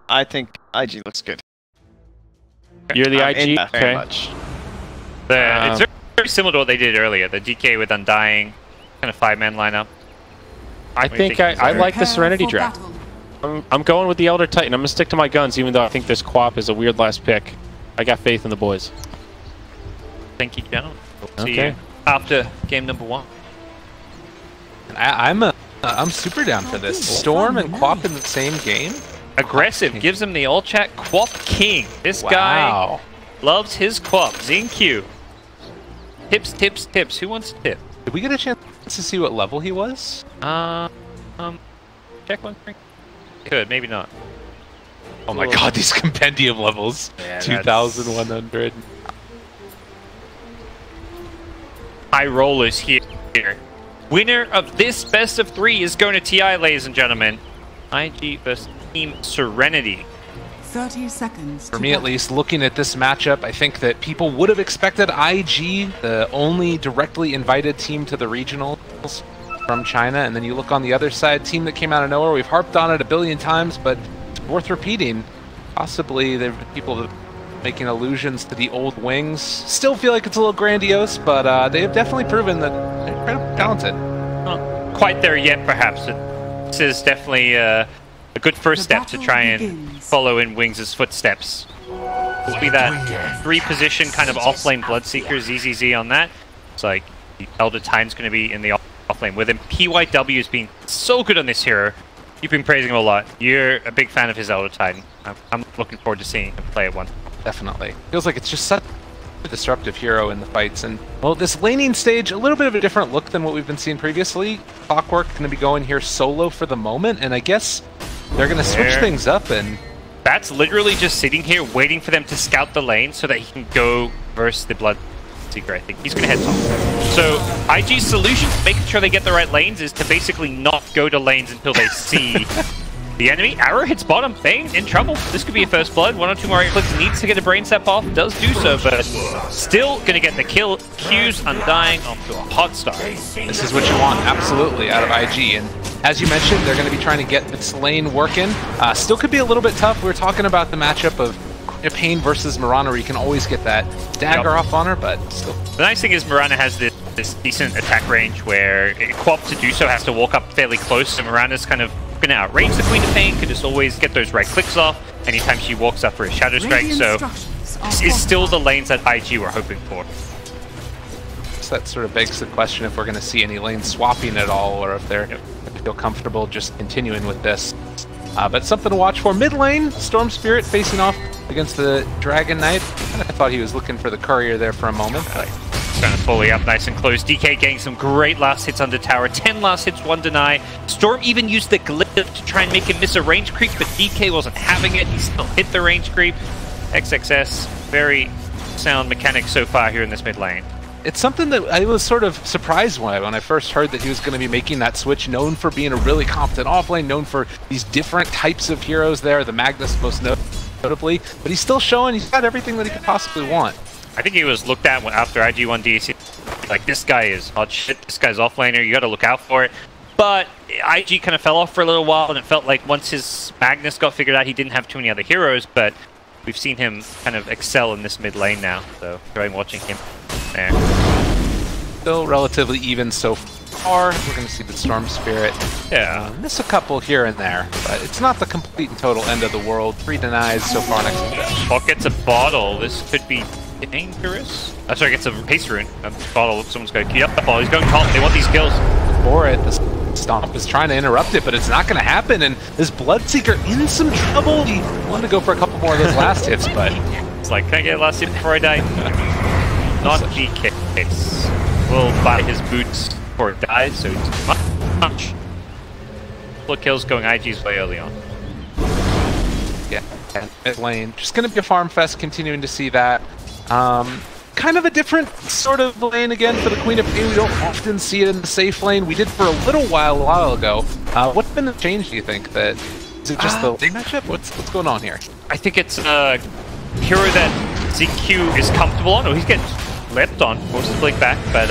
I think IG looks good. You're the IG? Okay. Very much. It's very similar to what they did earlier. The DK with Undying, kind of 5-man lineup. I think I like the Serenity draft. I'm going with the Elder Titan. I'm going to stick to my guns, even though I think this Quap is a weird last pick. I got faith in the boys. Thank you, gentlemen. We'll see you after game number 1. I'm super down for this. Storm and Quap in the same game? Aggressive, gives him the old chat. Quap King. This guy loves his Quap. Zinq. Tips, tips, tips. Who wants a tip? Did we get a chance to see what level he was? Check one thing. Could, maybe not. Oh my god, these compendium levels. Yeah, 2,100. High rollers here. Winner of this best of 3 is going to TI, ladies and gentlemen. IG versus Team Serenity. 30 seconds. For me, at least, looking at this matchup, I think that people would have expected IG, the only directly invited team to the regionals from China, and then you look on the other side, team that came out of nowhere. We've harped on it a billion times, but it's worth repeating. Possibly there are people making allusions to the old wings. Still feel like it's a little grandiose, but they have definitely proven that they're incredibly talented. Not quite there yet, perhaps. This is definitely a good first step to try and follow in Wings' footsteps. Will be that 3-position kind of off-lane Bloodseeker, ZZZ on that. It's like the Elder Titan's going to be in the off-lane with him. PYW has been so good on this hero. You've been praising him a lot. You're a big fan of his Elder Titan. I'm looking forward to seeing him play it once. Definitely. Feels like it's just such a disruptive hero in the fights. And, well, this laning stage, a little bit of a different look than what we've been seeing previously. Clockwork going to be going here solo for the moment, and I guess they're going to switch things up. And that's literally just sitting here waiting for them to scout the lane so that he can go versus the Bloodseeker. I think he's going to head top. So IG's solution to making sure they get the right lanes is to basically not go to lanes until they see the enemy. Arrow hits bottom. Bane in trouble. This could be a first blood. 1 or 2 more clicks. Needs to get a brain step off. Does do so, but still going to get the kill. Q's Undying off to a hot start. This is what you want, absolutely, out of IG. And as you mentioned, they're going to be trying to get this lane working. Still could be a little bit tough. We were talking about the matchup of Pain versus Mirana, where you can always get that dagger off on her, but still. The nice thing is Mirana has this decent attack range where Quap to do so has to walk up fairly close, and Mirana's kind of going to outrange the Queen of Pain, can just always get those right clicks off anytime she walks up for a Shadow Strike, so this is still the lanes that IG were hoping for. So that sort of begs the question if we're going to see any lane swapping at all, or if they're feel comfortable just continuing with this. But something to watch for. Mid lane, Storm Spirit facing off against the Dragon Knight. I thought he was looking for the courier there for a moment. Trying to fully up nice and close. DK getting some great last hits under tower. 10 last hits, 1 deny. Storm even used the glyph to try and make him miss a range creep, but DK wasn't having it. He still hit the range creep. XXS, very sound mechanics so far here in this mid lane. It's something that I was sort of surprised when I first heard that he was going to be making that switch, known for being a really competent offlane, known for these different types of heroes there, the Magnus most notably, but he's still showing he's got everything that he could possibly want. I think he was looked at after IG1 DAC, like, this guy is hot shit, this guy's offlaner, you got to look out for it. But IG kind of fell off for a little while, and it felt like once his Magnus got figured out, he didn't have too many other heroes, but we've seen him kind of excel in this mid lane now, so enjoying watching him there. Still relatively even so far. We're going to see the Storm Spirit miss a couple here and there, but it's not the complete and total end of the world. 3 denies so far next to that. Bot gets a bottle. This could be dangerous. Oh, sorry, gets a haste rune. A bottle. Someone's going to key up the ball. He's going top. They want these kills. For it, the Stomp is trying to interrupt it, but it's not going to happen, and this Bloodseeker in some trouble. He wanted to go for a couple more of those last hits, but it's like, can I get a last hit before I die? Not the case. Will buy his boots before it dies, so he's much. Couple kills going IG's way early on. Yeah, mid lane. Just going to be a farm fest, continuing to see that. Kind of a different sort of lane again for the Queen of Pain. We don't often see it in the safe lane. We did for a while ago. What's been the change, do you think? Is it just the lane matchup? What's going on here? I think it's a hero that ZQ is comfortable on. Oh, he's getting leapt on, forces Blink back, but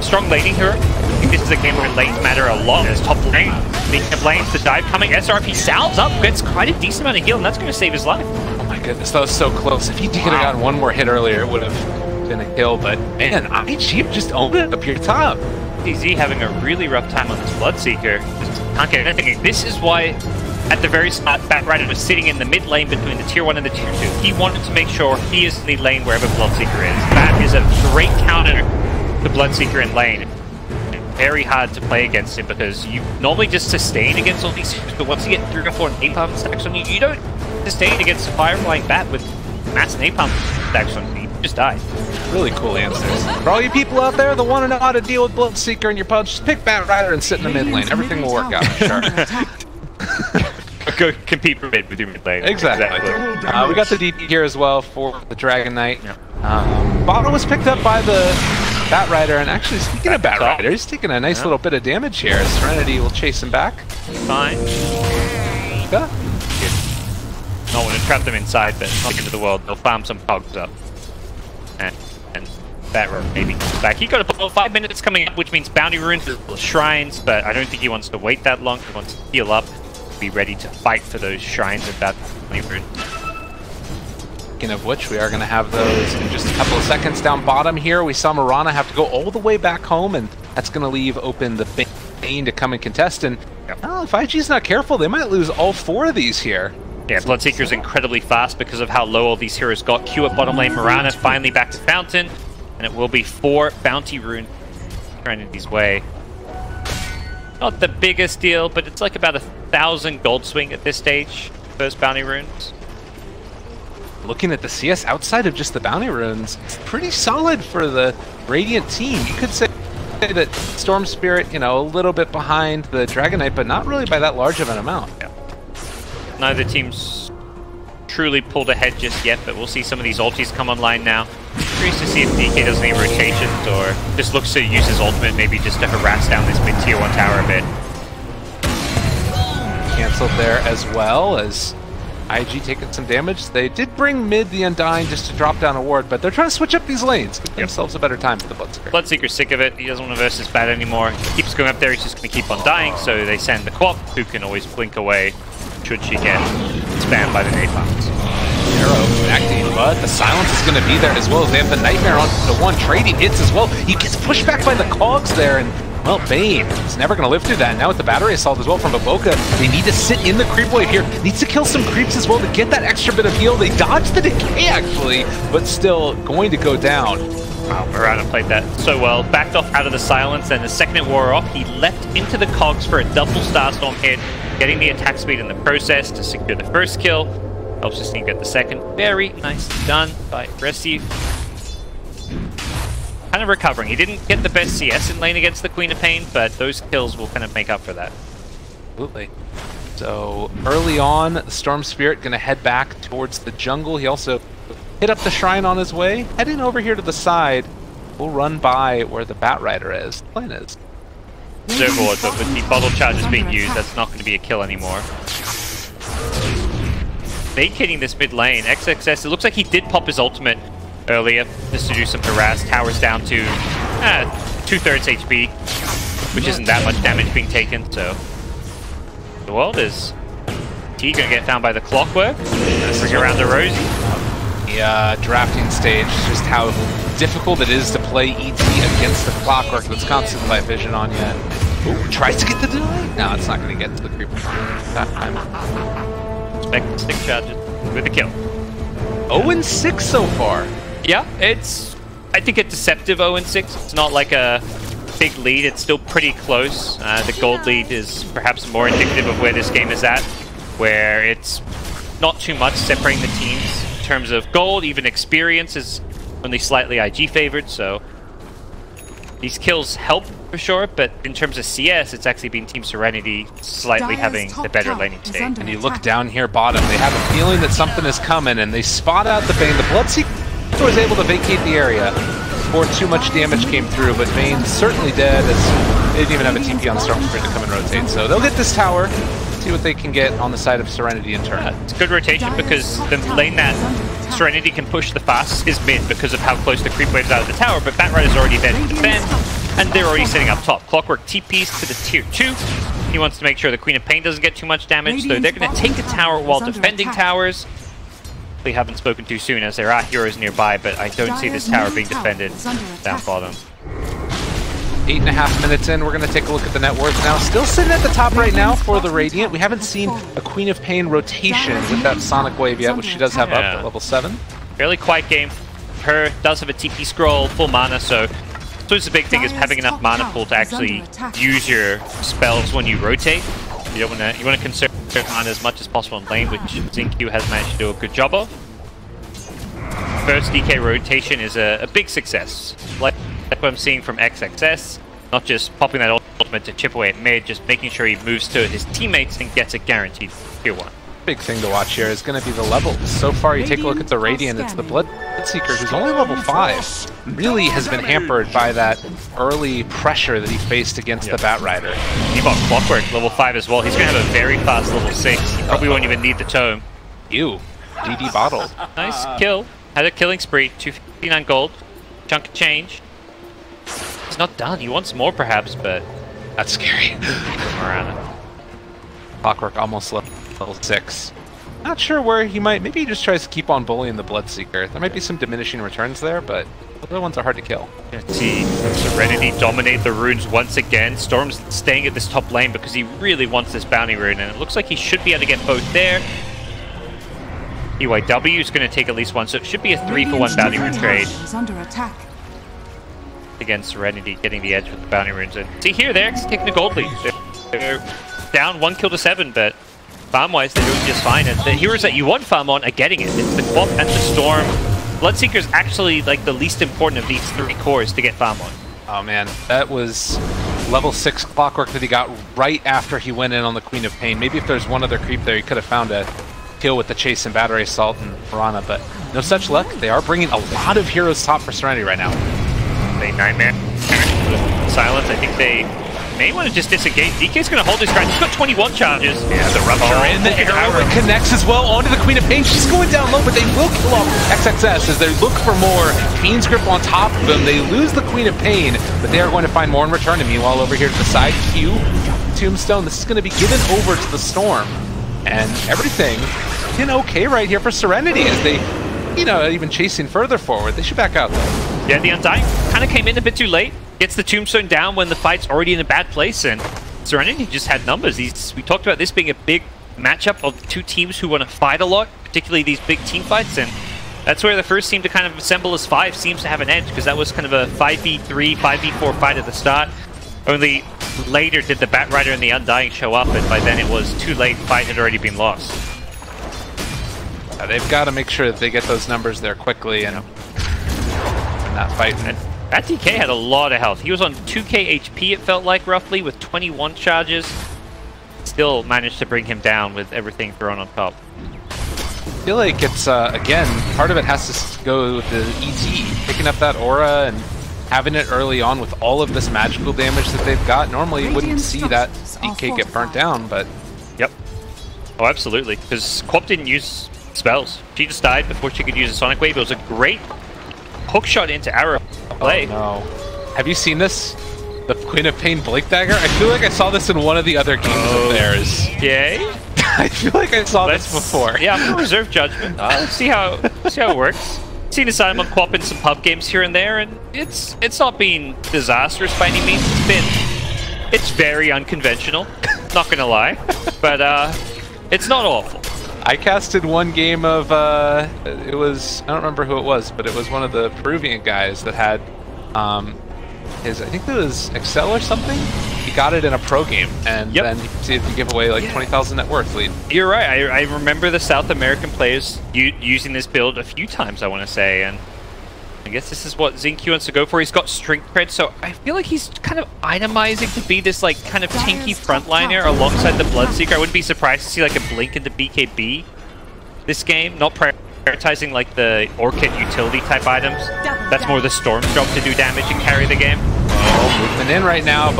strong laning hero. I think this is a game where lanes matter a lot. There's top lane. Speaking of lanes, the dive coming. SRP sounds up, gets quite a decent amount of heal, and that's going to save his life. Oh my goodness, that was so close. If he could have gotten one more hit earlier, it would have been a kill, but man, IG just owned it up here top. DZ having a really rough time on this Bloodseeker. Just can't get anything. This is why, at the very start, Batrider was sitting in the mid lane between the tier 1 and the tier 2. He wanted to make sure he is in the lane wherever Bloodseeker is. That is a great counter to Bloodseeker in lane. Very hard to play against him because you normally just sustain against all these heroes, but once you get 3 or 4 napalm stacks on you, you don't sustain against a Fireflying Bat with mass napalm stacks on you. You just die. Really cool answers. For all you people out there that want to know how to deal with Bloodseeker in your punch, just pick Batrider and sit in the mid lane. Everything will work out, I'm sure. Go compete for mid with your mid lane. Exactly. We got the DP here as well for the Dragon Knight. Bottle was picked up by the Batrider, and actually speaking of Batrider, he's taking a nice little bit of damage here. Serenity will chase him back. Fine. Yeah. Not want to trap them inside, but not into the world. They'll farm some cogs up. And Batrider maybe comes back. He got about 5 minutes coming up, which means bounty runes, shrines, but I don't think he wants to wait that long. He wants to heal up, be ready to fight for those shrines at that bounty runes. Speaking of which, we are going to have those in just a couple of seconds. Down bottom here, we saw Mirana have to go all the way back home, and that's going to leave open the Bane to come and contest. And well, if IG's not careful, they might lose all 4 of these here. Yeah, Bloodseeker's incredibly fast because of how low all these heroes got. Q at bottom lane, Mirana finally back to Fountain, and it will be 4 bounty runes Serenity's way. Not the biggest deal, but it's like about 1,000 gold swing at this stage, first bounty runes. Looking at the CS outside of just the bounty runes, it's pretty solid for the Radiant team. You could say that Storm Spirit, you know, a little bit behind the Dragon Knight, but not really by that large of an amount. Yeah. Neither team's truly pulled ahead just yet, but we'll see some of these ultis come online now. Curious to see if DK does any rotations or just looks to use his ultimate maybe just to harass down this mid-tier 1 tower a bit. Cancelled there as well as IG taking some damage. They did bring mid the Undying just to drop down a ward, but they're trying to switch up these lanes. Give themselves a better time for the Bloodseeker. Bloodseeker's sick of it. He doesn't want to versus Bat anymore. He keeps going up there. He's just going to keep on dying, so they send the Quap, who can always blink away should she get spammed by the napalms. Arrow connecting, but the silence is going to be there as well as they have the Nightmare on the one. Trading hits as well. He gets pushed back by the cogs there, and well, Bane is never going to live through that. And now with the battery assault as well from Evoca, they need to sit in the creep wave here. Needs to kill some creeps as well to get that extra bit of heal. They dodged the decay actually, but still going to go down. Wow, Mirana played that so well. Backed off out of the silence, and the second it wore off, he leapt into the cogs for a double Starstorm hit, getting the attack speed in the process to secure the first kill. Helps his team get the second. Very nicely done by Aggressive. Kind of recovering. He didn't get the best CS in lane against the Queen of Pain, but those kills will kind of make up for that. Absolutely. So early on, the Storm Spirit going to head back towards the jungle. He also hit up the shrine on his way. Heading over here to the side, we'll run by where the Batrider is. The plan is. Overboard, but with the bottle charges being used, that's not going to be a kill anymore. Vacating this mid lane, XXS, it looks like he did pop his ultimate earlier just to do some harass. Tower's down to 2/3 HP, which isn't that much damage being taken, so the world is T gonna get found by the Clockwork. Bring around the Rosie. The drafting stage, just how difficult it is to play ET against the Clockwork that's constantly by vision on you. Ooh, tries to get the deny. No, it's not going to get to the creeper that time. Expect the stick charges with a kill. 0-6 so far. Yeah, it's, I think, a deceptive 0-6. It's not like a big lead. It's still pretty close. The gold lead is perhaps more indicative of where this game is at, where it's not too much separating the teams. In terms of gold, even experience is only slightly IG favored, so these kills help for sure, but in terms of CS, it's actually been Team Serenity slightly having the better laning state. And you look down here bottom, they have a feeling that something is coming, and they spot out the Bane. The Bloodseeker was able to vacate the area before too much damage came through, but Bane's certainly dead, as they didn't even have a TP on Storm Spirit to come and rotate. So they'll get this tower, see what they can get on the side of Serenity in turn. It's a good rotation because the lane that Serenity can push the fastest is mid because of how close the creep waves out of the tower, but Batrider's already there to defend. and they're already sitting up top. Clockwork TPs to the tier 2. He wants to make sure the Queen of Pain doesn't get too much damage, so they're going to take the tower while defending towers. They haven't spoken too soon as there are heroes nearby, but I don't see this tower being defended down bottom. 8.5 minutes in, we're going to take a look at the net worth now. Still sitting at the top right now for the Radiant. We haven't seen a Queen of Pain rotation with that Sonic Wave yet, which she does have up at level 7. Fairly quiet game. Her does have a TP scroll, full mana, so the big thing is having enough mana pool to actually use your spells when you rotate. You want to conserve mana as much as possible in lane, which Zinq has managed to do a good job of. First DK rotation is a big success. Like what I'm seeing from XXS, not just popping that ultimate to chip away at mid, just making sure he moves to his teammates and gets a guaranteed tier 1. Big thing to watch here is going to be the levels. So far, you take a look at the Radiant, it's the Bloodseeker, who's only level 5. Really has been hampered by that early pressure that he faced against the Batrider. He bought Clockwork, level 5 as well. He's going to have a very fast level 6. He probably won't even need the tome. Ew. DD bottled. Nice kill. Had a killing spree. 259 gold. Chunk of change. He's not done. He wants more perhaps, but that's scary. Clockwork almost level 6. Not sure where he might. Maybe he just tries to keep on bullying the Bloodseeker. There might be some diminishing returns there, but the other ones are hard to kill. Let's see Serenity dominate the runes once again. Storm's staying at this top lane because he really wants this bounty rune, and it looks like he should be able to get both there. EYW is going to take at least one, so it should be a 3-for-1 bounty rune trade against Serenity, getting the edge with the bounty runes. And see here, they're taking the gold lead. They're down 1 kill to 7, but farm-wise, they're doing just fine. And the heroes that you want farm on are getting it. It's the Quap and the Storm. Bloodseeker's actually like the least important of these 3 cores to get farm on. Oh man, that was level 6 Clockwork that he got right after he went in on the Queen of Pain. Maybe if there's one other creep there, he could have found a kill with the Chase and Battery Assault and Piranha, but no such luck. They are bringing a lot of heroes top for Serenity right now. They Nightmare Silence. I think they may want to just disengage. DK's going to hold his ground. He's got 21 charges. Yeah, the Rupture in the arrow connects as well onto the Queen of Pain. She's going down low, but they will kill off XXS as they look for more. Pain's Grip on top of them. They lose the Queen of Pain, but they are going to find more in return. And meanwhile, over here to the side, Q, Tombstone. This is going to be given over to the Storm. And everything been okay right here for Serenity as they, even chasing further forward. They should back out though. Yeah, the Undying kind of came in a bit too late. Gets the Tombstone down when the fight's already in a bad place, and Serenity just had numbers. We talked about this being a big matchup of 2 teams who want to fight a lot, particularly these big team fights, and that's where the first team to kind of assemble as 5 seems to have an edge, because that was kind of a 5v3, 5v4 fight at the start. Only later did the Batrider and the Undying show up, and by then it was too late. The fight had already been lost. They've got to make sure that they get those numbers there quickly and not fight. And that DK had a lot of health. He was on 2k HP, it felt like, roughly, with 21 charges. Still managed to bring him down with everything thrown on top. I feel like it's, again, part of it has to go with the ET, picking up that aura and having it early on with all of this magical damage that they've got. Normally you wouldn't see that DK get burnt down, but... Yep. Oh, absolutely. Because Quap didn't use spells. She just died before she could use a Sonic Wave. It was a great hook shot into arrow play. Oh no. Have you seen this? The Queen of Pain Blink Dagger? I feel like I saw this in one of the other games of theirs. Yay? I feel like I saw this before. Yeah, I'm going to reserve judgment. Let's see how it works. Seen his time on Quap in some pub games here and there, and it's not been disastrous by any means. It's very unconventional, not gonna lie, but it's not awful. I casted one game of it was, I don't remember who it was, but it was one of the Peruvian guys that had his, I think it was Excel or something. He got it in a pro game, and then he proceeded to give away like 20,000 net worth lead. You're right. I remember the South American players using this build a few times, I want to say, and I guess this is what Zinq wants to go for. He's got strength cred, so I feel like he's kind of itemizing to be this like kind of tanky frontliner alongside the Bloodseeker. I wouldn't be surprised to see like a Blink into BKB this game, not prioritizing like the Orchid utility type items. That's more the Storm's job to do damage and carry the game. movement in right now.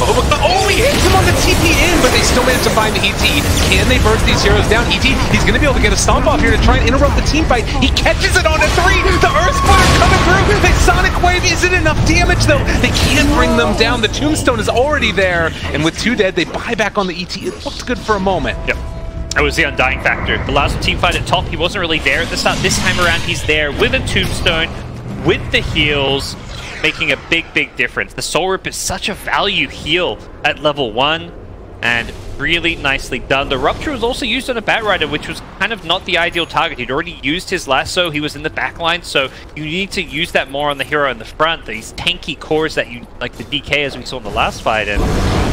Oh, he hits him on the TP in, but they still managed to find the ET. Can they burst these heroes down? ET, he's going to be able to get a stomp off here to try and interrupt the team fight. He catches it on a 3. The Earthfire coming through. The Sonic Wave isn't enough damage, though. They can't bring them down. The Tombstone is already there. And with 2 dead, they buy back on the ET. It looked good for a moment. Yep. That was the undying factor. The last team fight at top, he wasn't really there at the start. This time around, he's there with a Tombstone, with the heals, making a big difference. The Soul Rip is such a value heal at level 1, and really nicely done. The Rupture was also used on a Batrider, which was kind of not the ideal target. He'd already used his lasso, he was in the back line, so you need to use that more on the hero in the front. These tanky cores that you, like the DK as we saw in the last fight, and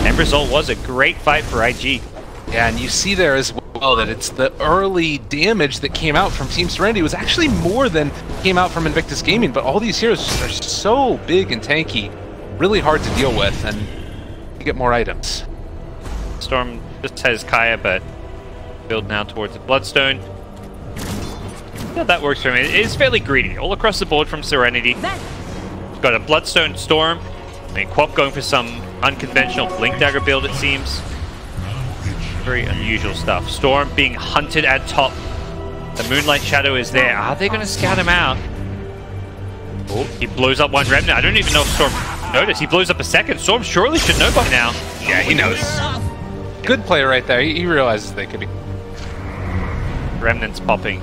end result was a great fight for IG. Yeah, and you see there as well that it's the early damage that came out from Team Serenity was actually more than came out from Invictus Gaming, but all these heroes just are so big and tanky, really hard to deal with, and you get more items. Storm just has Kaya, but build now towards the Bloodstone. Yeah, that works for me. It is fairly greedy, all across the board from Serenity. We've got a Bloodstone Storm. I mean, Quap going for some unconventional Blink Dagger build, it seems. Very unusual stuff. Storm being hunted at top. The Moonlight Shadow is there. Are they going to scout him out? Oh, he blows up one Remnant. I don't even know if Storm noticed. He blows up a second. Storm surely should know by now. Yeah, he knows. Good play right there. He realizes they could be. Remnants popping.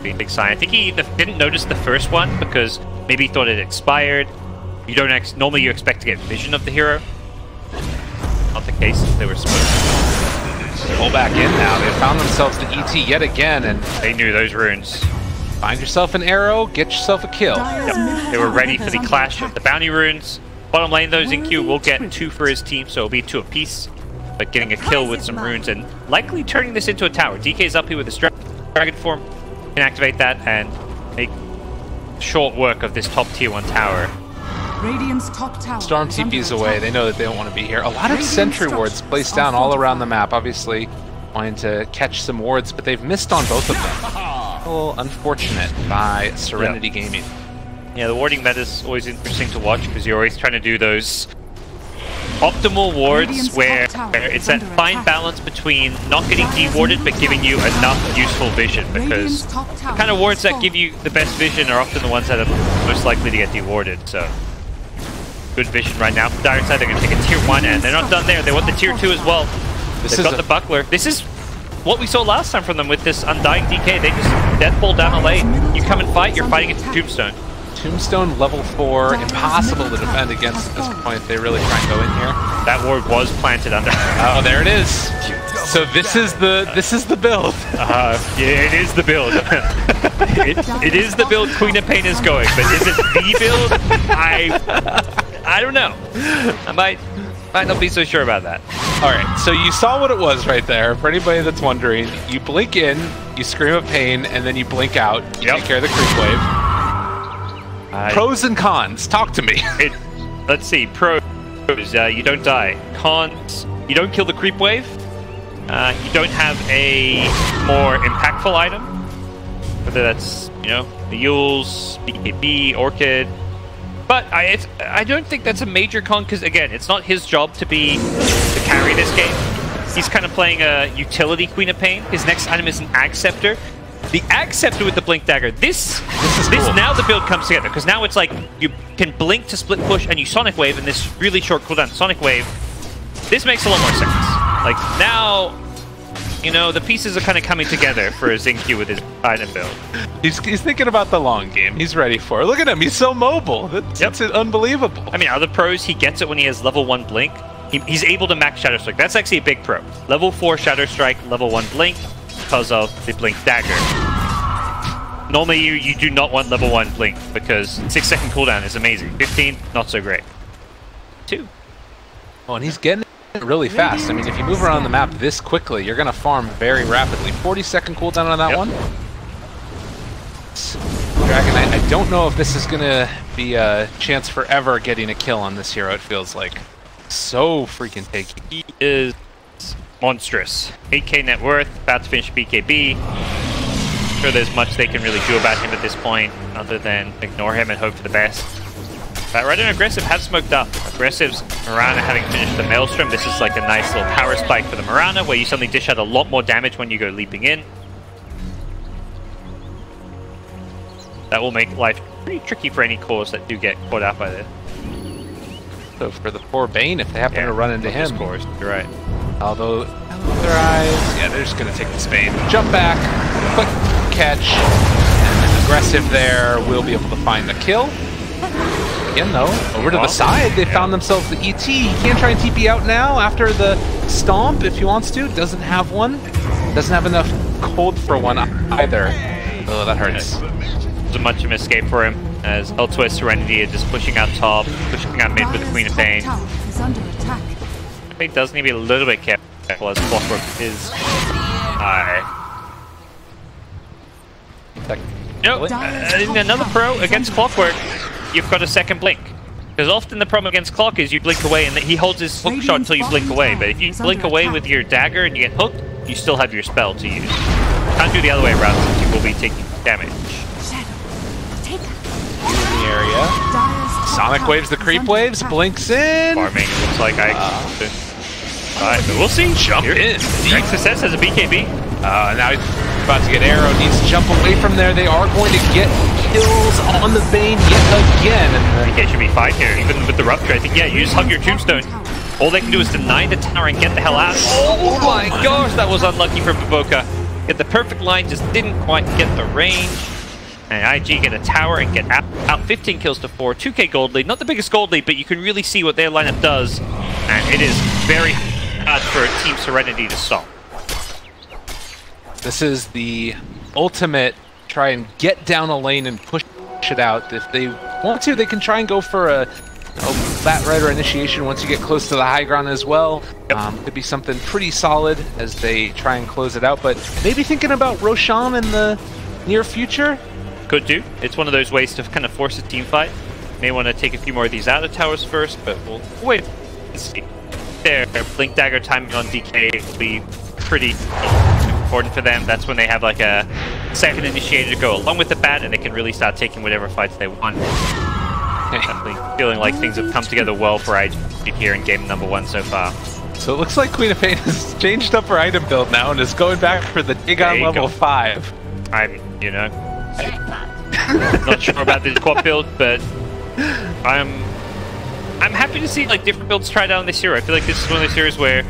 Being a big sign. I think he didn't notice the first one because maybe he thought it expired. You don't normally you expect to get vision of the hero. Not the case. They were supposed to. Pull back in now. They found themselves the ET yet again, and they knew those runes. Find yourself an arrow, get yourself a kill. Yep. They were ready for the clash of the bounty runes. Bottom lane, though, Zinq will get 2 for his team, so it'll be 2 apiece. But getting a kill with some runes and likely turning this into a tower. DK's up here with his dragon form. Can activate that and make short work of this top tier 1 tower. Radiant's top tower. Storm TP's away. They know that they don't want to be here. A lot of sentry wards placed down all around the map, obviously wanting to catch some wards, but they've missed on both of them. A little unfortunate by Serenity Gaming. Yeah, the warding meta is always interesting to watch because you're always trying to do those optimal wards where it's that fine balance between not getting de-warded but giving you enough useful vision, because the kind of wards that give you the best vision are often the ones that are most likely to get de-warded, so good vision right now from Dire side. They're going to take a tier 1 and they're not done there. They want the tier 2 as well. They've got the buckler. This is what we saw last time from them with this Undying DK. They just deathball down a lane. You come and fight, you're fighting a Tombstone. Tombstone level 4, impossible to defend against at this point. They really try and go in here. That ward was planted under. Oh, there it is. So this is the build. Yeah, it is the build. it is the build Queen of Pain is going, but is it the build? I don't know. I might not be so sure about that. All right, so you saw what it was right there. For anybody that's wondering, you blink in, you scream of pain, and then you blink out. You take care of the creep wave. Pros and cons. Talk to me. Let's see. Pros, you don't die. Cons, you don't kill the creep wave. You don't have a more impactful item. Whether that's, you know, the Yules, BKB, Orchid. But I don't think that's a major con, because again, it's not his job to carry this game. He's kind of playing a utility Queen of Pain. His next item is an Ag Scepter. The Ag Scepter with the Blink Dagger. This cool. Now the build comes together, because now it's like you can blink to split push and you Sonic Wave in this really short cooldown. Sonic Wave. This makes a lot more sense. Like now, you know, the pieces are kind of coming together for Zinq with his item build. He's thinking about the long game. He's ready for it. Look at him. He's so mobile. That's unbelievable. I mean, other pros, he gets it when he has level 1 Blink. He's able to max Shadow Strike. That's actually a big pro. Level 4 Shadow Strike, level 1 Blink because of the Blink Dagger. Normally, you do not want level 1 Blink because 6-second cooldown is amazing. 15, not so great. 2. Oh, and he's getting it really fast. I mean, if you move around the map this quickly, you're going to farm very rapidly. 40-second cooldown on that one. Dragon Knight, I don't know if this is going to be a chance for ever getting a kill on this hero, it feels like. So freaking tanky. He is monstrous. 8k net worth, about to finish BKB. I'm sure there's much they can really do about him at this point, other than ignore him and hope for the best. Right and Aggressive have smoked up. Aggressive's Mirana having finished the Maelstrom. This is like a nice little power spike for the Mirana, where you suddenly dish out a lot more damage when you go leaping in. That will make life pretty tricky for any cores that do get caught out by this. So for the poor Bane, if they happen to run into him. Cores, you're right. Although, their eyes, yeah, they're just going to take this Bane. Jump back, quick catch, and Aggressive there will be able to find the kill. Again, though, over to the side, they found themselves the ET. He can't try and TP out now after the stomp if he wants to. Doesn't have one. Doesn't have enough cold for one either. Oh, that hurts. Wasn't much of an escape for him, as elsewhere Serenity is just pushing out top, pushing out mid with the Queen of Pain. I think does need to be a little bit careful as Clockwork is high. Another pro against Clockwork, you've got a second blink. Because often the problem against Clock is you blink away and he holds his hook shot until you blink away. But if you blink away with your dagger and you get hooked, you still have your spell to use. Can't do the other way around since you will be taking damage. In the area. Sonic waves the creep waves, blinks in. Farming, it looks like Alright, but we'll see. Jump in. Deep Success has a BKB. Now he's about to get arrow, needs to jump away from there. They are going to get kills on the Bane yet again. And BK should be fine here, even with the Rupture. I think, yeah, you just hug your Tombstone. All they can do is deny the tower and get the hell out. Oh my gosh, that was unlucky from Baboka. Get the perfect line, just didn't quite get the range. And IG get a tower and get out 15 kills to 4. 2k gold lead. Not the biggest gold lead, but you can really see what their lineup does. And it is very hard for Team Serenity to stop. This is the ultimate try and get down a lane and push it out. If they want to, they can try and go for a Bat Rider initiation once you get close to the high ground as well. Could be something pretty solid as they try and close it out. But maybe thinking about Roshan in the near future? Could do. It's one of those ways to kind of force a team fight. May want to take a few more of these outer towers first, but we'll wait and see. Their Blink Dagger timing on DK will be pretty important for them. That's when they have like a second initiator to go along with the bat, and they can really start taking whatever fights they want. Definitely feeling like things have come together well for IG here in game number 1 so far. So it looks like Queen of Pain has changed up her item build now and is going back for the Dagon level 5. You know, not sure about this quad build, but I'm happy to see like different builds tried out in this hero. I feel like this is one of those heroes where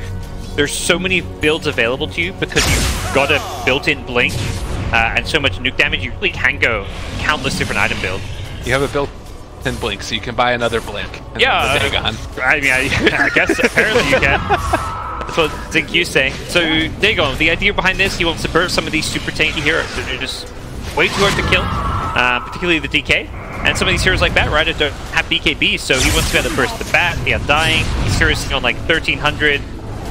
there's so many builds available to you because you've got a built-in blink and so much nuke damage. You really can go countless different item builds. You have a built-in blink, so you can buy another blink. Yeah, I mean, I guess apparently you can. That's what Zinkyu's saying. So there you go. The idea behind this, he wants to burst some of these super tanky heroes. They're just way too hard to kill, particularly the DK. And some of these heroes like Bat Rider don't have BKB, so he wants to be able to burst the Bat, the Undying. These heroes sitting on like 1300.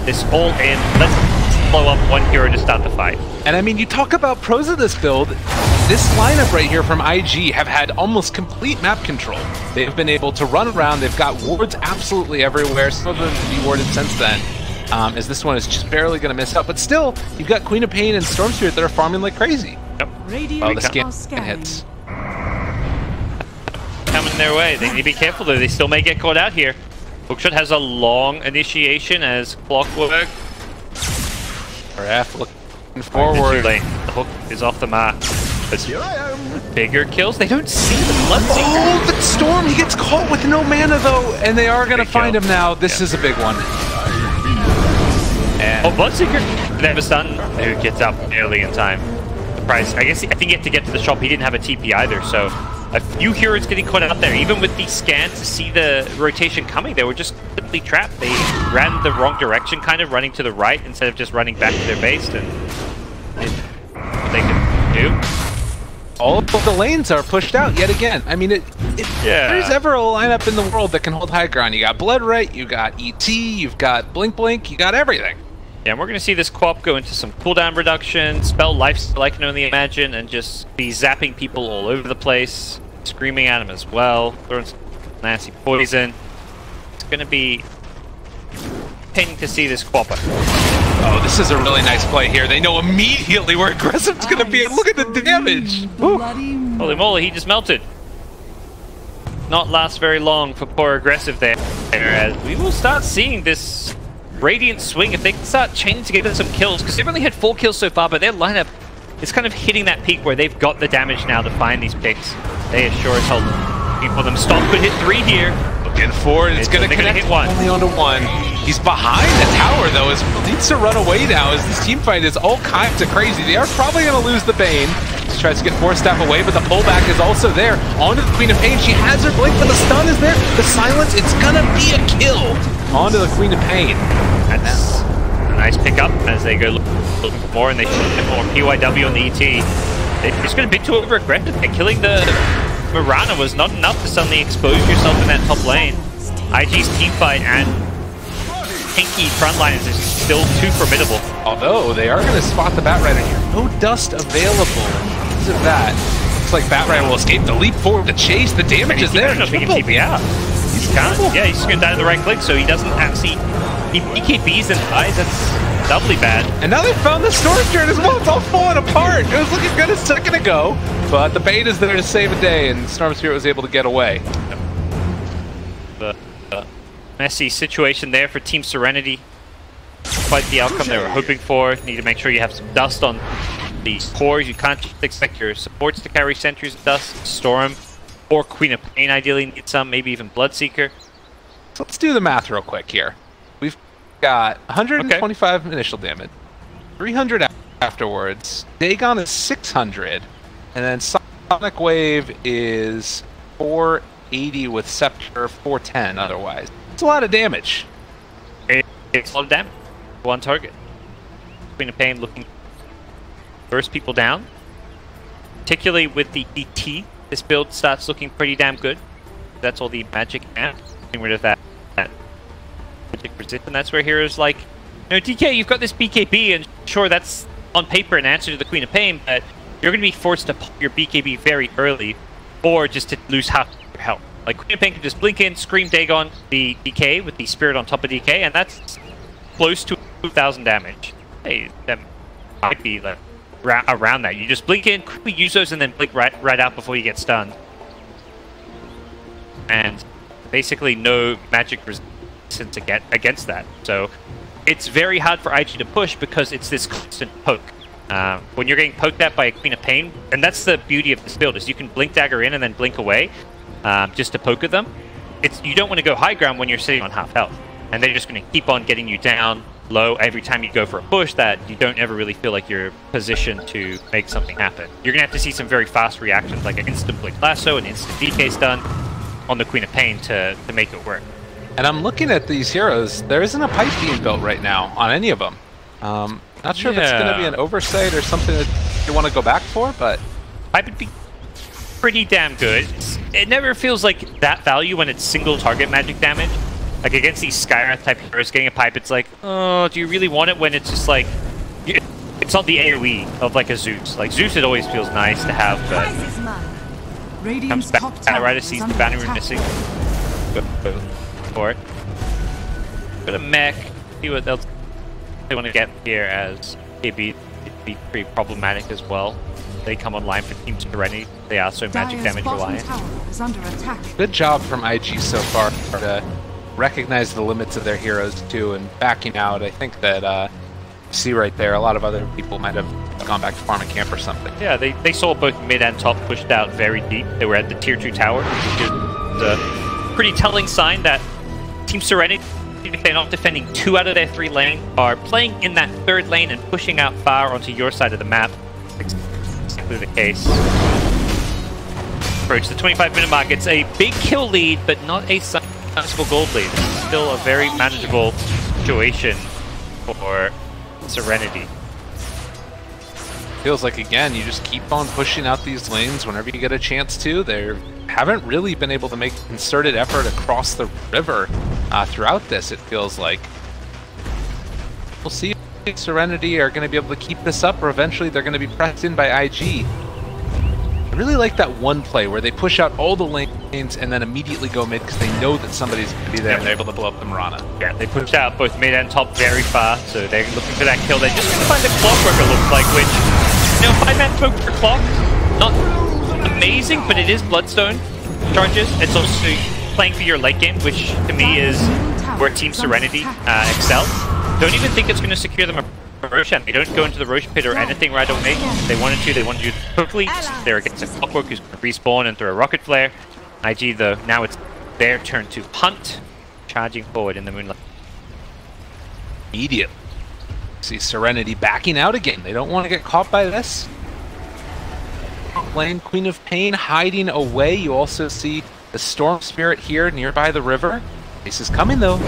This all in. Let's blow up one hero to start the fight. And I mean, you talk about pros of this build. This lineup right here from IG have had almost complete map control. They've been able to run around. They've got wards absolutely everywhere. Some of them have been warded since then. As this one is just barely going to miss out. But still, you've got Queen of Pain and Storm Spirit that are farming like crazy. Yep. Oh, the scan hits. Coming their way. They need to be careful though. They still may get caught out here. Hookshot has a long initiation as Clockwork. RF looking forward. The hook is off the mark. But bigger kills. They don't see the Bloodseeker. Oh, the Storm! He gets caught with no mana though, and they are going to find him now. This is a big one. And Bloodseeker never stunned. Who gets up early in time. The price. I think he had to get to the shop. He didn't have a TP either, so a few heroes getting caught out there. Even with these scans to see the rotation coming, they were just simply trapped. They ran the wrong direction, kind of running to the right instead of just running back to their base, and what they could do. All of the lanes are pushed out yet again. I mean, there's ever a lineup in the world that can hold high ground. You got Bloodright, you got ET, you've got Blink Blink, you got everything. Yeah, and we're going to see this co-op go into some cooldown reduction, spell lifesteal I can only imagine, and just be zapping people all over the place, screaming at them as well, throwing some nasty poison. It's going to be painting to see this co-op. Oh, this is a really nice play here. They know immediately where Aggressive's going to be. Look at the damage. Holy moly, he just melted. not last very long for poor aggressive there. As we will start seeing this Radiant swing if they can start chaining together some kills, because they've only had 4 kills so far, but their lineup is kind of hitting that peak where they've got the damage now to find these picks. They are sure as hell looking for them. Stomp could hit 3 here. Looking for it. It's going to connect hit 1. Only onto 1. He's behind the tower, though. He needs to run away now as this team fight is all kinds of crazy. They are probably going to lose the Bane. He tries to get 4-staff away, but the pullback is also there. Onto the Queen of Pain. She has her blink, but the stun is there. The silence, it's going to be a kill. Onto the Queen of Pain. That's a nice pickup as they go looking for more, and they should get more PYW on the ET. They're just going to be too over-aggressive. And killing the Mirana was not enough to suddenly expose yourself in that top lane. IG's teamfight and Pinky frontliners is still too formidable. Although they are going to spot the Batrider here. No dust available because of that. Looks like Batrider will escape the leap forward, the chase, the damage is there. I don't know if he can TP out. He's can't. Yeah, he's just going to die to the right click, so he doesn't actually... He BKBs and dies, that's doubly bad. And now they found the storage turret as well. It's all falling apart. It was looking good a second ago, but the bait is there to save a day, and Storm Spirit was able to get away. The messy situation there for Team Serenity. Quite the outcome they were hoping for. Need to make sure you have some dust on the cores. You can't just expect your supports to carry sentries of dust. Storm or Queen of Pain ideally need some, maybe even Bloodseeker. So let's do the math real quick here. We've got 125 initial damage, 300 afterwards. Dagon is 600, and then Sonic Wave is 480 with Scepter, 410 otherwise. It's a lot of damage. It's a lot of damage. One target. Queen of Pain looking to burst people down. Particularly with the ET, this build starts looking pretty damn good. That's all the magic and getting rid of that magic resist, and that's where heroes like, DK, you've got this BKB, and sure, that's on paper an answer to the Queen of Pain, but you're going to be forced to pop your BKB very early, or just to lose half your health. Like, Queen of Pain can just blink in, scream Dagon the DK with the Spirit on top of DK, and that's close to 2,000 damage. Hey, that might be like around that. You just blink in, quickly use those, and then blink right out before you get stunned. And basically no magic resistance against that. So it's very hard for IG to push because it's this constant poke. When you're getting poked at by a Queen of Pain, and that's the beauty of this build, is you can blink dagger in and then blink away just to poke at them. You don't want to go high ground when you're sitting on half health, and they're just going to keep on getting you down low every time you go for a push that you don't ever really feel like you're positioned to make something happen. You're going to have to see some very fast reactions, like an instant blink lasso, an instant DK stun on the Queen of Pain to make it work. And I'm looking at these heroes. There isn't a pipe being built right now on any of them. Not sure if it's going to be an oversight or something that you want to go back for, but pipe would be pretty damn good. It never feels like that value when it's single target magic damage. Like against these Skywrath type heroes, getting a pipe, it's like, oh, do you really want it when it's just like, it's not the AoE of like a Zeus. Like Zeus, it always feels nice to have, but comes back, Batrider sees the banner missing. Go for it. Got a mech. See what else they want to get here, as KB be pretty problematic as well. They come online for Team Serenity. They are so magic damage reliant. Good job from IG so far to recognize the limits of their heroes too, and backing out. I think that see right there, a lot of other people might have gone back to farm and camp or something. Yeah, they saw both mid and top pushed out very deep. They were at the tier 2 tower, which is a pretty telling sign that Team Serenity, if they're not defending 2 out of their 3 lane, are playing in that 3rd lane and pushing out far onto your side of the map. Exactly the case. Approach the 25-minute mark. It's a big kill lead, but not a sizable gold lead. It's still a very manageable situation for Serenity. Feels like, again, you just keep on pushing out these lanes whenever you get a chance to. They haven't really been able to make concerted effort across the river throughout this, it feels like. We'll see if Serenity are going to be able to keep this up, or eventually they're going to be pressed in by IG. I really like that one play where they push out all the lanes and then immediately go mid because they know that somebody's going to be there and they're able to blow up the Mirana. Yeah, they pushed out both mid and top very fast, so they're looking for that kill. They're just going to find a Clockwork, it looks like, which, 5-man smoke for Clock, not amazing, but it is Bloodstone. charges. It's also playing for your late game, which to me is where Team Serenity excels. Don't even think it's going to secure them a Roche. They don't go into the Roche pit or anything right away. They wanted to do it quickly. They're against a Clockwork who's going to respawn and throw a Rocket Flare. IG, though, now it's their turn to punt, charging forward in the moonlight. Immediately. See Serenity backing out again. They don't want to get caught by this. Lane, Queen of Pain hiding away. You also see the Storm Spirit here nearby the river. Ace is coming though.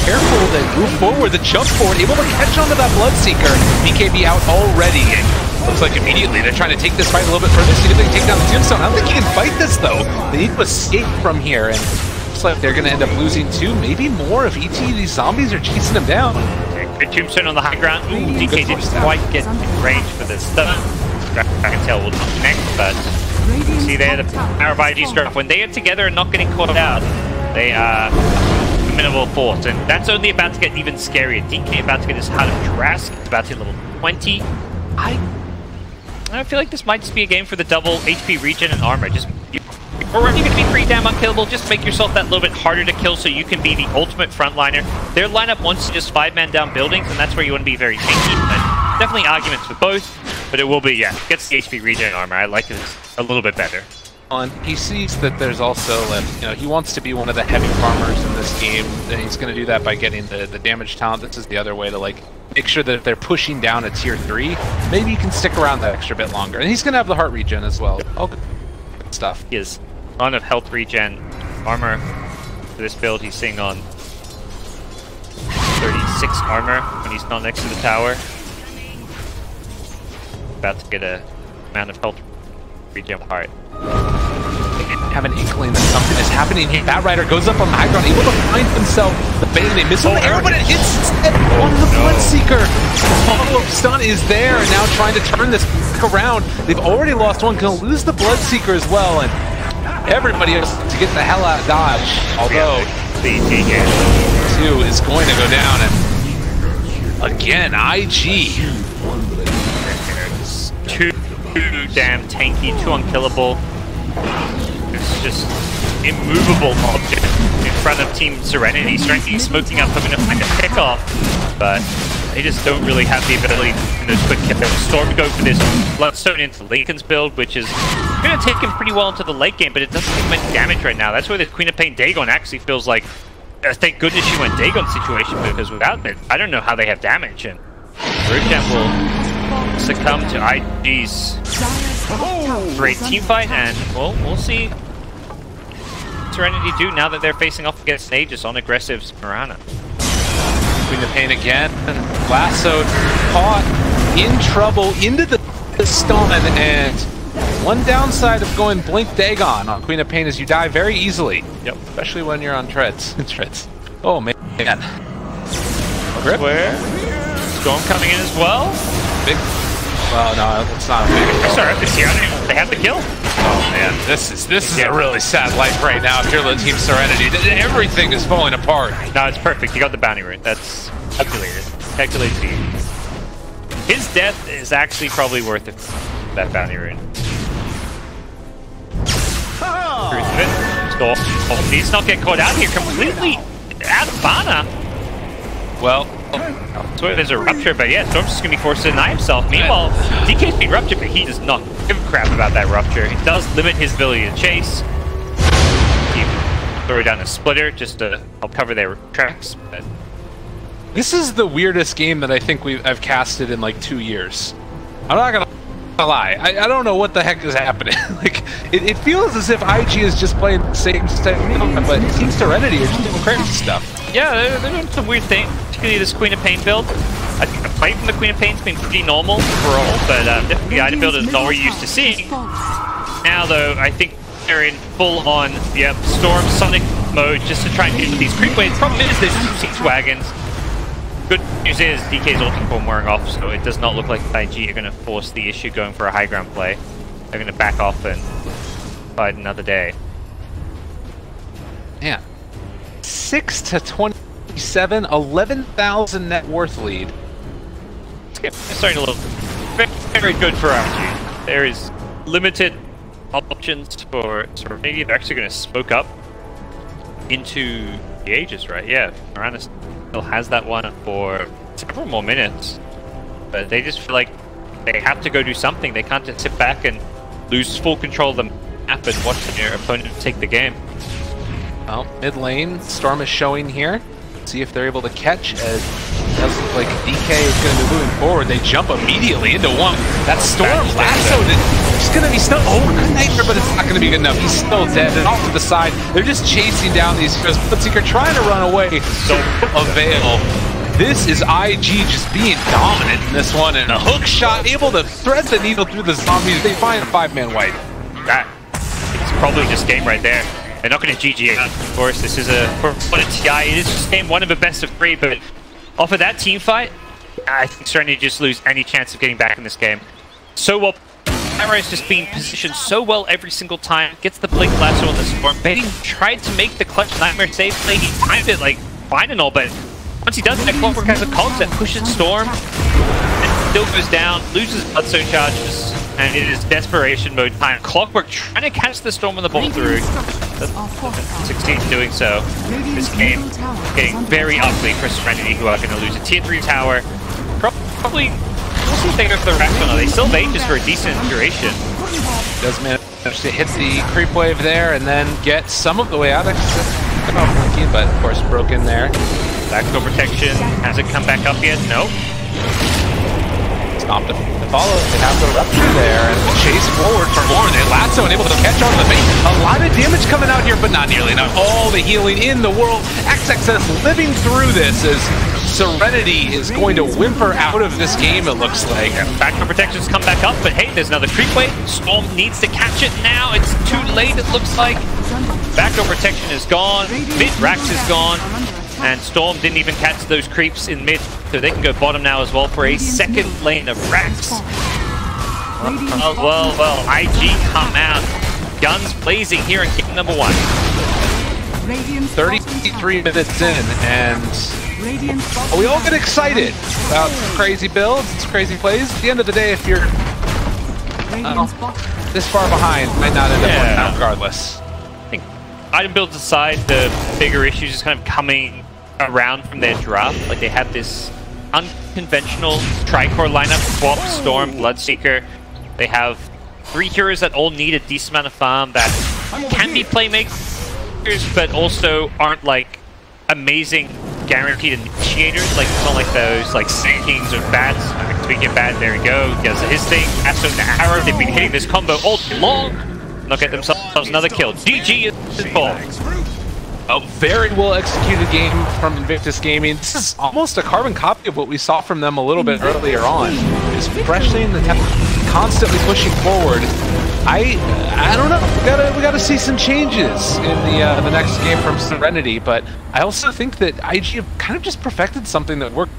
Careful, they move forward, the jump forward, able to catch onto that Bloodseeker. BKB out already. And looks like immediately they're trying to take this fight a little bit further, see if they can take down the Tombstone. I don't think he can fight this though. They need to escape from here, and looks like they're going to end up losing two, maybe more if these zombies are chasing them down. Good Tombstone on the high ground. Ooh, DK didn't quite get in range for this stun. I can tell will not connect, but see there the power of IG's drop. When they are together and not getting caught out, they are minimal force, and that's only about to get even scarier. DK about to get his Heart of Trask, about to hit level 20. I feel like this might just be a game for the double HP regen and armor. Just you're already going to be pretty damn unkillable. Just make yourself that little bit harder to kill so you can be the ultimate frontliner. Their lineup wants to just 5-man down buildings, and that's where you want to be very tanky. But definitely arguments for both, but it will be, yeah, gets the HP regen and armor. I like it a little bit better. And he sees that there's also, he wants to be one of the heavy farmers in this game, and he's going to do that by getting the damage talent. This is the other way to, make sure that if they're pushing down a tier 3, maybe you can stick around that extra bit longer. And he's going to have the heart regen as well. All good stuff. He has a ton of health regen armor for this build. He's seeing on 36 armor when he's not next to the tower. About to get a amount of health regen heart. Have an inkling that something is happening here. Bat Rider goes up on the high ground, able to find himself the bait, and they miss on the arrow, but it hits instead on the Bloodseeker. The follow-up stun is there, and now trying to turn this around. They've already lost one, gonna lose the Bloodseeker as well, and everybody else to get the hell out of Dodge. Although the 2 is going to go down, and again, IG. Too damn tanky, too unkillable. It's just immovable object in front of Team Serenity. Serenity smoking up, hoping to find a pick off, but they just don't really have the ability in those quick kills. Storm to go for this Bloodstone into Lincoln's build, which is going to take him pretty well into the late game, but it doesn't take much damage right now. That's where the Queen of Pain Dagon actually feels like, thank goodness she went Dagon situation, because without it, I don't know how they have damage, and Roshan will succumb to IG's great team fight, and well, we'll see Serenity do now that they're facing off against Aegis on aggressive Marana. Queen of Pain again, and lassoed, caught, in trouble, into the stun, and one downside of going Blink Dagon on Queen of Pain is you die very easily. Yep, especially when you're on treads. Oh man. Grip. Storm coming in as well. Big. Well, no, it's not a big. Sorry, they have the kill. Oh man, this is a really sad life right now if you're the Team Serenity. Everything is falling apart. No, it's perfect. You got the bounty rune. That's calculated. Calculated team. His death is actually probably worth it. That bounty rune. Storm needs not get caught out here completely. At mana. Well, so there's a rupture, but yeah, Storm's just gonna be forced to deny himself. Meanwhile, DK's being ruptured, but he does not give a crap about that rupture. It does limit his ability to chase. He throw down a splitter just to help cover their tracks. But this is the weirdest game that I think I've casted in like 2 years. I'm not gonna lie, I don't know what the heck is happening. It feels as if IG is just playing the same stuff, but Team Serenity are just doing crazy stuff. Yeah, they're doing some weird things, particularly this Queen of Pain build. I think the play from the Queen of Pain's been pretty normal overall, but definitely the item build is not what we're used to seeing. Now though, I think they're in full-on Storm Sonic mode just to try and deal with these creep waves. Problem is there's 2 siege wagons. Good news is DK's ulti form wearing off, so it does not look like IG are going to force the issue going for a high ground play. They're going to back off and fight another day. Yeah. 6 to 27, 11,000 net worth lead. It's starting to look very, very good for IG. There is limited options for Serenity. They're actually going to smoke up into the Aegis, right? Yeah, Miranda still has that one for several more minutes. But they just feel like they have to go do something. They can't just sit back and lose full control of the map and watch their opponent take the game. Well, mid lane, Storm is showing here. See if they're able to catch, as it does look like DK is going to be moving forward. They jump immediately into one. That Storm lassoed it. It's going to be still Nightmare, but it's not going to be good enough. He's still dead, and off to the side. They're just chasing down these heroes. Bloodseeker trying to run away. So avail. This is IG just being dominant in this one, and a hook shot able to thread the needle through the zombies. They find a 5-man wipe. That is probably just game right there. They're not going to GG it, of course. This is for TI. It is just game 1 of a best of 3, but off of that team fight, I think Serenity just lose any chance of getting back in this game. So well, Arrow's just being positioned so well every single time. Gets the Blink Lasso on the Storm. Betty tried to make the clutch Nightmare save play. He timed it like fine and all, but once he does that, Clockwork has a cog that pushes Storm and still goes down, loses Bloodstone charges, and it is desperation mode time. Clockwork trying to catch the Storm on the ball through. Succeeds in doing so. This game getting very ugly for Serenity, who are going to lose a tier 3 tower. Probably, we'll see if they go for the rack or not. They still have Aegis for a decent duration. Does manage to hit the creep wave there and then get some of the way out. But of course broken there. Backdoor protection. Has it come back up yet? No. Stopped to follow. They have the rupture there and the chase forward for more. They lasso and able to catch on the base. A lot of damage coming out here, but not nearly enough. All the healing in the world. XXS living through this as Serenity is going to whimper out of this game, it looks like. Backdoor protections come back up, but hey, there's another creep wave. Storm needs to catch it now. It's too late, it looks like. Backdoor protection is gone. Mid Rax is gone. And Storm didn't even catch those creeps in mid, so they can go bottom now as well for a second lane of Rax. Well, IG come out. Guns blazing here in game number 1. 33 minutes in, and we all get excited about crazy builds, it's crazy plays. At the end of the day, if you're this far behind, might not end up working out regardless. I think item builds aside, the bigger issues is kind of coming around from their draft. Like they have this unconventional tri-core lineup: Swap, Storm, Bloodseeker. They have 3 heroes that all need a decent amount of farm that can be playmakers, but also aren't like amazing guaranteed initiators. Like it's not like those like Sand Kings or Bats. Speaking of Bat, there we go. He does his thing. Astro and the Arrow. They've been hitting this combo all day long. They'll get themselves another kill. GG is ball. A very well executed game from Invictus Gaming. This is almost a carbon copy of what we saw from them a little bit earlier on. Especially in the constantly pushing forward. I don't know. We gotta see some changes in the next game from Serenity, but I also think that IG have kind of just perfected something that worked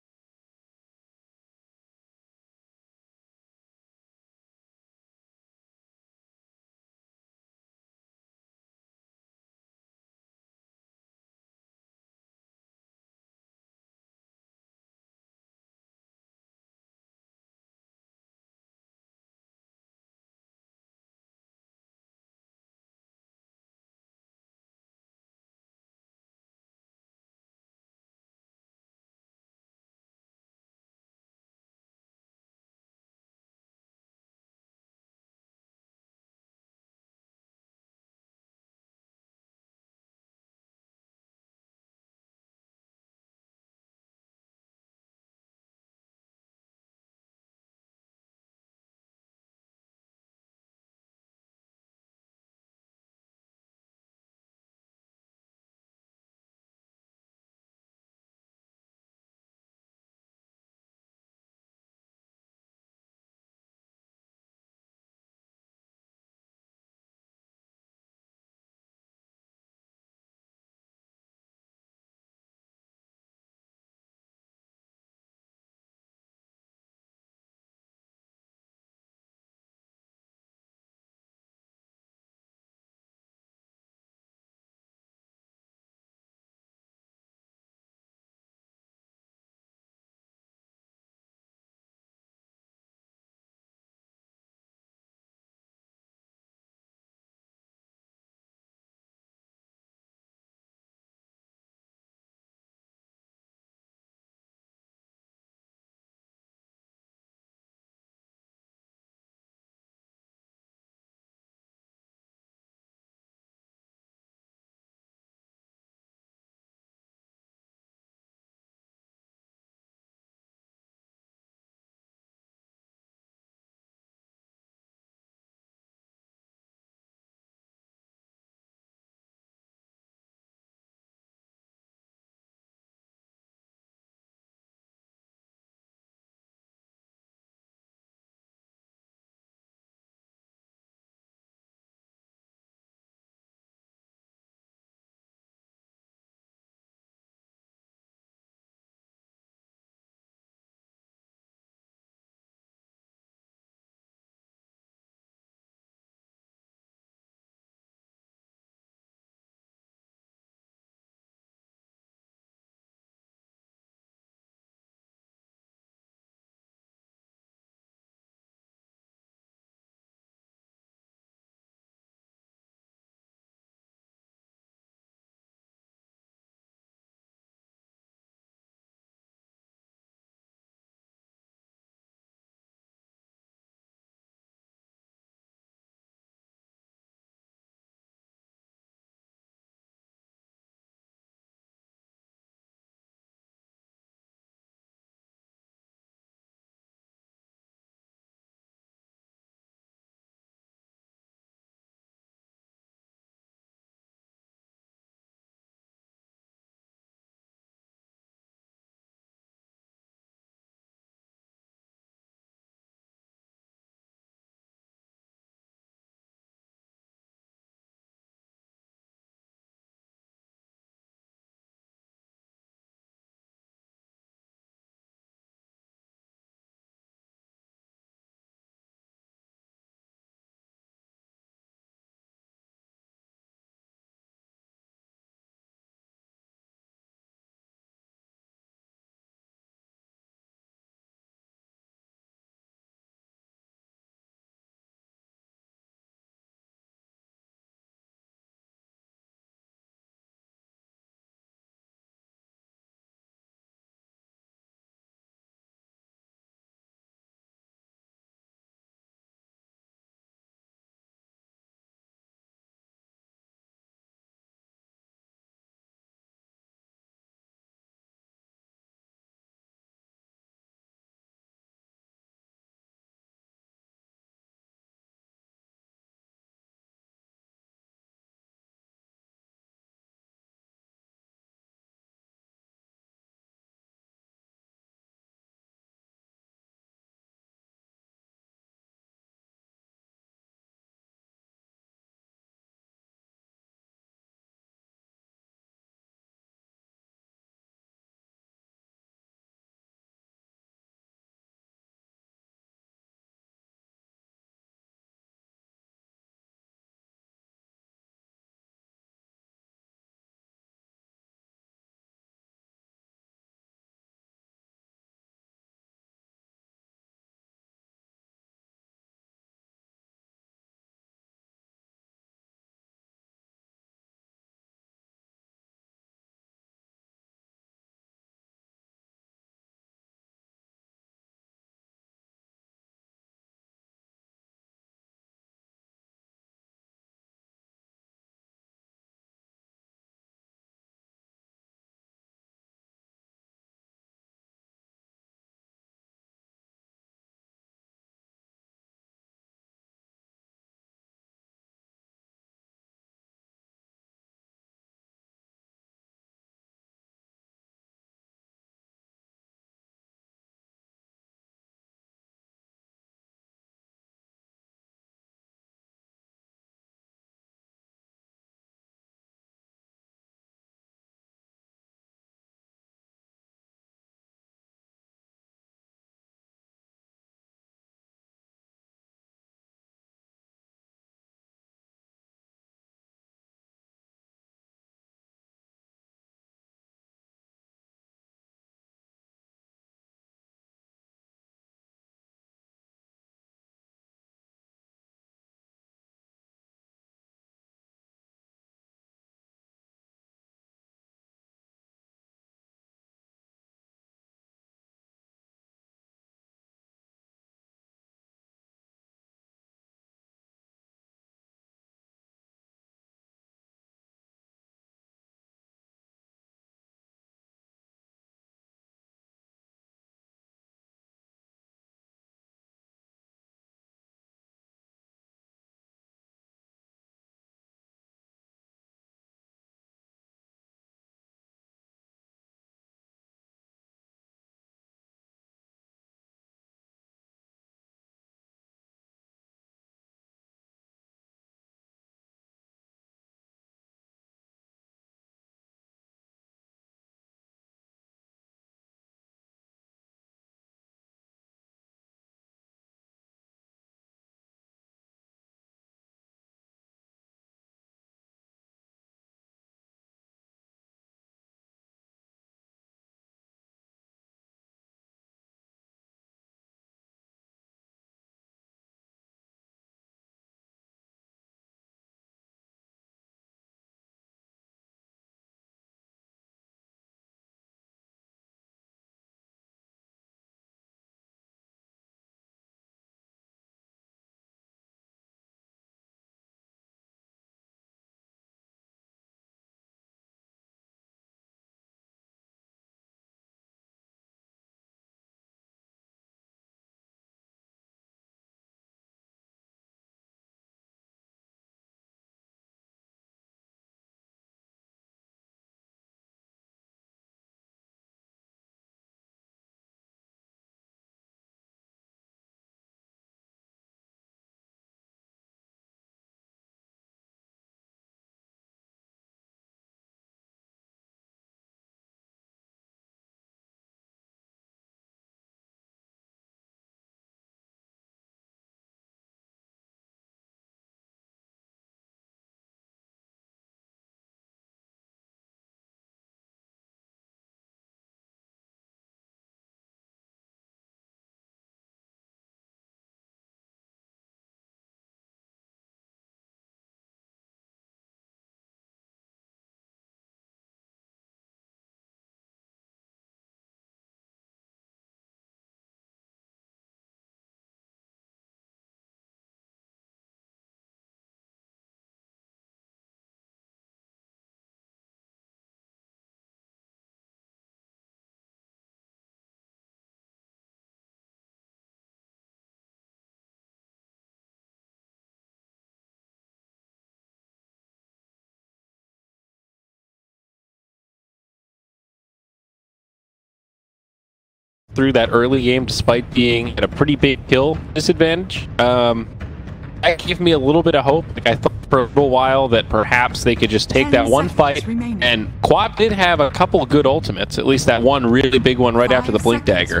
through that early game despite being at a pretty big kill disadvantage. That gave me a little bit of hope. Like, I thought for a little while that perhaps they could just take that one fight. And Quap did have a couple good ultimates, at least that one really big one right after the Blink Dagger.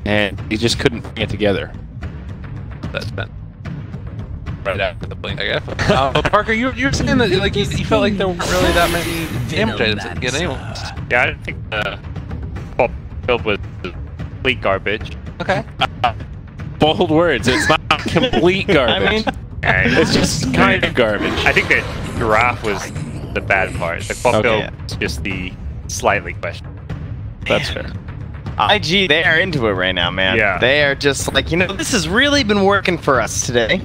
And he just couldn't bring it together. That's been right after the Blink Dagger. Parker, you were saying that like you felt like there weren't really that many damage items that get anyone. Yeah, I don't think the pop filled with complete garbage. Okay. Bold words. It's not complete garbage. I mean, it's just kind of garbage. I think that giraffe was the bad part. The pop build was just the slightly questionable. That's fair. IG, they are into it right now, man. Yeah. They are just like, you know, this has really been working for us today.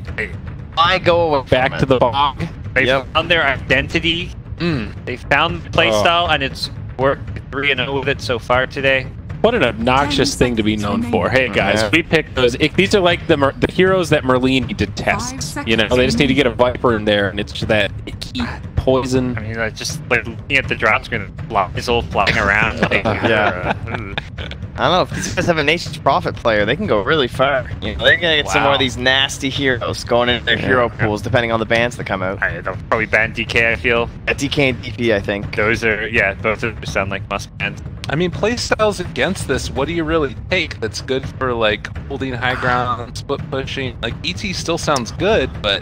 I go away Back to the bog. They found their identity. They found the playstyle, and it's worked 3-0 with it so far today. What an obnoxious thing to be known for. Hey guys, we picked those. These are like the heroes that Merlini detests. You know, they just need to get a Viper in there, and it's just that icky poison. I mean, just like looking at the drops, going to fly. It's all flying around. Like, I don't know, if these guys have a Nation's Prophet player, they can go really far. You know, they're going to get some more of these nasty heroes going into their hero pools, depending on the bans that come out. They'll probably ban DK, I feel. DK and DP, I think. Those are, both of them sound like must bans. I mean, playstyles against this, what do you really take that's good for, like, holding high ground, split pushing? Like, ET still sounds good, but...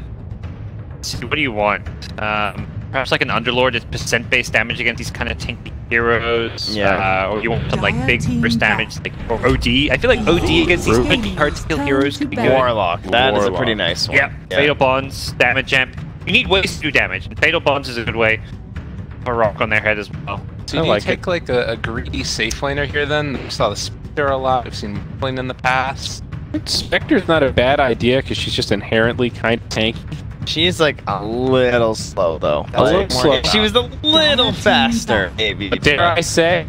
What do you want? Perhaps like an Underlord that's percent-based damage against these kind of tanky heroes. Or you want some, like, big burst damage, like, or OD. I feel like OD against these pretty hard-to-kill heroes could be good. Warlock. That is a pretty nice one. Yeah. Fatal Bonds, damage amp. You need ways to do damage, and Fatal Bonds is a good way. A rock on their head as well. So you take like a greedy safe laner here then? We saw the Spectre a lot. We've seen Flame in the past. Spectre's not a bad idea because she's just inherently kind of tanky. She's like a little slow though. A little slow. If she was a little faster, maybe. But dare I say?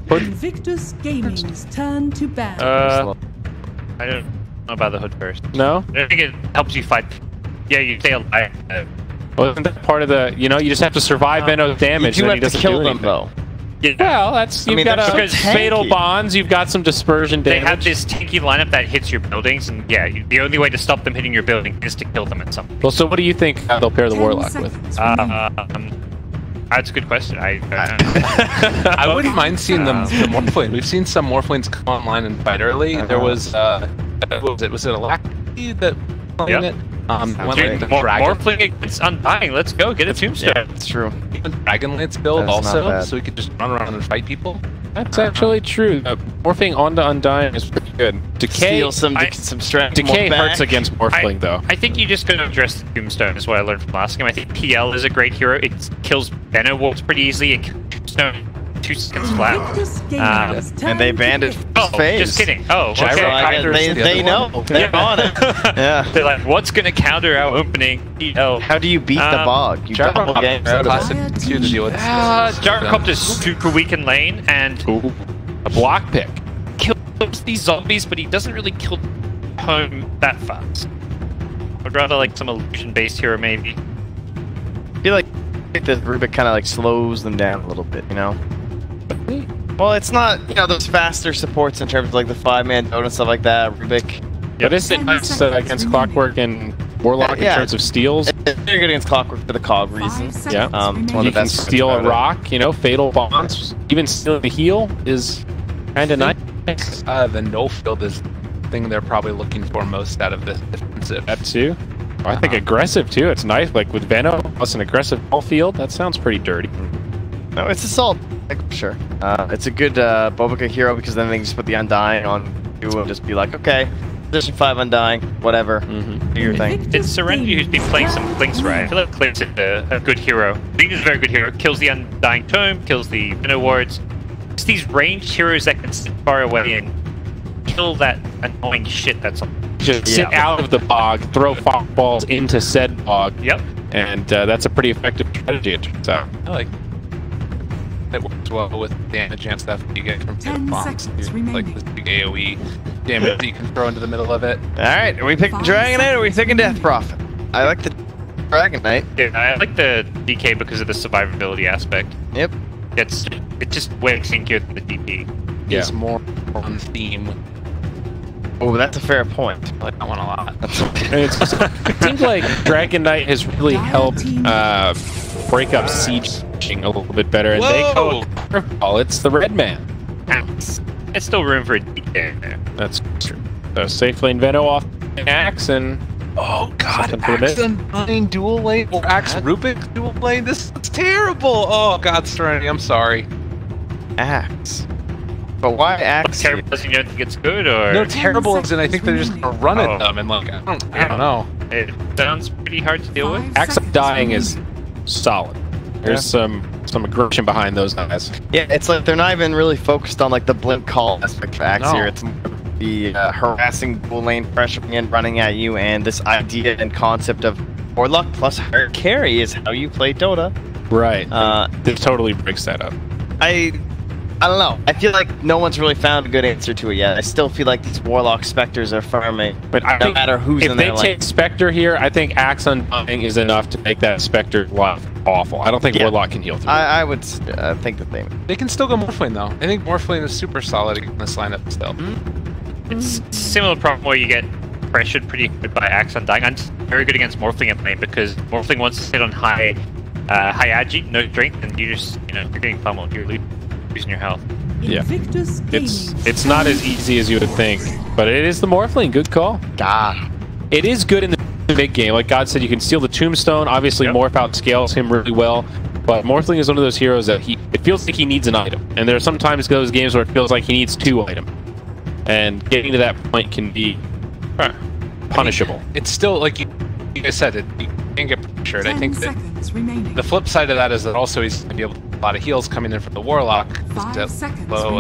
Invictus Gaming's turn to battle. I don't know about the hood first. No? I think it helps you fight. Yeah, you stay alive. Wasn't that part of the, you know, you just have to survive Veno's damage. You do and have to kill them though. Yeah. Well, that's, you've got a Fatal Bonds, you've got some dispersion damage. They have this tanky lineup that hits your buildings, and the only way to stop them hitting your building is to kill them at some point. Well, so what do you think they'll pair the Warlock with? That's a good question. I wouldn't mind seeing the Morphling. We've seen some Morphlings come online and fight early. There was, what was it Alacrity that playing it? Morphling against Undying. Let's go get a Tombstone. Yeah, it's true. Even Dragonlance build also, so we could just run around and fight people. That's actually true. Morphing onto Undying is pretty good. Decay, steal some strength. Decay hurts against Morphling though. I think you just gotta address the Tombstone is what I learned from last game. I think PL is a great hero. It kills Venom Wolves pretty easily. It kills Tombstone 2 seconds flat. And they banned it phase. Just kidding. Oh, okay. They know. They're on it. Yeah. They're like, what's gonna counter our opening PL? How do you beat the bog? You double games out of it. To deal with Gyrocopter is super weak in lane, and a block pick. Kills these zombies, but he doesn't really kill home that fast. I'd rather like some illusion-based hero, maybe. I feel like the Rubik kind of like slows them down a little bit, you know? Well, it's not, you know, those faster supports in terms of like the 5-man Dota and stuff like that, Rubik. But isn't it nice against Clockwork and Warlock in terms of steals? They're good against Clockwork for the COG reasons. Yeah. One of the you can best steal a rock, you know, Fatal Bonds. Even stealing the heal is kind of nice. The no field is the thing they're probably looking for most out of this defensive. That too. I think aggressive too. It's nice, like with Veno plus an aggressive ball field. That sounds pretty dirty. No, it's a solid pick for sure. It's a good Bobica hero because then they can just put the Undying on you and just be like, okay, position 5 Undying, whatever, do your thing. It's Serenity who's been playing some Blinks right. I feel like Blinks is a good hero. Blink is a very good hero. Kills the Undying Tome, kills the Veno wards. It's these ranged heroes that can sit far away and kill that annoying shit that's on. Just sit out of the bog, throw balls into said bog. Yep. And that's a pretty effective strategy, it turns out. I like it works well with damage and stuff you get from bombs. Like this big AoE damage that you can throw into the middle of it. Alright, are we picking Dragon Knight or are we picking Death Prophet? I like the Dragon Knight. Yeah, I like the DK because of the survivability aspect. Yep. It's just way tankier than the DP. is more on theme. Oh, that's a fair point. I like that one a lot. It seems like Dragon Knight has really helped break up sieging a little bit better. And they call it curveball. It's the red man. It's still room for a DK there. That's true. So safe lane Veno off Axe and oh god, Axe Undying dual lane or Axe Rubik dual lane. This is terrible. Oh god, Serenity, I'm sorry. Axe. But why Axe? Terrible doesn't you think it's good or no? Terrible is in I think they're just gonna run at them and like I don't know. It sounds pretty hard to deal with. Axe Undying is solid. There's some aggression behind those guys. Yeah, it's like they're not even really focused on like the blimp call aspect of Axe here. It's the harassing dual lane pressuring in, running at you, and this idea and concept of Warlock plus higher carry is how you play Dota. Right. It totally breaks that up. I don't know. I feel like no one's really found a good answer to it yet. I still feel like these Warlock Spectres are farming, but I no matter who's in there. If they take Spectre here, I think Axe Undying is enough to make that Spectre life awful. I don't think Warlock can heal through I would think that they can still go Morphlane though. I think Morphlane is super solid in this lineup still. It's a similar problem where you get pressured pretty good by Axe Undying. I'm very good against Morphling in lane because Morphling wants to sit on high agi, no strength, and you just you're getting pummeled. You're losing your health. Yeah, it's not as easy as you would think, but it is the Morphling. Good call. God, it is good in the big game. Like God said, you can steal the Tombstone. Obviously, Morph out scales him really well, but Morphling is one of those heroes that it feels like he needs an item, and there are sometimes those games where it feels like he needs 2 items, and getting to that point can be punishable. It's still like you guys said, you can get pressured. I think that the flip side of that is that also he's going to be able to a lot of heals coming in from the Warlock. Low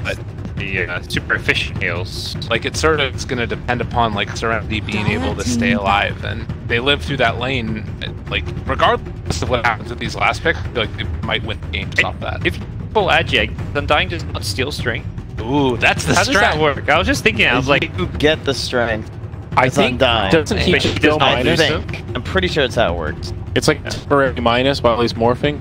but the super efficient heals. Like it's going to depend upon like Serenity being able to stay alive, and they live through that lane. Like regardless of what happens with these last picks, I feel like they might win the game off that. If you pull Agi, Undying does not steal strength. Ooh, that's the strength. How does that work? I was just thinking. I was like, you get the strength. I think Undying. Doesn't he just go minus? I'm pretty sure it's how it works. It's like temporary minus while he's morphing.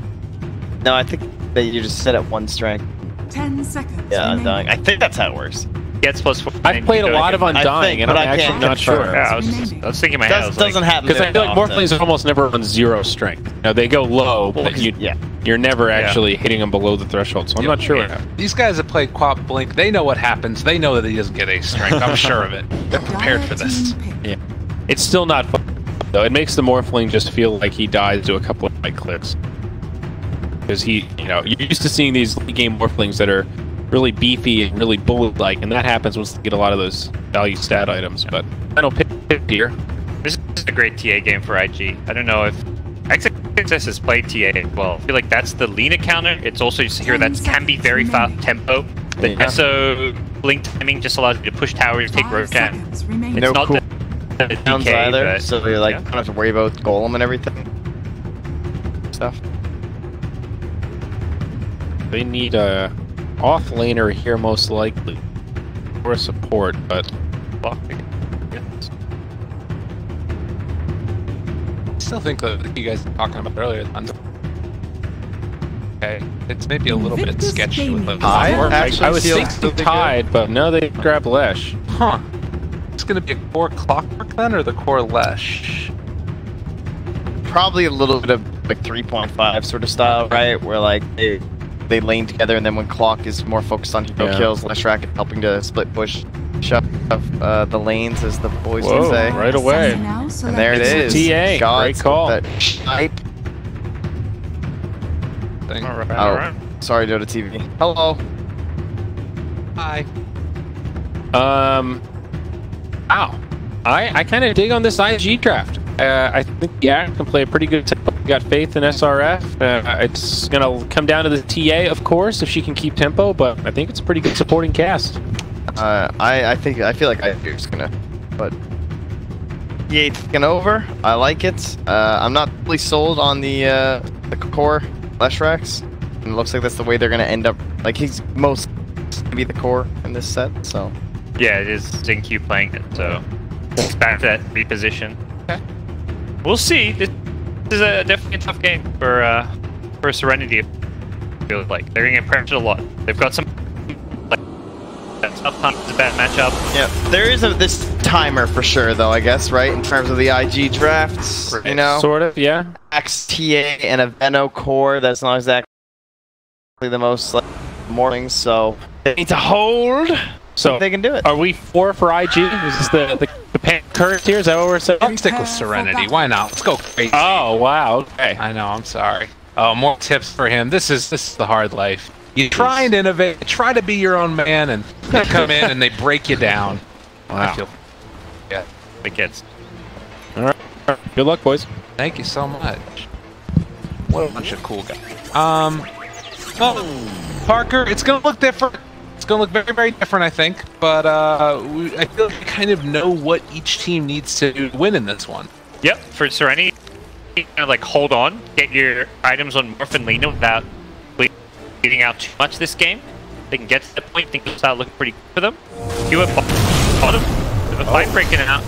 No, I think that you just set at 1 strength. 10 seconds. Yeah, Undying. I think that's how it works. Gets +4. I've played a lot of Undying, and I'm actually not sure. Yeah, I was thinking in my head. Doesn't happen because I feel like Morphlings are almost never on 0 strength. They go low, but you're never actually hitting them below the threshold. So I'm not sure. These guys have played Quap Blink. They know what happens. They know that he doesn't get a strength. I'm sure of it. They're prepared for this. Yeah, it's still not fun though. It makes the Morphling just feel like he dies to a couple of right clicks. Because you're used to seeing these late game Morphlings that are really beefy and really bullet-like, and that happens once they get a lot of those value stat items. But I don't pick here. This is a great TA game for IG. I don't know if XXS has played TA well. I feel like that's the Lina counter. It's also just a hero that can be very fast tempo. The SO blink timing just allows you to push towers, take rotan. It's no not cool the downs DK, either, but, so you're like don't have to worry about Golem and everything. Stuff. They need a off laner here most likely for support, but I still think that you guys were talking about earlier. Okay, it's maybe a little bit sketchy with the I was thinking Tide, but no, they grabbed Lesh. Huh. It's gonna be a core Clockwork then, or the core Lesh? Probably a little bit of like 3.5 sort of style, right? Where like they lane together, and then when Clock is more focused on hero kills, Leshrac is helping to split push, shove the lanes, as the boys would say. Right away. And there it is. TA. Great call. That snipe. Alright. Sorry, Dota TV. Hello. Hi. Wow. I kind of dig on this IG draft. I think can play a pretty good tempo. Got faith in SRF. It's gonna come down to the TA, of course, if she can keep tempo. But I think it's a pretty good supporting cast. I feel like IG's gonna, but Yates taking over. I like it. I'm not really sold on the core Leshracs. And it looks like that's the way they're gonna end up. Like he's most gonna be the core in this set. So yeah, it is Zinq playing it. So it's back to that reposition. Okay. We'll see. This is definitely a tough game for Serenity. I feel like they're gonna get pressured a lot. They've got some That's up time is a bad matchup. Yeah, there is this timer for sure, though, I guess, right? In terms of the IG drafts, you know? Sort of, yeah. XTA and a Veno core, that's not exactly the most like, mornings, so they need to hold. So they can do it. Are we 4 for IG? Is this the current here? Is that what we're saying? I'll stick with Serenity. Why not? Let's go crazy. Oh, wow. Okay. I know, I'm sorry. Oh, more tips for him. This is the hard life. You try and innovate, try to be your own man, and they come in and they break you down. Wow. I feel, yeah, The kids. All right. Good luck, boys. thank you so much. What a bunch of cool guys. Well, Parker, it's gonna look different. It's gonna look very, very different, I think. But I feel like we kind of know what each team needs to win in this one. Yep, for Serenity, kind of like hold on, get your items on Morph and Lena without leading out too much this game. They can get to the point, things will start looking pretty good for them. Q at bottom, with a fight breaking out.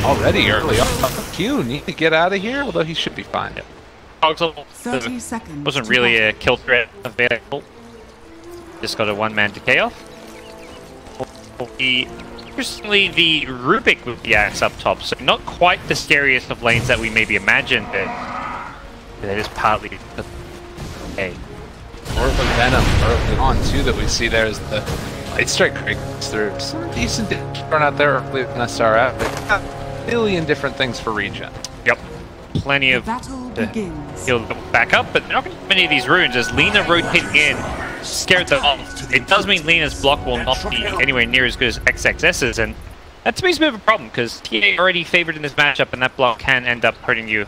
Already early on. Q need to get out of here, although he should be fine. Yep. Cogs 30 seconds. wasn't really a kill threat available. Just got a one-man decay off. Interestingly, the Rubik with the axe up top, so not quite the scariest of lanes that we maybe imagined, but that is partly okay. Or the Venom early on too that we see there is the Light Strike breaks through. Some decent run out there early in SRF. A billion different things for regen. Yep. Plenty of he'll back up, but not many of these runes as Lena rotating in scared them off. It does mean Lena's block will not be anywhere near as good as XXS's, and that to me is a bit of a problem because TA already favored in this matchup, and that block can end up hurting you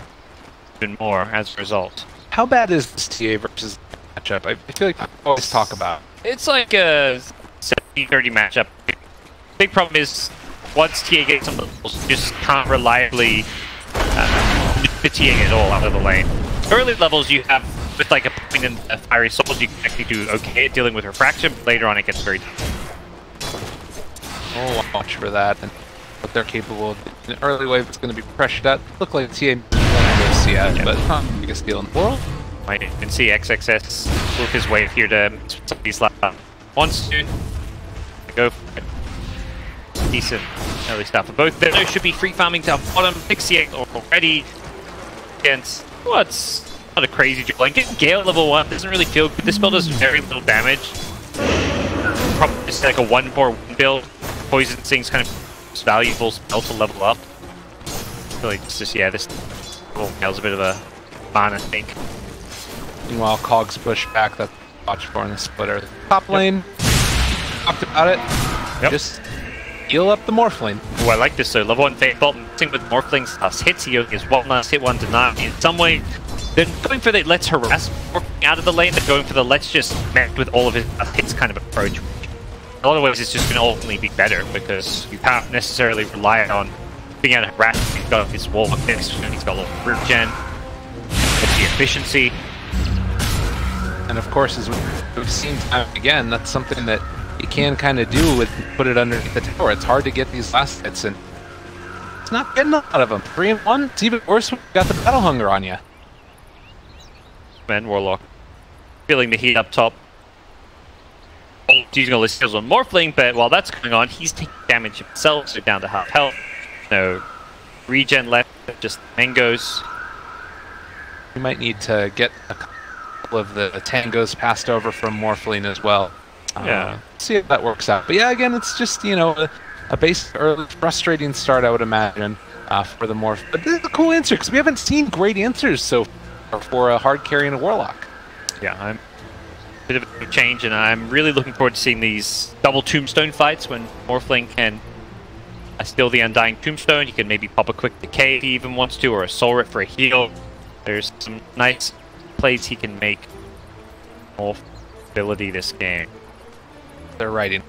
even more as a result. How bad is this TA versus matchup? I feel like I always talk about. It's like a 70-30 matchup. Big problem is once TA gets some levels, you just can't reliably the TA at all out of the lane. Early levels you have with like a point in the Fiery Souls, you can actually do okay at dealing with Refraction, but later on it gets very Oh, watch for that and what they're capable of. In the early wave, it's going to be pressured out. Look like TA CS, but biggest deal in the world. Might even see XXS work his way here to these last one soon. Go for it. Decent early stuff for both. There should be free farming down bottom. 68 already against what's not a crazy duel. Like getting Gale level 1 doesn't really feel good. This build does very little damage. Probably just like a 1-4-1 build. Poison Sting's kind of most valuable spell to level up. Really just yeah, this little Gale's a bit of a fun, I think. Meanwhile, Cogs push back. That's watch for in the splitter. Top lane. Talked about it. Yep. Just heal up the Morphling. Oh, I like this though. Level 1 Fate Bolt mixing with Morphling's last hits. He is one last hit, one denied. In some way, they're going for the let's harass Morphling out of the lane. They're going for the let's just mess with all of his hits kind of approach. In a lot of ways, it's just going to ultimately be better because you can't necessarily rely on being able to harass him. He's got his wall next, he's got a little root gen, it's the efficiency. And of course, as we've seen time again, that's something that you can kind of do with put it underneath the tower. It's hard to get these last hits, and it's not getting a lot of them. 3-1, it's even worse when you got the battle hunger on you. Man, Warlock feeling the heat up top. Using all his skills on Morphling, but while that's going on, he's taking damage himself, so down to half health. No regen left, just mangoes. You might need to get a couple of the tangos passed over from Morphling as well. Yeah. See if that works out. But yeah, again, it's just, you know, a basic early frustrating start, I would imagine, for the Morph. But this is a cool answer, because we haven't seen great answers so far for a hard carrying a Warlock. Yeah, I'm a bit of a change, and I'm really looking forward to seeing these double Tombstone fights when Morphling can steal the Undying Tombstone. He can maybe pop a quick decay if he even wants to, or a Soul Rip for a heal. There's some nice plays he can make. More ability this game. They're writing.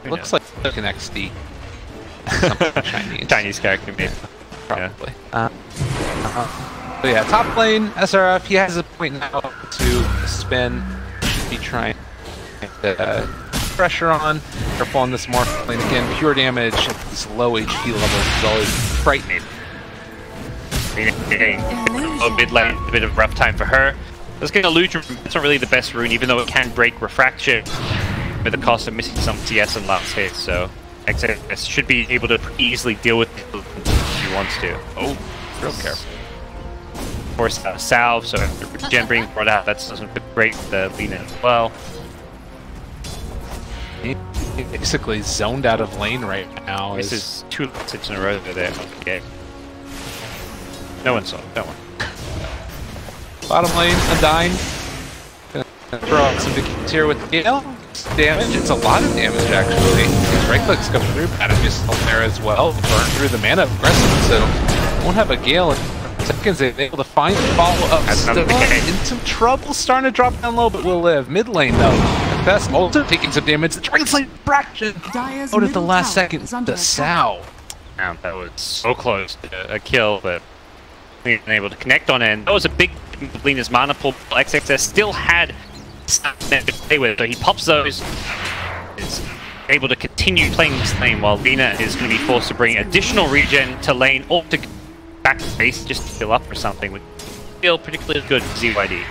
Looks like an XD. Something Chinese. Chinese character, maybe. Probably. Yeah. So yeah, top lane, SRF, he has a point now to spin. Be trying to pressure on. Careful on this Morphling. Again, pure damage at these low HP levels is always frightening. A mid lane, a bit of a rough time for her. Let's get Illusion. It's not really the best rune, even though it can break Refraction at the cost of missing some CS and last hit. So XS should be able to easily deal with it if he wants to. Oh, real careful. Of course, salve. So Gen being brought out, that doesn't look great for the Lina as well. He's basically zoned out of lane right now. This is 2 sits in a row there. Okay. No one saw it. Don't worry. Bottom lane, Undyne. Gonna throw out some Invictus here with Gale. Damage. It's a lot of damage actually. His right clicks come through. Adam is there as well. Burn through the mana aggressive, so won't have a Gale in seconds. They're able to find the follow-up. In some trouble, starting to drop down low, but will live. Mid lane though. Best also taking some damage. The translate fraction out at the last second. The Sow. That was so close to a kill, but we weren't able to connect on it. And that was a big Lina's mana pool. XXS still had something to play with, so he pops those. Is able to continue playing this lane while Lina is going to be forced to bring additional regen to lane or to back to base just to heal up or something, which feel particularly good for ZYD.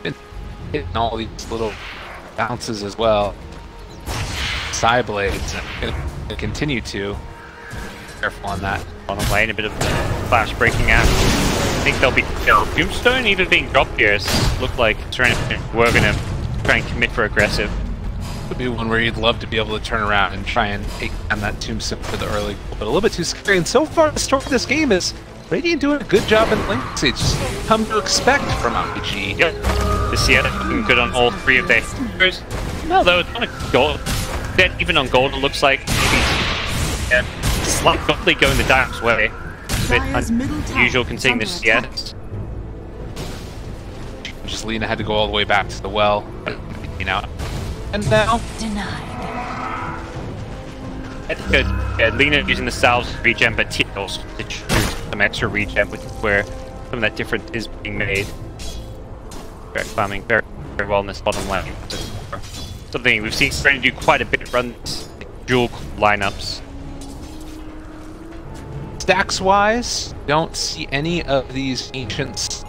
Been hitting all these little bounces as well. Side blades and continue to. Careful on that. On the lane, a bit of flash breaking out. I think there'll be Tombstone even being dropped here. Look like Serenity we're gonna try and commit for aggressive. Would be one where you'd love to be able to turn around and try and take down that Tombstone for the early goal, but a little bit too scary. And so far, the story of this game is Radiant doing a good job in lane. It's come to expect from IG. Yep. This year, looking good on all 3 of their heroes. No, though, it's not a gold. Even on gold, it looks like maybe slightly going the Dive's way. A bit unusual considering this CS. Just Lina had to go all the way back to the well. You know. And now denied. That's good. Yeah, Lina using the salves regen, but Tia also some extra regen, which is where some of that difference is being made. Very farming very, very well in this bottom lane. Something we've seen Serenity do quite a bit, runs dual lineups. Stacks wise, don't see any of these ancients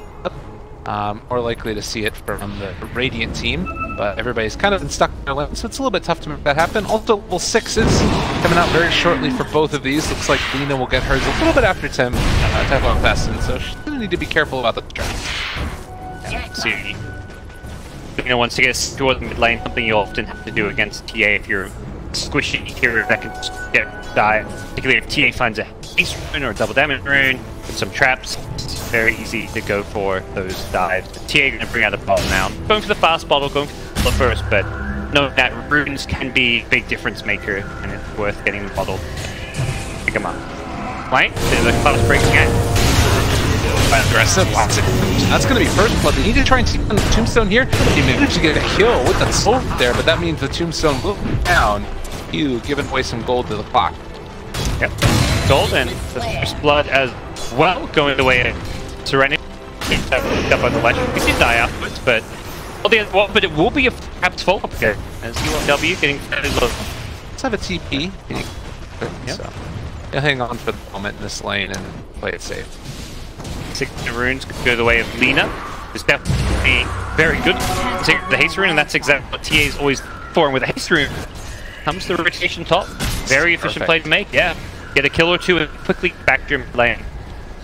or likely to see it from the Radiant team, but everybody's kind of been stuck in their lane, so it's a little bit tough to make that happen. Also, level 6s coming out very shortly for both of these. Looks like Lina will get hers a little bit after Tim Teflon Festin, so she's going to need to be careful about the traps. Yeah, see, Lina wants to get toward the mid lane, something you often have to do against TA if you're squishy hero that can just get die, particularly if TA finds a haste rune or a double damage rune with some traps. It's very easy to go for those dives. TA are going to bring out a bottle now. Going for the fast bottle, going for the first, but know that runes can be a big difference maker, and it's worth getting the bottle. Pick them up. Right? There's a fast breaking out. Aggressive, lots of damage. That's going to be first blood. They need to try and take on the Tombstone here. He managed to get a kill with that soul there, but that means the Tombstone will be down. You giving away some gold to the clock. Yep. Gold and the first blood as well, going the way of Serenity. Up on the ledge. He did die afterwards, but but it will be a perhaps follow-up here. As UW getting fairly low. Let's have a TP. Yep. So you'll hang on for the moment in this lane and play it safe. 6 runes could go the way of Lina. It's definitely very good. Take the haste rune, and that's exactly what TA is always for. And with the haste rune comes the rotation top. Very efficient play to make, yeah. Get a kill or two and quickly back to your lane.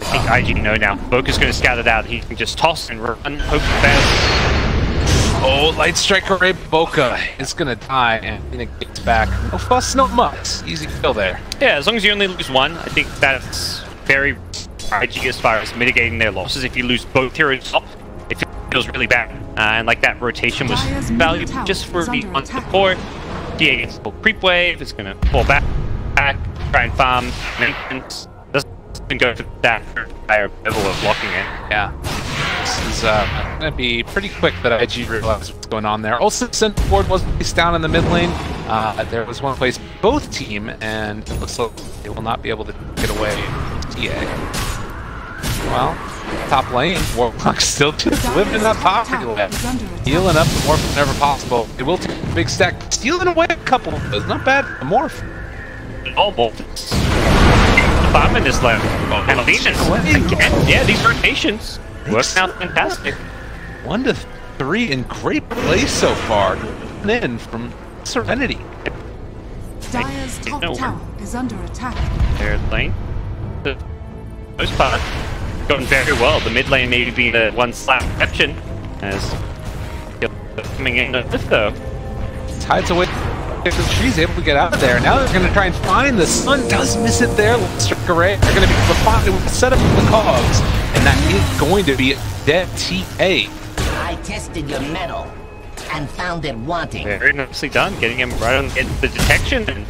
I think IG know now. Boka's going to scout it out. He can just toss and run, hope for best. Oh, Light Striker Ray Boka is going to die, and Lina gets back. No fuss, no muss. Easy kill there. Yeah, as long as you only lose one, I think that's very IG as far as mitigating their losses. If you lose both heroes up, it feels really bad. And like that rotation was valuable just for the on support. DA gets a creep wave, it's gonna fall back, try and farm maintenance. Doesn't go for that higher level of blocking it. Yeah. This is gonna be pretty quick that IG realizes what's going on there. Also, center board was placed down in the mid lane. There was one place both team, and it looks like they will not be able to get away with TA. Well, top lane, Warlock's still just living in that poverty land. Healing up the morph whenever possible. It will take a big stack, stealing away a couple. It's not bad for the morph. Almost. Farm in this lane. And Legions again. Yeah, these rotations working out fantastic. 1 to 3 in great place so far. In from Serenity. Dire's top tower is under attack. Their lane, the most part, gone very well. The mid lane maybe being the one slap exception, as coming in though. Tides away. If the tree's able to get out of there, now they're going to try and find the sun. Does miss it there. Strike array. They're going to be able to find it with the setup of the cogs, and that is going to be a dead TA. I tested your metal and found it wanting. Very nicely done, getting him right on the detection and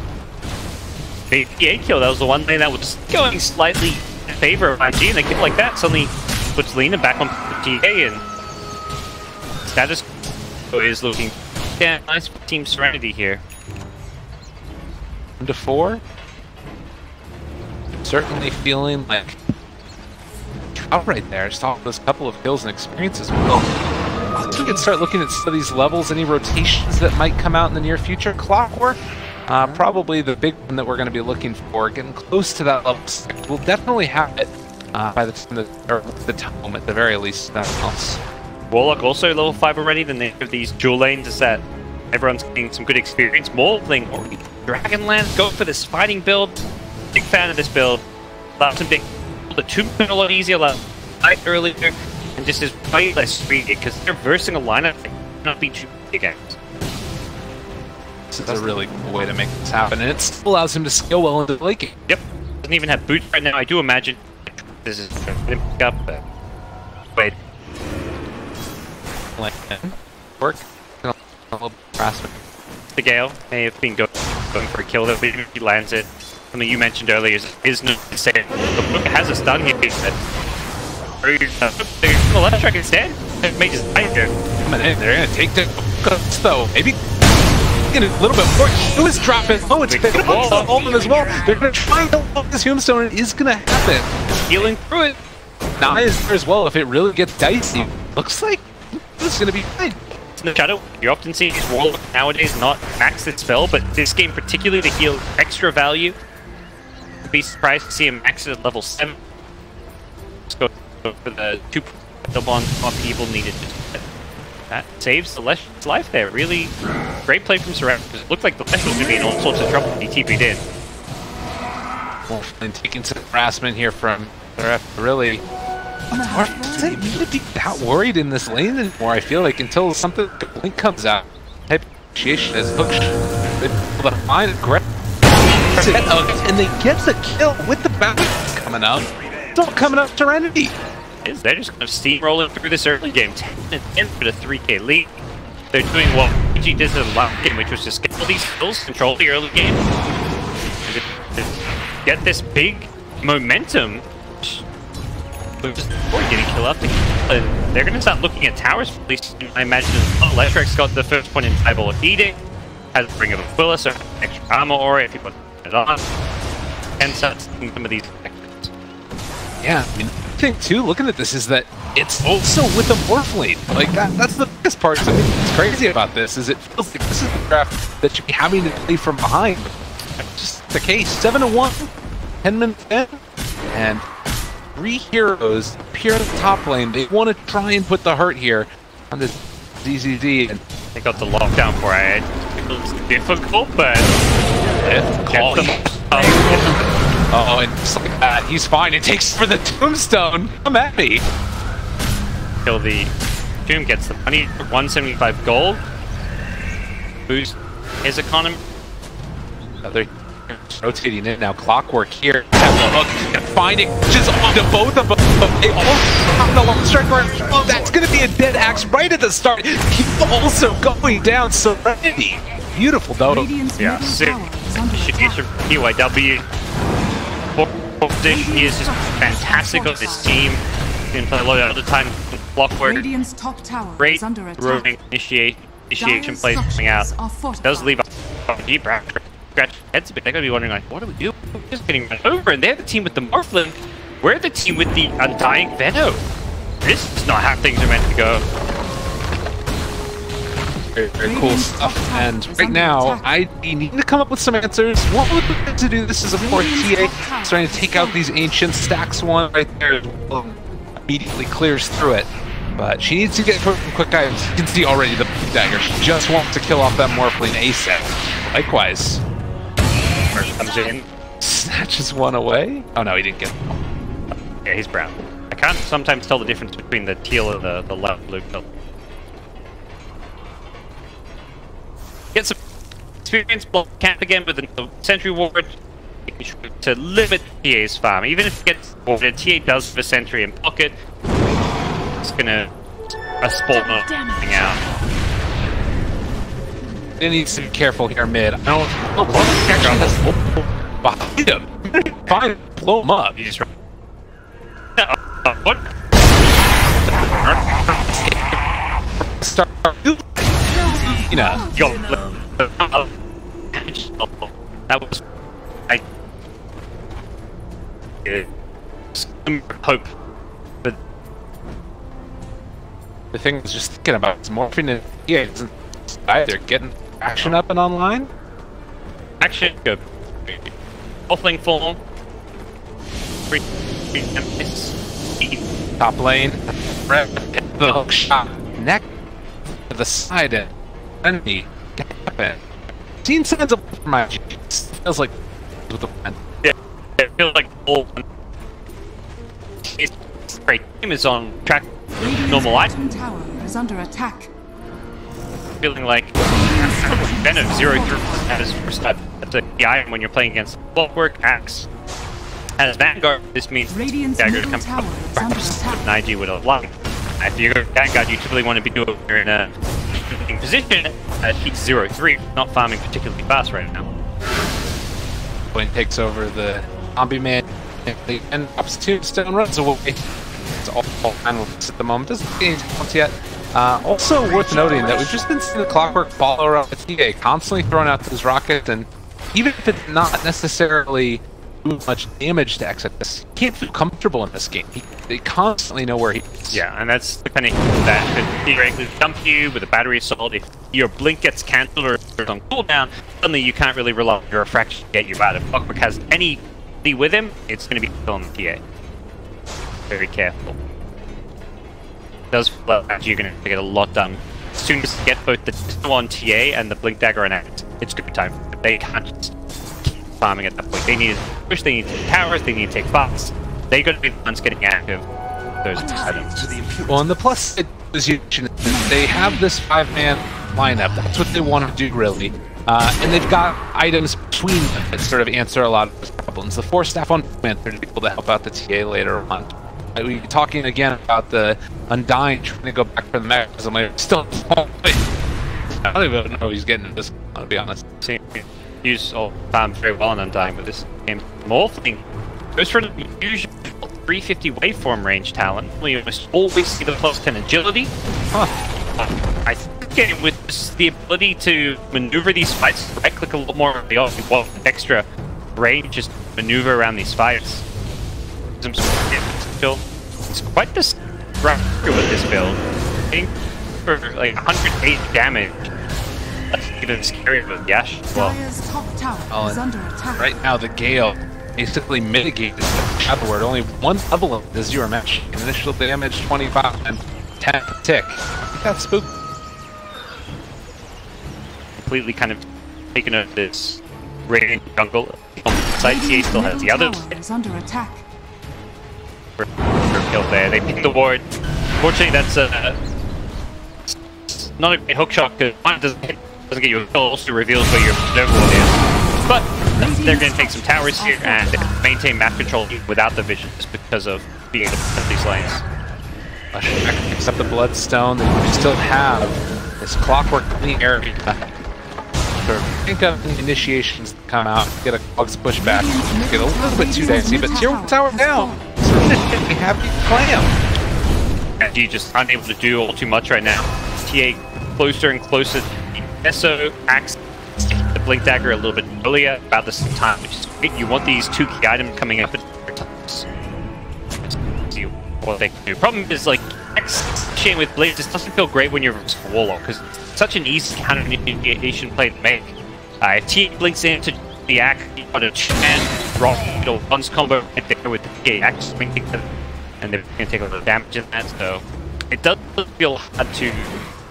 the 8 kill. That was the one thing that was going slightly in favor of IG, and a kill like that suddenly puts Lena back on the TA, and status is looking nice for Team Serenity here. 1 to 4. Certainly feeling like out right there. Just off those couple of kills and experiences. We can start looking at some of these levels, any rotations that might come out in the near future. Clockwork, probably the big one that we're going to be looking for. Getting close to that level 6. We'll definitely have it by the time, the time at the very least. Nothing else. Warlock also level 5 already. The nature of these dual lanes is that everyone's getting some good experience. Mortling already. Dragonlance, go for this fighting build. Big fan of this build. Lots of big. The 2 a lot easier, like earlier, and just is way less speedy because they're versing a lineup that cannot be too big games. This is a really cool way to make this happen, and it still allows him to scale well into the late game. Yep. Doesn't even have boots right now. I do imagine this is pick up. Wait. Work. A little harassment. The Gale may have been going for a kill, though, but he lands it. Something you mentioned earlier is no say the book has a stun here. The left track instead. It may just die here. Coming in, they're gonna take the though. Maybe get a little bit more. It was dropping low. It's big hold them as well. They're gonna try and hold this Tombstone. It is gonna happen. Healing through it. Now is there as well. If it really gets dicey, looks like this is gonna be fine. In the shadow, you often see his Warlock nowadays not max its spell, but this game particularly to heal extra value. Be surprised to see him max at level 7. Let's go for the 2 double upheaval needed. That saves the Lesh's life there. Really great play from Serenity. It looked like the Lesh was going to be in all sorts of trouble when he TP'd in. And taking some harassment here from the ref, really. They need to be that worried in this lane anymore, I feel like, until something Blink comes out. Type initiation is hooked. They're able to find it great. And they get the kill with the bounty coming out. It's all coming up Serenity. They're just kind of steamrolling through this early game. 10 for the 3k lead. They're doing what PG did in the last game, which was just get all these kills, control the early game, and get this big momentum. Just getting kill after kill. And they're going to start looking at towers, at least I imagine. Electric's got the first point in Eyeball of Edict. Has a Ring of Aquila, so extra armor aura if you put it on. And start seeing some of these effects. Yeah, I mean, the thing too, looking at this, is that it's also with the Morphlane. Like, that's the biggest part to me. What's crazy about this is it feels like this is the draft that you'd be having to play from behind. That's just the case. 7-1, 10 minutes in, and 3 heroes appear in the top lane. They want to try and put the hurt here on this ZZZ. And they got the lockdown for it. It's difficult, but oh, and just like that, he's fine. It takes for the Tombstone. Come at me. Kill the Tomb, gets the money, 175 gold. Boost his economy. They're rotating in now. Clockwork here. Finding just onto both of them. They all have the long strike. Oh, that's going to be a dead axe right at the start. He's also going down. Serenity. Beautiful, though. Yeah, sick. PYW. Position, he is just fantastic on this team. Can play a lot of other time. Clockwork. Great roaming initiation plays coming out. Does leave RG scratch heads a bit. They're gonna be wondering, like, what do we do? We're just getting run over, and they're the team with the Morphlin. We're the team with the Undying Venom. This is not how things are meant to go. Very, very cool stuff. And right now, I need to come up with some answers. What would we like to do? This is, of course, TA starting to take out these ancient stacks. One right there immediately clears through it. But she needs to get quick items. You can see already the dagger. She just wants to kill off that Morphling ASAP. Likewise. First comes in. Snatches one away. Oh no, he didn't get it. Yeah, he's brown. I can't sometimes tell the difference between the teal and the light blue pill. Get some experience block camp again with the sentry ward, making sure to limit TA's farm. Even if it gets warded, TA does have a sentry in pocket. It's gonna spawn nothing out. They need to be careful here mid. I don't behind him. Fine, blow him up. You just what? Start. You know. That was hope, but the thing is just thinking about is morphing and isn't either getting action up and online. Action go. Offling form. Top lane. The hook shot. Neck to the side end. Enemy. Happen. Seen signs of my feels like with the plan. Yeah, it feels like all. It's great. Team is on track. Normal item. Tower is under attack. Feeling like Venom 0-3 as first type. That's a key item when you're playing against Clockwork Axe. As Vanguard, this means dagger comes up. Nige would have loved. If you're Vanguard, you typically want to be doing in a position at heat 0-3, not farming particularly fast right now. When he takes over the zombie man and drops tombstone, runs away. It's all finals at the moment. Doesn't get any talents yet. Also worth noting that we've just been seeing the Clockwork follow around the TA, constantly throwing out those rockets, and even if it's not necessarily doing much damage to Exodus, he can't feel comfortable in this game. They constantly know where he is. Yeah, and that's the kind of that could theoretically dump you with a battery assault. If your blink gets cancelled or is on cooldown, suddenly you can't really rely on your refraction to get you out. If Clockwork has anybody with him, it's going to be killing the TA. Very careful. It does feel like you're going to get a lot done. As soon as you get both the on TA and the blink dagger on act, it's good time. They can't just keep farming at that point. They need to push, they need to take towers, they need to take bots. They're going to be the ones getting active. Those items. Well, and the plus side is they have this 5-man lineup. That's what they want to do, really. And they've got items between them that sort of answer a lot of those problems. The 4 staff on command are able to help out the TA later on. We're talking again about the Undying trying to go back for the mechanism later. Still, I don't even know he's getting this, to be honest. Use all farm very well on Undying with this game. Morphling goes for the usual 350 waveform range talent. We almost always see the plus 10 agility. I think with the ability to maneuver these fights, right click a lot more of the extra range, just maneuver around these fights. It's quite destructive with this build. I think for like 108 damage. That's even scarier with Yash as well. Right now the Gale basically mitigated the Shadowward. Only one level of the zero match. Initial damage 25 and 10 tick. That's spooky. Completely kind of taken over this radiant jungle. On the side, TA still has the others. Under attack. Kill there. They pick the ward. Fortunately, that's not a great hook shot because one doesn't get you a kill, also reveals where your Nova ward is. But they're going to take some towers here and maintain map control without the vision just because of being able to cut these lanes. Picks up the Bloodstone. They still have this Clockwork in the area. Think of the initiations that come out, get a Clogs pushback, get a little bit too dicey, but tier 1 tower down. We have the clam. And you just aren't able to do all too much right now. TA closer and closer. SO acts the Blink Dagger a little bit earlier, about the same time, which is great. You want these 2 key items coming up at different times. See what they can do. Problem is, like, Chain with Blades, this doesn't feel great when you're Warlock, because it's such an easy counter initiation play to make. If T blinks into the act, you got a Chan, Rock, One's combo right there with the axe, and they're going to take a lot of damage in that, so it does feel hard to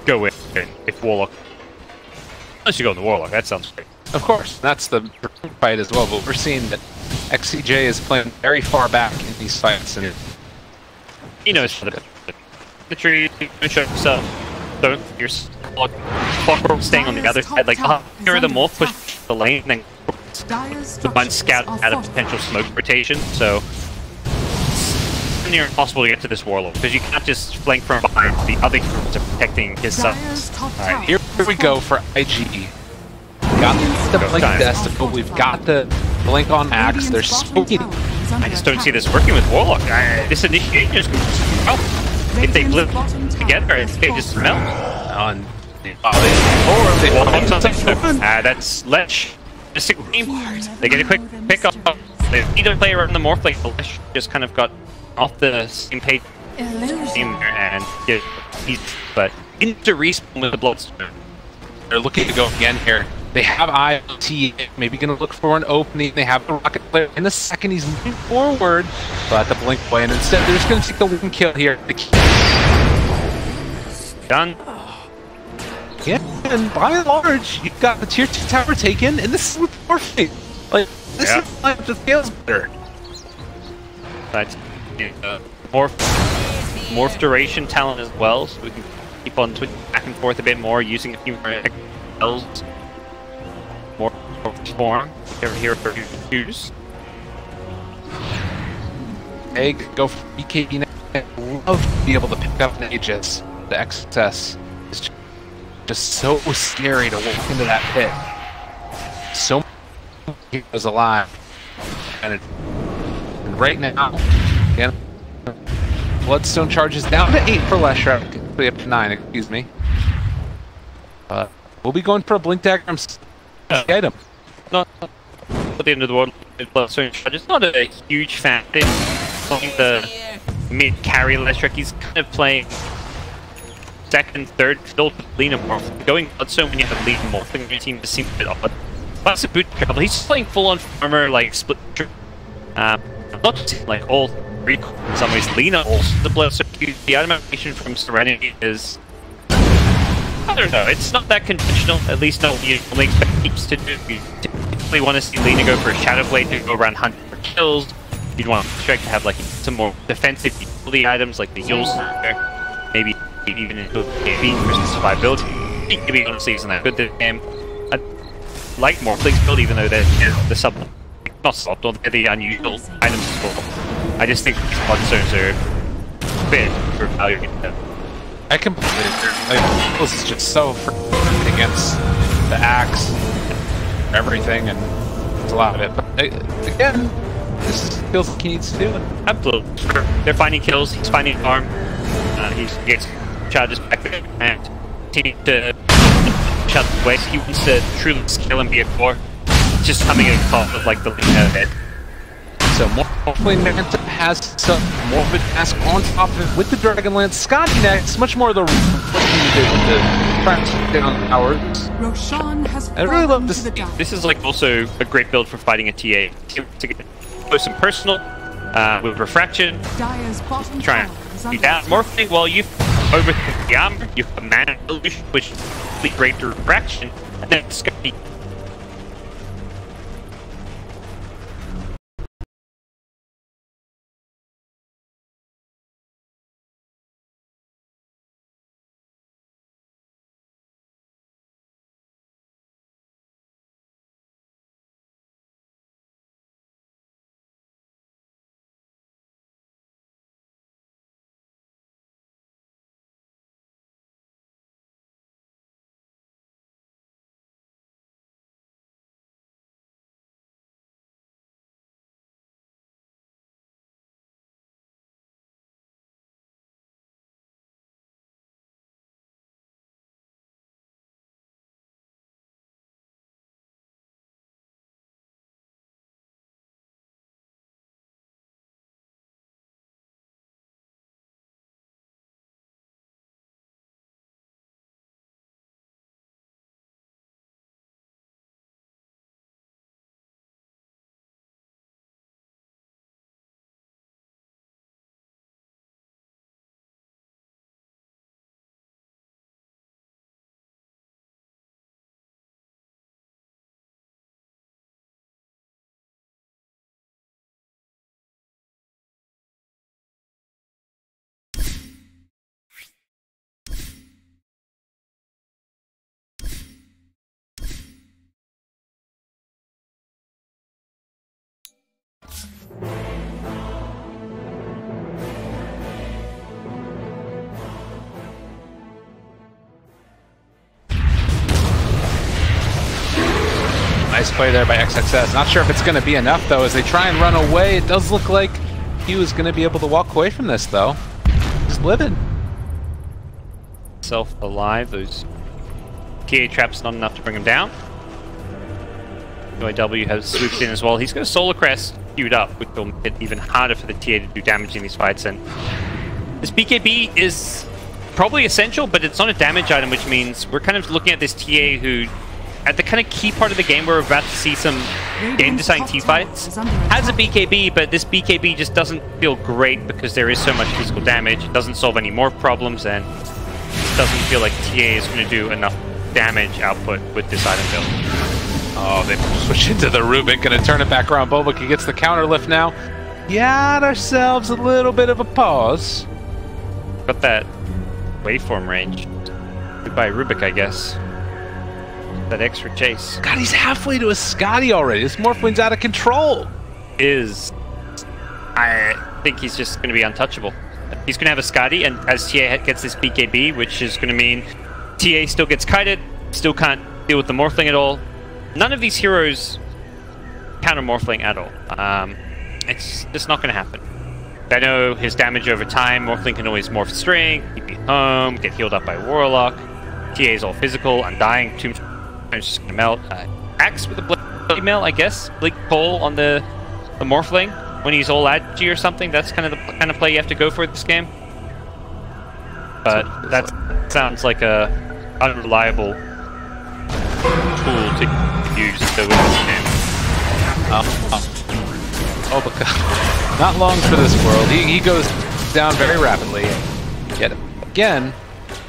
go in if Warlock. Unless you go in the Warlock, that sounds great. Of course, that's the fight as well, but we're seeing that XCJ is playing very far back in these fights, and He knows the tree, show himself. Don't you're Clockwork staying on the other side, like you're the morph push the lane, and then the one scout out of potential smoke rotation. So it's near impossible to get to this Warlock because you can't just flank from behind. The other heroes are protecting his sons. Alright, here we go for IG. Got the Blink Desticle, we've got the Blink on Axe, they're spooky. I just don't see this working with Warlock. This initiation is going to melt. If they blip together, they just melt. That's Lech. Just a game. They get a quick pick up. They need to play around the morph like Lech just kind of got off the same page and get but into respawn with the Bloodstone. They're looking to go again here. They have IoT, maybe going to look for an opening. They have the rocket player in the second. He's moving forward, but the blink away, and instead they're just going to take the one kill here. Done. Yeah, and by and large, you've got the tier 2 tower taken, and this is with Forfeit. Like, this is like the feels better. That's morph duration talent as well, so we can keep on switching back and forth a bit more, using a few more spells. More form over here for you to choose. Hey, go for BKB now. Love to be able to pick up an Aegis. The XS is just so scary to walk into that pit. So many heroes alive. And right now, again, Bloodstone charges down to 8 for Leshrac. Actually up to 9, excuse me. But we'll be going for a Blink Dagger item. Not at the end of the world. Bloodstone charges. Not a huge fan. Playing the mid carry Leshrac. He's kind of playing second, third, still lean and morph. Going Bloodstone when you have lean and morphing on your team just seems a bit odd. That's a boot travel. He's just playing full on farmer, like split. Not just like all three in some ways. Lean on also the Bloodstone. The animation from Serenity is, I don't know, it's not that conventional, at least not what you normally expect keeps to do. You typically want to see Lena go for a Shadow Blade to go around hunting for kills. You'd want Shrek to have like some more defensive utility items like the heals there. Maybe even into AV for survivability. Maybe honestly isn't that good to him. I like more Blink build even though they're the sub, not suboptimal, they're the unusual items as well. I just think these Bloodstones are a bit overvalued. I completely agree. Like, this is just so against the axe, everything, and it's a lot of it. But again, this feels like he needs to do it. Absolutely. They're finding kills, he's finding harm. He gets charges back there and continue to shut the way. He wants to truly scale and be a core. It's just coming at a cost of like the lean out of it. So Morphling Manta has some Morbid Mask on top of it with the Dragonlance. Scotty next, much more of the what he did with the traps down towers. Roshan has I really love this. This is like also a great build for fighting a TA. To get close and personal with Refraction. Try and do that. Morphling while you overthink the armor, you have Mana Illusion, which is really great to Refraction, and then Scotty Nice play there by XXS. Not sure if it's going to be enough, though, as they try and run away. It does look like he was going to be able to walk away from this, though. Just living. Self alive. Those TA traps not enough to bring him down. UAW has swooped in as well. He's got a Solar Crest queued up, which will make it even harder for the TA to do damage in these fights. And this BKB is probably essential, but it's not a damage item, which means we're kind of looking at this TA who, at the kind of key part of the game where we're about to see some game-deciding teamfights, has a BKB, but this BKB just doesn't feel great because there is so much physical damage. It doesn't solve any more problems, and it doesn't feel like TA is going to do enough damage output with this item build. Oh, they switch into the Rubik, gonna turn it back around. Bobak gets the counter lift now. Got ourselves a little bit of a pause. Got that waveform range. Goodbye Rubik, I guess. That extra chase. God, he's halfway to a Scotty already. This Morphling's out of control. I think he's just going to be untouchable. He's going to have a Scotty, and as TA gets this BKB, which is going to mean TA still gets kited, still can't deal with the Morphling at all. None of these heroes counter Morphling at all. It's just not going to happen. I know his damage over time. Morphling can always morph strength, keep you home, get healed up by Warlock. TA is all physical, undying, Tomb is just gonna melt. Axe with a Blink Mail, I guess. Blink Pole on the Morphling when he's all edgy or something. That's kind of the kind of play you have to go for this game. But that sounds like a unreliable tool to use to win this game. Oh, but not long for this world. He goes down very rapidly. Yet again,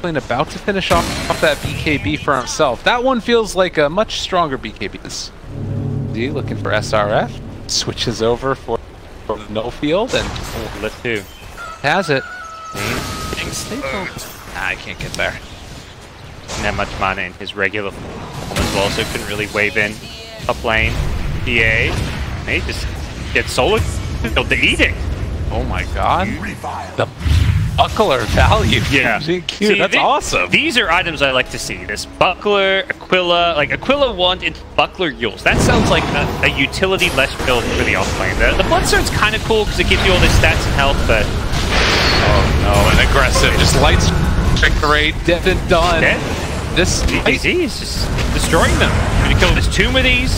about to finish off that BKB for himself. That one feels like a much stronger BKB. D looking for SRF. Switches over for no field and Lift 2. has it. I can't get there. Didn't have much mana in his regular form as well, so couldn't really wave in up lane. DA. He just gets solo killed the Edict. Oh my god. The buckler value. Yeah. Cute. That's awesome. These are items I like to see. This buckler, Aquila, like Aquila wand into buckler Yules. That sounds like a utility less build for the offlane. The Bloodstone's kind of cool because it gives you all this stats and health, but oh no, an aggressive, just lights strength rate, dead and done. Dead? This DZ is just destroying them. Gonna kill this tomb with these.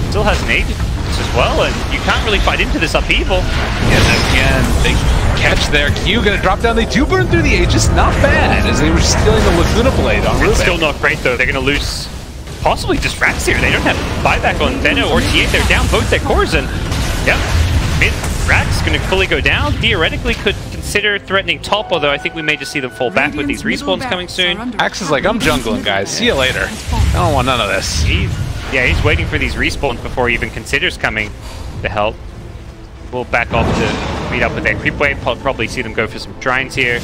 Still has an Aegis as well, and you can't really fight into this upheaval. And again, they catch their Q, gonna drop down. They do burn through the Aegis, not bad, as they were stealing the Laguna Blade on Rubik. It's still not great though. They're gonna lose possibly just Rax here. They don't have buyback on Venno or T8. They're down both their cores, and yeah, Rax gonna fully go down. Theoretically could consider threatening top, although I think we may just see them fall back with these respawns coming soon. Rax is like, I'm jungling, guys. See you later. I don't want none of this. He's waiting for these respawns before he even considers coming to help. We'll back off to meet up with their creep wave. Probably see them go for some shrines here.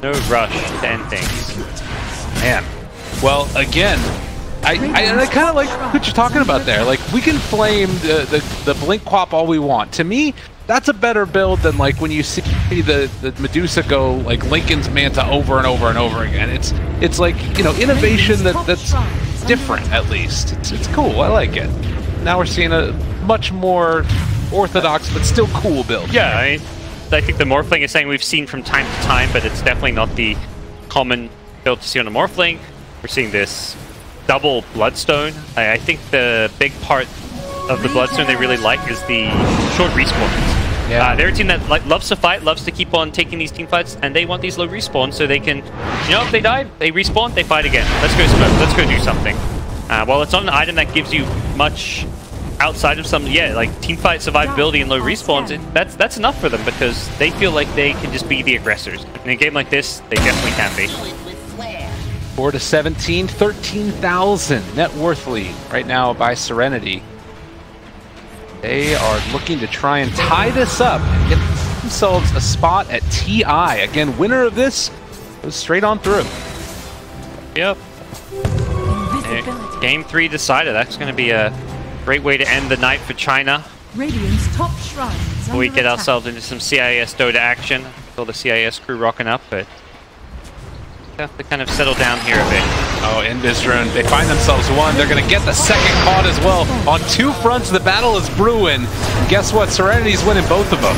No rush to end things. Man. Well, again, I kind of like what you're talking about there. Like, we can flame the Blink Quap all we want. To me, that's a better build than like when you see the Medusa go like Lincoln's Manta over and over and over again. It's like, you know, innovation that's different, at least. It's cool. I like it. Now we're seeing a much more orthodox but still cool build. Yeah, I think the Morphling is saying we've seen from time to time, but it's definitely not the common build to see on a Morphling. We're seeing this double Bloodstone. I think the big part of the Bloodstone they really like is the short respawns. Yeah. They're a team that loves to fight, loves to keep on taking these team fights, and they want these low respawns so they can, you know, if they die, they respawn, they fight again. Let's go smoke, let's go do something. While it's not an item that gives you much outside of some, like team fight survivability and low respawns, that's enough for them because they feel like they can just be the aggressors. In a game like this, they definitely can be. 4-17, 13,000 net worth lead right now by Serenity. They are looking to try and tie this up and get themselves a spot at TI. Again, winner of this goes straight on through. Yep. Game 3 decided. That's going to be a Great way to end the night for China. Radiant's top shrine is Before we under get attack. ourselves into some CIS Dota action. All the CIS crew rocking up, but have to kind of settle down here a bit. Oh, Invis drone. They find themselves one. They're going to get the second caught as well. On two fronts, the battle is brewing. And guess what? Serenity's winning both of them.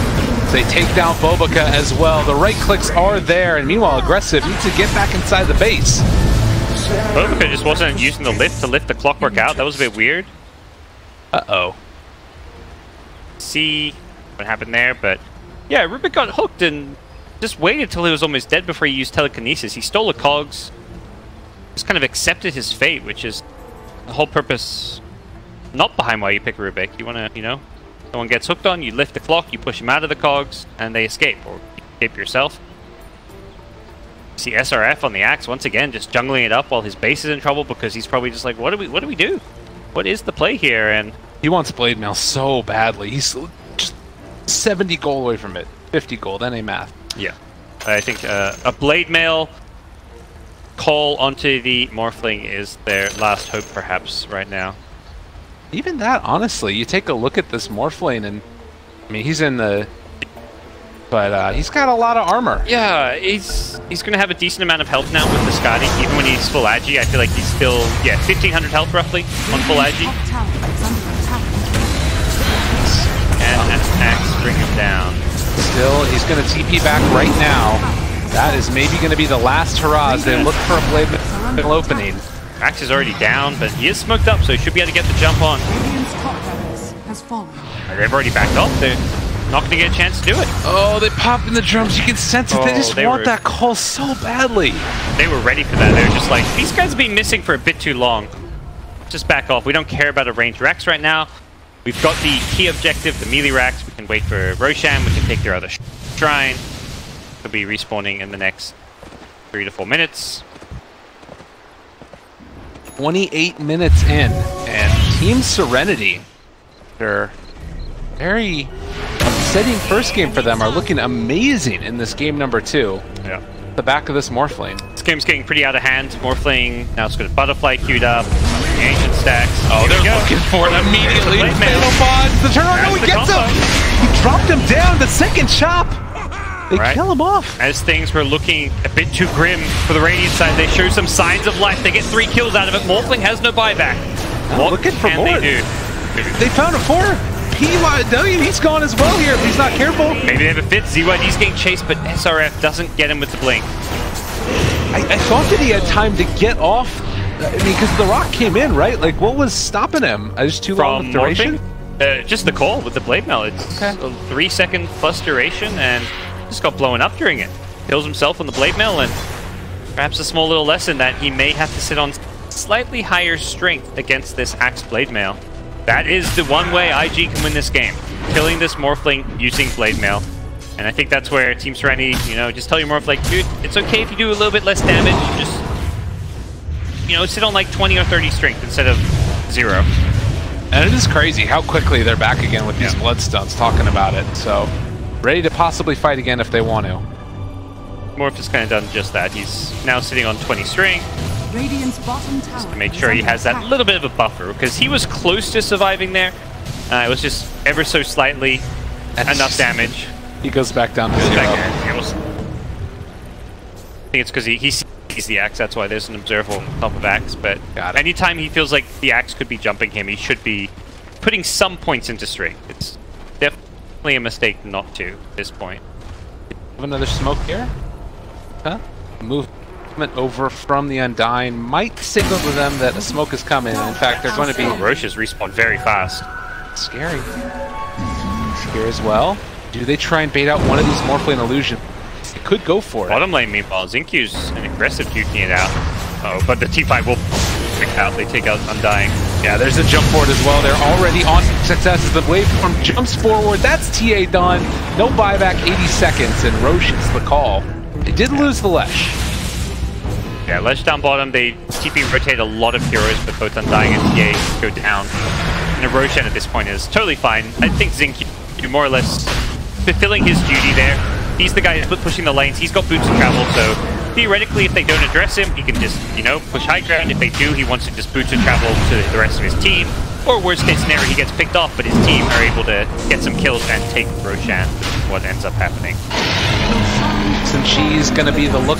They take down Bobica as well. The right clicks are there, and meanwhile, Aggressive needs to get back inside the base. Bobica just wasn't using the lift to lift the Clockwork out. That was a bit weird. Uh-oh. See what happened there, but yeah, Rubik got hooked and just waited till he was almost dead before he used telekinesis. He stole the cogs, just kind of accepted his fate, which is the whole purpose, not behind why you pick Rubik. You want to, you know, someone gets hooked on, you lift the clock, you push him out of the cogs, and they escape, or you escape yourself. See SRF on the axe once again, just jungling it up while his base is in trouble because he's probably just like, what do we do? What is the play here? And he wants Blade Mail so badly. He's just 70 gold away from it. 50 gold, that ain't math. Yeah, I think a Blade Mail call onto the Morphling is their last hope, perhaps, right now. Even that, honestly, you take a look at this Morphling, and I mean, he's in the, but he's got a lot of armor. Yeah, he's going to have a decent amount of health now with the Scotty. Even when he's full agi, I feel like he's still 1500 health roughly on full agi. Top tower is under attack. And that axe bring him down. Still, he's going to TP back right now. That is maybe going to be the last hurrah as they look for a Blade Mail opening. Axe is already down, but he is smoked up, so he should be able to get the jump on. Radiant's top barracks has fallen. They've already backed off. They're not going to get a chance to do it. Oh, they pop in the drums. You can sense it. They just want that call so badly. They were ready for that. They were just like, these guys have been missing for a bit too long. Just back off. We don't care about a ranged Rex right now. We've got the key objective, the melee racks. We can wait for Roshan. We can take their other shrine. They'll be respawning in the next 3 to 4 minutes. 28 minutes in, and Team Serenity, their very upsetting first game for them, are looking amazing in this game number 2. Yeah. The back of this Morphling. This game's getting pretty out of hand. Morphling now it's got a Butterfly queued up. The Ancient stacks. Oh, they're looking for it immediately. Fatal Pods. The turnaround. No, he gets him. He dropped him down. The second chop. They kill him off. As things were looking a bit too grim for the Radiant side, they show some signs of life. They get 3 kills out of it. Morphling has no buyback. What looking for can more. they do? They found a 4. PYW, he's gone as well here if he's not careful. Maybe they have a fit. ZYD's getting chased, but SRF doesn't get him with the blink. I thought that he had time to get off. I mean, because the rock came in, right? Like, what was stopping him? Just too long of duration? Just the call with the Blade Mail. It's a 3-second plus duration, and just got blown up during it. Kills himself on the Blade Mail, and perhaps a small little lesson that he may have to sit on slightly higher strength against this Axe Blade Mail. That is the one way IG can win this game. Killing this Morphling using Blade Mail. And I think that's where Team Serenity, you know, just tell your Morphling, dude, it's okay if you do a little bit less damage. Just, you know, sit on like 20 or 30 strength instead of 0. And it is crazy how quickly they're back again with these blood stunts talking about it. So, ready to possibly fight again if they want to. Morph has kind of done just that. He's now sitting on 20 strength. Radiant's bottom tower Just to make sure he has that little bit of a buffer, because he was close to surviving there. It was just ever so slightly enough damage. He goes back down to 0. I think it's because he sees the axe, that's why there's an observer on top of axe, but anytime he feels like the axe could be jumping him, he should be putting some points into strength. It's definitely a mistake not to at this point. Have another smoke here? Huh? Movement over from the Undying might signal to them that a smoke is coming, and in fact they're going to be... Roche's respawn very fast. Scary. Here as well. Do they try and bait out one of these Morphling illusions? They could go for it. Bottom lane, meanwhile, Zinkyu's an aggressive duking it out. Oh, but the T5 will pick out. They take out Undying. Yeah, there's a jump forward as well. They're already on success as the waveform jumps forward. That's TA done. No buyback, 80 seconds, and Roche gets the call. They did lose the Lesh. Yeah, Lesh down bottom. They TP rotate a lot of heroes, but both Undying and TA go down. And Roshan at this point is totally fine. I think Zinky more or less fulfilling his duty there. He's the guy who's pushing the lanes. He's got boots of travel, so theoretically, if they don't address him, he can just, you know, push high ground. If they do, he wants to just boots of travel to the rest of his team. Or worst case scenario, he gets picked off, but his team are able to get some kills and take Roshan, what ends up happening. And she's going to be the look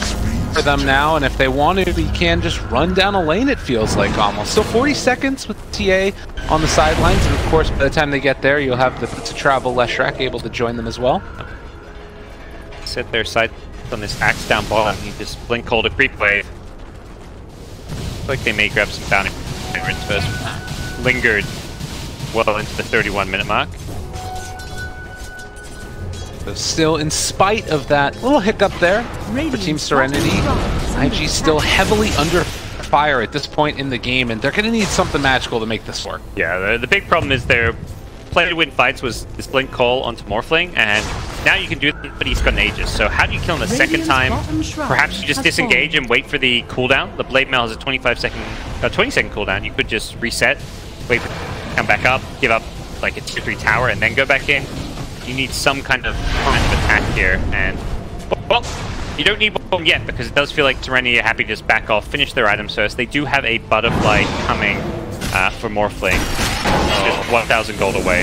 for them now, and if they want to, he can just run down a lane, it feels like, almost. So 40 seconds with TA on the sidelines, and of course, by the time they get there, you'll have the to travel Leshrac able to join them as well. Set their sights on this axe down bottom. He just blink called a creep wave. Looks like they may grab some bounty first. Lingered well into the 31-minute mark. So still, in spite of that little hiccup there for Team Serenity, IG still heavily under fire at this point in the game, and they're going to need something magical to make this work. Yeah, the big problem is their play to win fights was this blink call onto Morphling, and now you can do it, but he's got an Aegis. So how do you kill him a second time? Perhaps you just disengage and wait for the cooldown. The Blade Mail has a 20-second cooldown. You could just reset, wait for it to come back up, give up like a 2-3 tower, and then go back in. You need some kind of attack here, and well, you don't need one yet because it does feel like Serenity are happy to just back off, finish their items first. They do have a butterfly coming for Morphling. Just 1,000 gold away.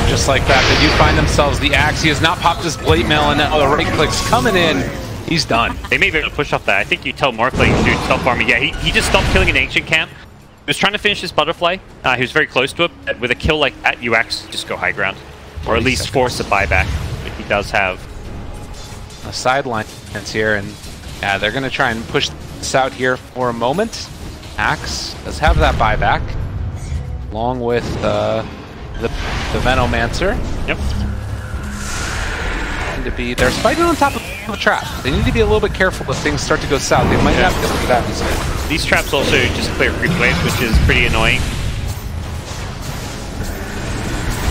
Just like that, they do find themselves the axe. He has not popped his Blade Mail, and now the right click's coming in. He's done. They may be able to push off that. I think you tell Morphling, dude, stop farming. Yeah, he just stopped killing an ancient camp. He was trying to finish his butterfly. He was very close to it. But with a kill like that, you actually just go high ground. Or at least force a buyback, but he does have a sideline here, and yeah, they're going to try and push this out here for a moment. Axe does have that buyback, along with the Venomancer. Yep. They're fighting on top of the trap. They need to be a little bit careful if things start to go south. They might have to look at that. These traps also just clear creep waves, which is pretty annoying.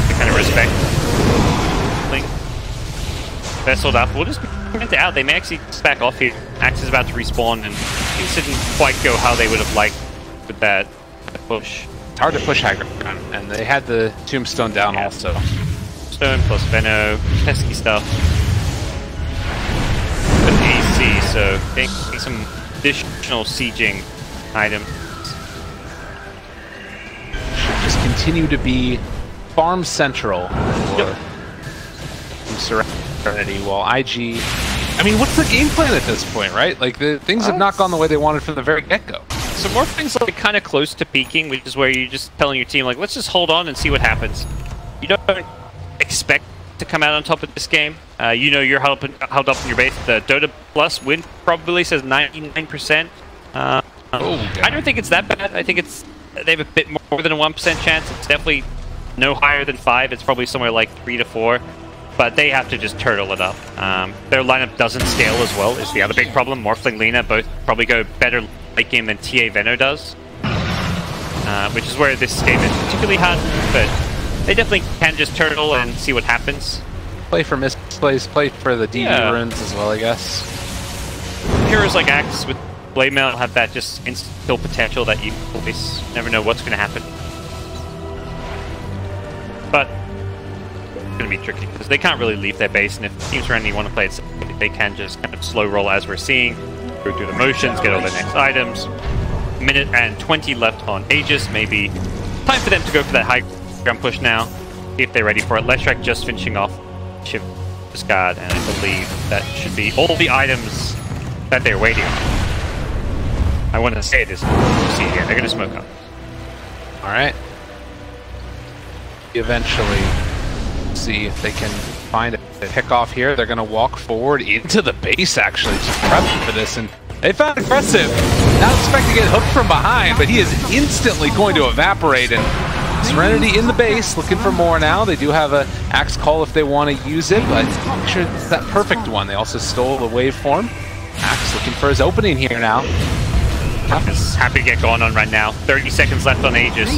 The kind of respect. Vesseled up. We'll just print it out. They may actually back off here. Axe is about to respawn, and things didn't quite go how they would have liked with that push. It's hard to push high ground, and they had the tombstone down also. Stone plus Veno, pesky stuff. But AC, so they need some additional sieging items. Should just continue to be farm central for Serenity, while IG... I mean, what's the game plan at this point, right? Like, things have not gone the way they wanted from the very get-go. So Morphling's like kind of close to peaking, which is where you're just telling your team, like, let's just hold on and see what happens. You don't expect to come out on top of this game. You know you're held up in your base. The Dota Plus win probability says 99%. I don't think it's that bad. I think they have a bit more than a 1% chance. It's definitely no higher than 5. It's probably somewhere like 3 to 4. But they have to just turtle it up. Their lineup doesn't scale as well, is the other big problem. Morphling, Lina both probably go better late game than TA Veno does. Which is where this game is particularly hard, but they definitely can just turtle and see what happens. Play for misplays, play for the DV runes as well, I guess. Heroes like Axe with Blade Mail have that just instant kill potential that you always never know what's going to happen. But it's going to be tricky because they can't really leave their base, and if teams Serenity want to play it, they can just kind of slow roll as we're seeing, go through the motions, get all their next items. Minute and 20 left on Aegis, maybe time for them to go for that high ground push now, see if they're ready for it. Leshrac just finishing off Shift Discard, and I believe that should be all the items that they're waiting on. I want to say this, we'll see here, they're going to smoke up. Alright. Eventually see if they can find a pick off here. They're going to walk forward into the base, actually, just prepping for this, and they found aggressive. Not expecting to get hooked from behind, but he is instantly going to evaporate, and Serenity in the base, looking for more now. They do have an Axe Call if they want to use it, but make sure it's that perfect one. They also stole the waveform. Axe looking for his opening here now. Is happy to get going on right now. 30 seconds left on Aegis.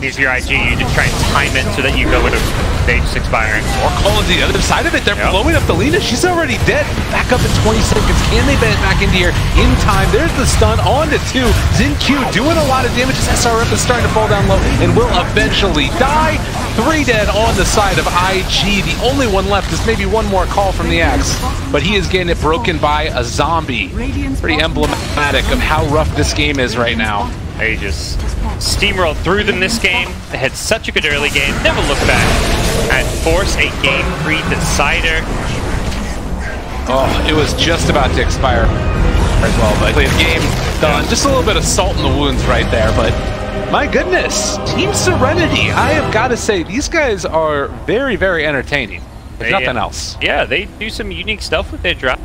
Here's your IG, you just try and time it so that you go with a stage 6 firing. Or calling the other side of it, they're blowing up the Lina. She's already dead. Back up in 20 seconds. Can they get back into here in time? There's the stun on to 2. Xinq doing a lot of damage as SRF is starting to fall down low and will eventually die. 3 dead on the side of IG. The only one left is maybe one more call from the Axe, but he is getting it broken by a zombie. Pretty emblematic of how rough this game is right now. They just steamrolled through them this game. They had such a good early game. Never looked back and force a Game 3 decider. Oh, it was just about to expire as well, but the game done. Just a little bit of salt in the wounds right there, but my goodness, Team Serenity, I have got to say, these guys are very, very entertaining, if nothing else. Yeah, they do some unique stuff with their drop.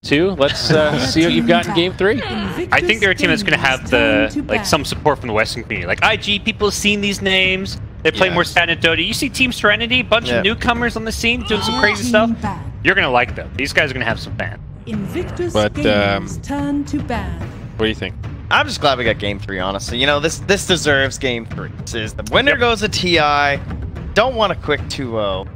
2. Let's see what you've got in Game 3. I think they're a team that's going to have some support from the Western community. Like IG, people have seen these names. They play more standard Dota. You see Team Serenity, bunch of newcomers on the scene doing some crazy stuff. You're going to like them. These guys are going to have some fans. Invictus But turn to ban. what do you think? I'm just glad we got Game 3, honestly. You know, this deserves Game 3. This is the winner goes to TI. Don't want a quick 2-0.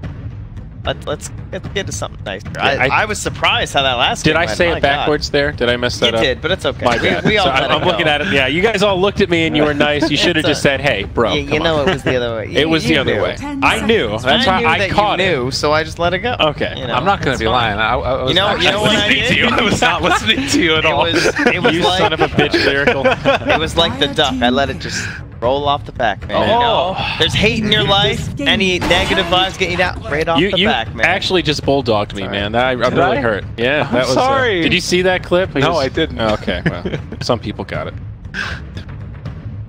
Let's get to something nicer. I was surprised how that last game Did I went. say My it backwards there? Did I mess that You up? did, but it's okay. My bad. We all So let it I'm looking go. at it. Yeah, you guys all looked at me and you were nice. You should have just said, "Hey, bro." You know come on. it was the other way. It was the other knew. way. I knew. That's why I caught you it. knew, so I just let it go. Okay. You know, I'm not going to be lying. I was You know not what I listening did? to you. I was not listening to you at all. It was You like, son of a bitch, lyrical. It was like the duck. I let it just roll off the back, man. You know? There's hate in your life. Any negative vibes get you down right off the You back, man. actually just bulldogged me, man. I'm Did really I? hurt. Yeah, I'm that was. sorry. Did you see that clip? No, I didn't. Oh, okay, well, some people got it.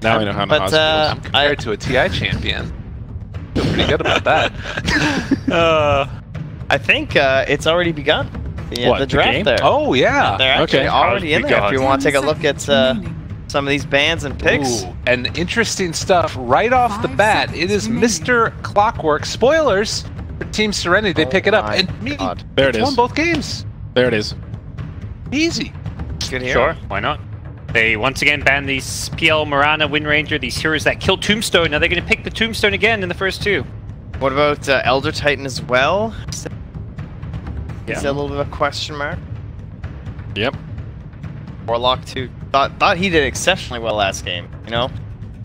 Now I know how But, Nahas I'm compared to a TI champion. Feel pretty good about that. I think it's already begun. What, The the draft game? there. Oh, yeah. They're actually Okay. already in there. If you want to take a look at 10 seconds some of these bands and picks. Ooh, and interesting stuff right off the 5 bat. seconds It is remaining. Mr. Clockwork. Spoilers for Team Serenity. They pick it up. my And me, God. There it won is. both games. There it is. Easy. Good hero. Sure, why not? They once again banned these PL Morana, Wind Ranger, these heroes that killed Tombstone. Now they're going to pick the Tombstone again in the first 2. What about Elder Titan as well? Yeah. Is that a little bit of a question mark? Yep. Warlock too. Thought he did exceptionally well last game. You know,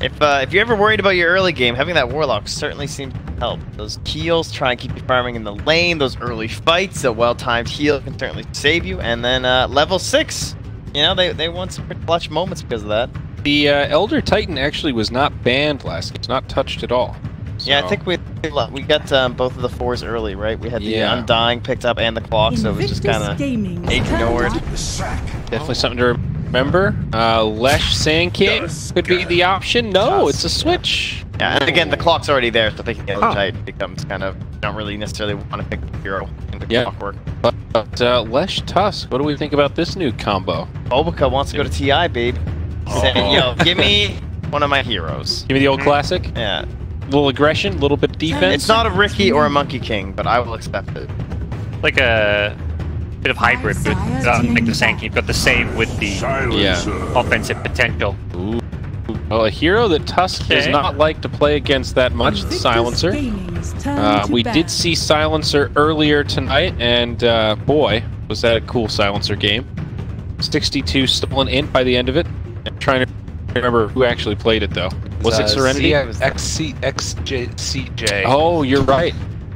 if you're ever worried about your early game, having that Warlock certainly seems to help. Those heals try and keep you farming in the lane. Those early fights, a well-timed heal can certainly save you. And then level 6, you know, they won some pretty clutch moments because of that. The Elder Titan actually was not banned last game. It's not touched at all. Yeah, I So- think we got both of the 4s early, right? We had the Yeah. Undying picked up and the clock, so it was just kind of ignored. Definitely something to remember. Lesh Sand King could be the option. No, it's a switch. Yeah, and again, the clock's already there, so thinking Elder Titan becomes kind of don't really necessarily want to pick the hero into Clockwork. But Lesh Tusk, what do we think about this new combo? Obuka wants to go to TI, babe. Saying, yo, give me one of my heroes. Give me the old classic. Yeah. Little aggression, little bit of defense. It's not a Ricky or a Monkey King, but I will accept it. Like a bit of hybrid with like the Sand King, but the same with the offensive potential. Ooh. Well, a hero that Tusk does not like to play against that much, the Silencer. We did see Silencer earlier tonight, and boy, was that a cool Silencer game. 62 stolen int by the end of it. I'm trying to remember who actually played it, though. Was it Serenity? XCJ. Oh, you're right.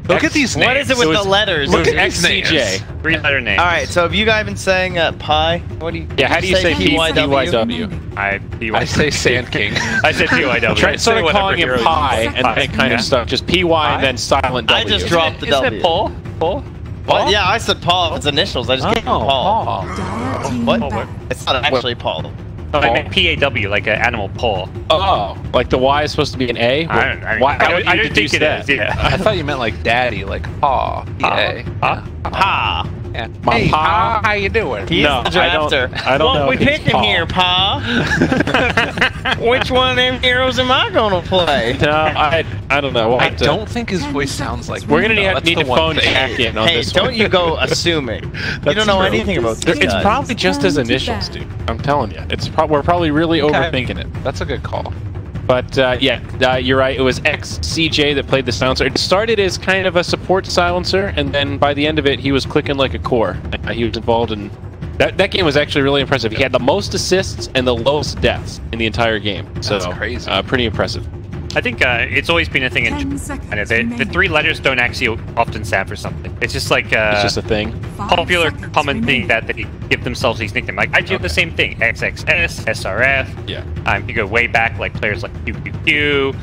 Look at these names. What is it with the letters? Look at These names. XCJ. 3-letter names. Alright, so have you guys been saying Pi? What do you Yeah, how do you say PYW? PYW? I say Sand King. I said PYW. Try started calling him Pi, and then it kind Yeah. of stuck. Just PY and then silent W. I just dropped the Isn't W. it Paul? Paul? What? Yeah, I said Paul. It's initials. I just gave him Paul. What? It's not actually Paul. No, I meant PAW, like an animal paw. Oh, like the Y is supposed to be an A? I Why- how would you don't think deduce it that? is. Yeah. I thought you meant like daddy, like paw. P-A. Pa. Yeah. My Hey, pa? how you doing? He's No, the I don't- drafter. I don't know What we if he's picking Paul. here, Pa? Which one of them heroes am I gonna play? No, I don't know. We'll I have to- don't think his voice sounds like We're gonna me, though. need That's to the one phone thing. Jack in on Hey, this don't one. you go assuming. You That's don't know true. anything about this It's guy. probably just his initials, dude. I'm telling you. We're probably really overthinking it. That's a good call. But you're right. It was XCJ that played the silencer. It started as kind of a support silencer, and then by the end of it, he was clicking like a core. He was involved in that game. Was actually really impressive. He had the most assists and the lowest deaths in the entire game. So That's crazy. Pretty impressive. I think it's always been a thing in 10 seconds China. The remaining. 3 letters don't actually often stand for something. It's just like It's just a thing. popular 5 seconds common thing remaining. that they give themselves these nicknames. Like I do the same thing. XXS, SRF. Yeah. You go way back, like players like QQQ.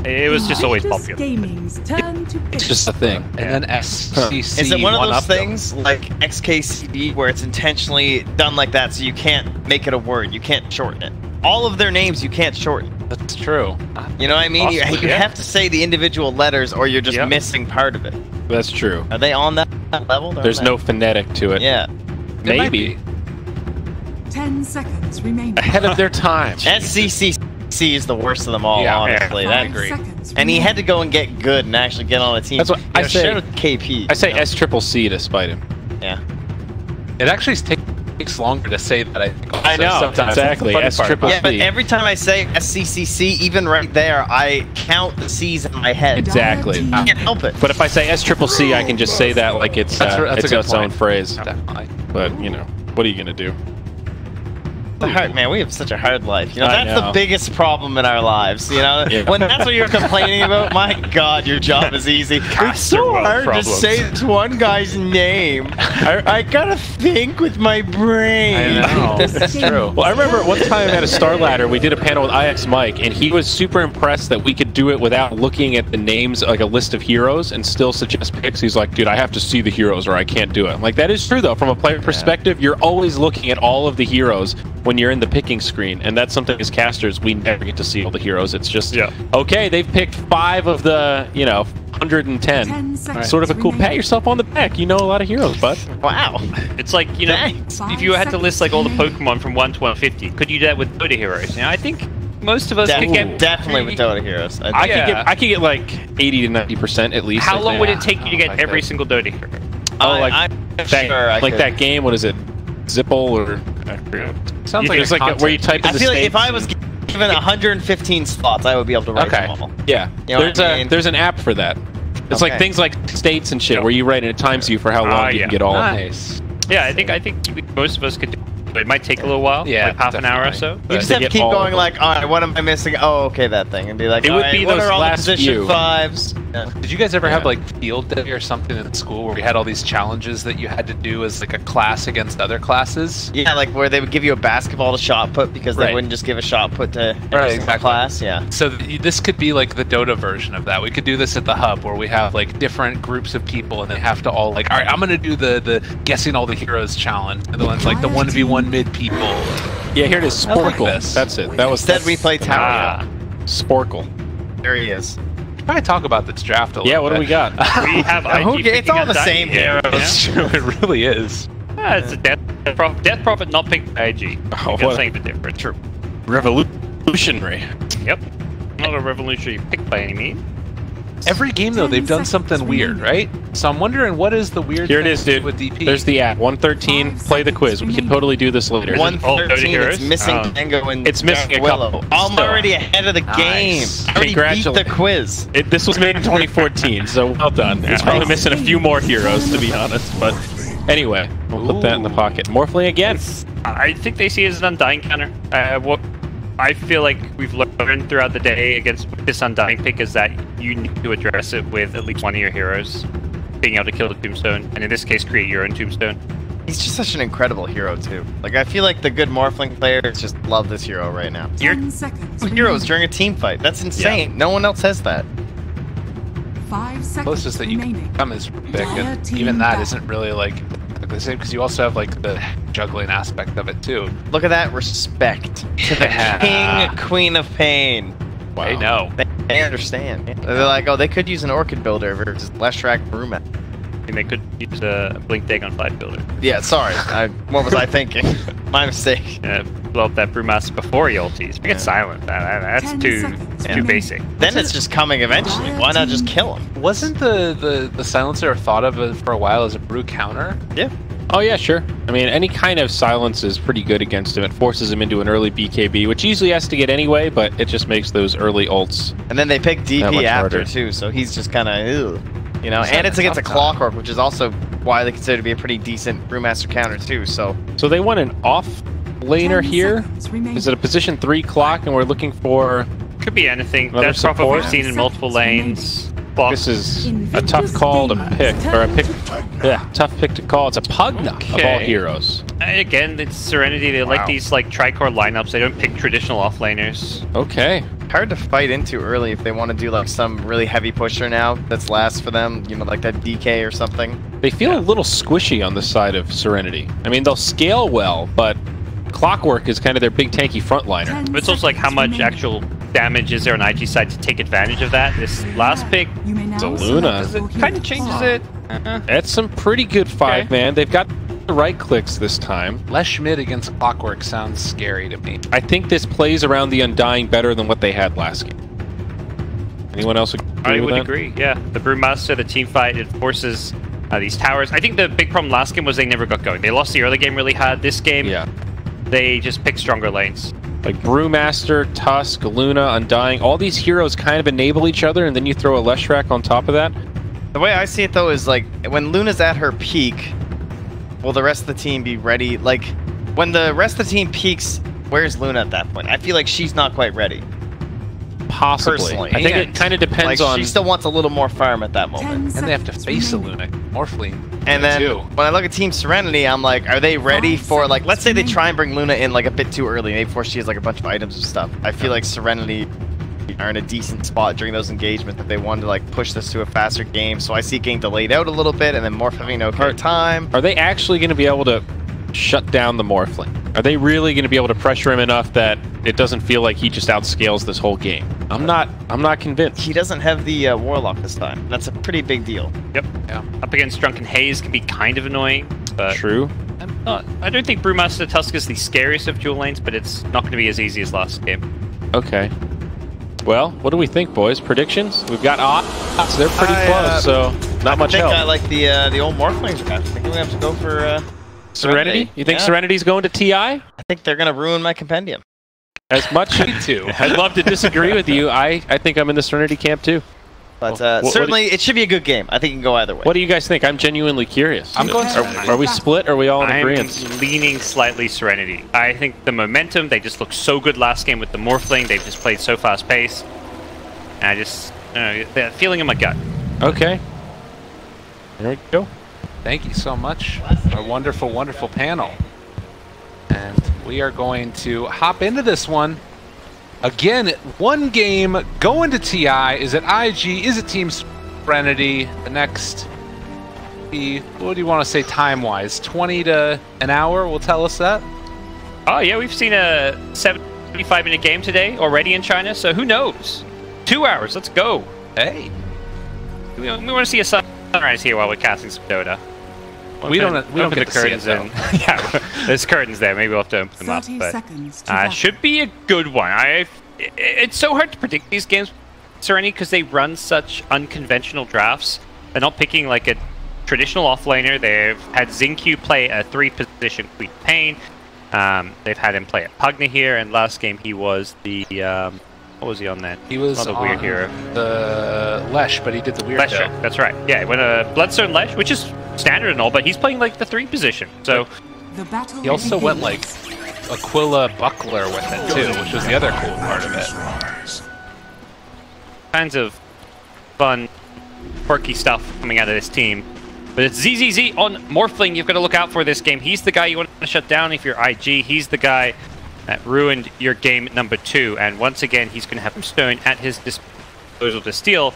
It was just always Invictus popular. Gaming's turn to pick. It's just a thing. And then SCC. Is it one of those up them. things like XKCD where it's intentionally done like that so you can't make it a word, you can't shorten it? All of their names you can't shorten. That's true. You know what I mean? You Possibly, yeah. have to say the individual letters or you're just missing part of it. That's true. Are they on that level? They're There's on no that- phonetic to it. Yeah. Maybe. 10 seconds remaining. Ahead of their time. SCCC is the worst of them all, Yeah, honestly. yeah. That, 5 seconds and he remaining. had to go and get good and actually get on a team. That's what I say. Share with KP. I say you know? SCCC to spite him. Yeah. It actually takes longer to say that, I think. Also, I know, sometimes. exactly. That's the funny part. Yeah, but every time I say SCCC, even right there, I count the C's in my head. Exactly. I can't help it. But if I say SCCC, I can just say that like it's That's a it's good its own point. phrase. Definitely. But you know, what are you gonna do? Man, we have such a hard life. You know, I that's know. the biggest problem in our lives. You know, Yeah. when that's what you're complaining about, my God, your job is easy. It's so world hard problems. to say this one guy's name. I gotta think with my brain. I know. That's true. Well, I remember one time at a Star Ladder, we did a panel with IX Mike, and he was super impressed that we could do it without looking at the names, like a list of heroes, and still suggest picks. He's like, dude, I have to see the heroes or I can't do it. I'm like, that is true, though. From a player perspective, you're always looking at all of the heroes when you're in the picking screen, and that's something as casters, we never get to see all the heroes. It's just, okay, they've picked 5 of the, 110. 10 seconds Sort of a cool, remaining. pat yourself on the back. You know a lot of heroes, bud. Wow. It's like, you know, Thanks. if you had to list like all the Pokemon from 1 to 150, could you do that with Dota heroes? You know, I think most of us could get Definitely with Dota Heroes. I could get like 80 to 90% at least. How I long think. would it take you to get like every that. single Dota hero? I'm that, sure I like could. that game? What is it? Zipple or I forget. Sounds like It's a like where you type in I the feel like if states I was given 115 slots, I would be able to write Okay. them all. yeah. You know what I mean? There's an app for that. It's like Okay. things like states and shit Yeah. where you write and it times you for how long you yeah. can get all of them. Nice. Yeah, I think most of us could do it. It might take a little while, Yeah, like half an hour or definitely. so. You just to have to get keep all of going them. like, all right, what am I missing? Oh, okay, that thing. And be like, It all would right, be what those are all the last position few. 5s? Yeah. Did you guys ever have Yeah. like field day or something in school where we had all these challenges that you had to do as like a class against other classes? Yeah, like where they would give you a basketball to shot put because they Right. wouldn't just give a shot put to every Right, single exactly. class. Yeah. So this could be like the Dota version of that. We could do this at the hub where we have like different groups of people and they have to all like, all right, I'm gonna do the guessing all the heroes challenge. And the one's like the 1v1 mid people. Yeah, here it is. I like Sporkle. this. That's it. That was Instead, we play Tower. Ah, Sporkle. There he is. Probably talk about this draft a little Yeah, what do bit. we got? we have IG It's picking all up the Dai same here. heroes. That's true. It really is. Yeah, it's a death prophet not picked by IG. Oh, That's what? something a bit different. True. Revolutionary. Yep. Not a revolutionary pick by any means. Every game though, 10 they've done seconds something weird, remaining. right? So I'm wondering what is the weird Here it thing is, dude. with DP? There's the app. 113. 5 Play the quiz. We can seconds totally do this later. Dota 113. heroes? It's missing Oh. Tango and It's missing Dark a Willow. couple. I'm So- already ahead of the game. Nice. I already beat the Congratulations. quiz. This was made in 2014, so well done. It's probably missing a few more heroes, to be honest. But anyway, we'll put that in the pocket. Morphling again. I think they see it as an Undying counter. What I feel like we've learned throughout the day against this Undying pick is that you need to address it with at least one of your heroes being able to kill the tombstone, and in this case, create your own tombstone. He's just such an incredible hero too. Like I feel like the good Morphling players just love this hero right now. 10 seconds Heroes remaining. during a team fight. That's insane. No one else has that. 5 seconds Closest that you can remaining. come is Rubik, Dire and team even that battle. isn't really like the same because you also have like the juggling aspect of it too. Look at that respect to the Yeah. king, queen of pain. Wow. They know. They understand. They're like, oh, they could use an Orchid Builder versus Leshrac Brewmat. And they could use a Blink Dag on 5 builder. Yeah, sorry. What was I thinking? My mistake. Blow up that Brewmaster before he ulties. Make it silent. That's 10 too seconds too remaining. basic. Then it's just coming eventually. Why not just kill him? Wasn't the silencer thought of it for a while as a brew counter? Yeah. Oh yeah, sure. I mean, any kind of silence is pretty good against him. It forces him into an early BKB, which he usually has to get anyway, but it just makes those early ults. And then they pick That much DP after harder. too, so he's just kind of, you know. He's And having it's a against a tough time. Clockwork, which is also why they consider to be a pretty decent Brewmaster counter too. So So they want an off laner 10 here. seconds remaining. Is it a position 3 clock, and we're looking for? Could be anything. Another That's probably support? we've seen in multiple lanes. Blocks. This is a Invictus tough call to Gamers. pick, or a pick. Yeah, tough pick to call. It's a Pugna of all Okay. heroes. And again, it's Serenity. They like these like tricore lineups. They don't pick traditional offlaners. Okay. hard to fight into early if they want to do like some really heavy pusher now that's last for them. You know, like that DK or something. They feel a little squishy on the side of Serenity. I mean, they'll scale well, but Clockwork is kind of their big tanky frontliner. But it's also like how much actual damage is there on IG side to take advantage of that. This last pick, It's a Luna. kind of changes it. That's some pretty good 5-man. They've got the right clicks this time. Less Schmidt against Clockwork sounds scary to me. I think this plays around the Undying better than what they had last game. Anyone else agree I with would that? agree, yeah. The Brewmaster, the team fight, it forces these towers. I think the big problem last game was they never got going. They lost the early game really hard. This game, they just picked stronger lanes. Like Brewmaster, Tusk, Luna, Undying, all these heroes kind of enable each other, and then you throw a Leshrac on top of that. The way I see it, though, is like when Luna's at her peak, will the rest of the team be ready? Like, when the rest of the team peaks, where's Luna at that point? I feel like she's not quite ready. Possibly. Personally. I think it kind of depends like, on... She still wants a little more farm at that moment. And they have to face a Luna. Morphling. And then when I look at Team Serenity, I'm like, are they ready for, like, let's say they try and bring Luna in like a bit too early, maybe before she has like a bunch of items and stuff. I feel like Serenity are in a decent spot during those engagements that they wanted to like push this to a faster game. So I see it getting delayed out a little bit, and then Morph having no time. Are they actually going to be able to shut down the Morphling? Are they really going to be able to pressure him enough that it doesn't feel like he just outscales this whole game? I'm not convinced. He doesn't have the Warlock this time. That's a pretty big deal. Yep. Yeah. Up against Drunken Haze can be kind of annoying, but true. I don't think Brewmaster Tusk is the scariest of dual lanes, but it's not going to be as easy as last game. Okay. Well, what do we think, boys? Predictions? We've got odds. They're pretty close, so not much help. I like the old Morphlings. I think we have to go for Serenity. You think Serenity's going to TI? I think they're going to ruin my compendium. As much I'd love to disagree with you. I think I'm in the Serenity camp too. But certainly, it should be a good game. I think it can go either way. What do you guys think? I'm genuinely curious. I'm going Serenity. Are we split? Or are we all in agreement? I'm leaning slightly Serenity. I think the momentum, they just looked so good last game with the Morphling. They've just played so fast-paced. And I just, that feeling in my gut. Okay. There we go. Thank you so much. Our wonderful, wonderful panel. And we are going to hop into this one. Again, one game going to TI. Is it IG? Is it Team Serenity? The next, what do you want to say time-wise? 20 to an hour will tell us that? Oh, yeah, we've seen a 75-minute game today already in China, so who knows? 2 hours, let's go. Hey. We want to see a sunrise here while we're casting some Dota. We don't get the curtains in. Yeah, there's curtains there. Maybe we'll have to open them up. But should be a good one. It's so hard to predict these games, Serenity, because they run such unconventional drafts. They're not picking like a traditional offlaner. They've had Xingqiu play a 3-position Queen Pain. They've had him play at Pugna here, and last game he was the what was he on that? He was on the weird hero. The Lesh, but he did the weird Lesh, that's right. Yeah, he went a Bloodstone Lesh, which is standard and all, but he's playing like the 3-position. So he also went like Aquila Buckler with it too, which was the other cool part of it. Kinds of fun, quirky stuff coming out of this team. But it's ZZZ on Morphling you've got to look out for this game. He's the guy you want to shut down if you're IG. He's the guy that ruined your game number 2. And once again, he's going to have Stone at his disposal to steal.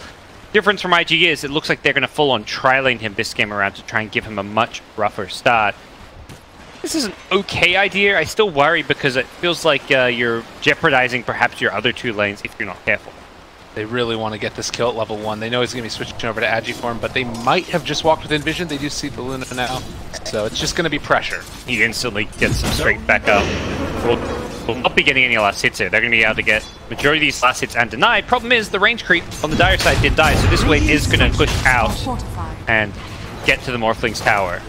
Difference from IG is it looks like they're going to full-on tri-lane him this game around to try and give him a much rougher start. This is an okay idea. I still worry because it feels like you're jeopardizing perhaps your other 2 lanes if you're not careful. They really want to get this kill at level 1. They know he's going to be switching over to Agiform, but they might have just walked with Envision. They do see the Luna now, so it's just going to be pressure. He instantly gets them straight back up. We'll not be getting any last hits here. They're going to be able to get majority of these last hits and denied. Problem is the range creep on the Dire side did die, so this wave is going to push out and get to the Morphling's tower.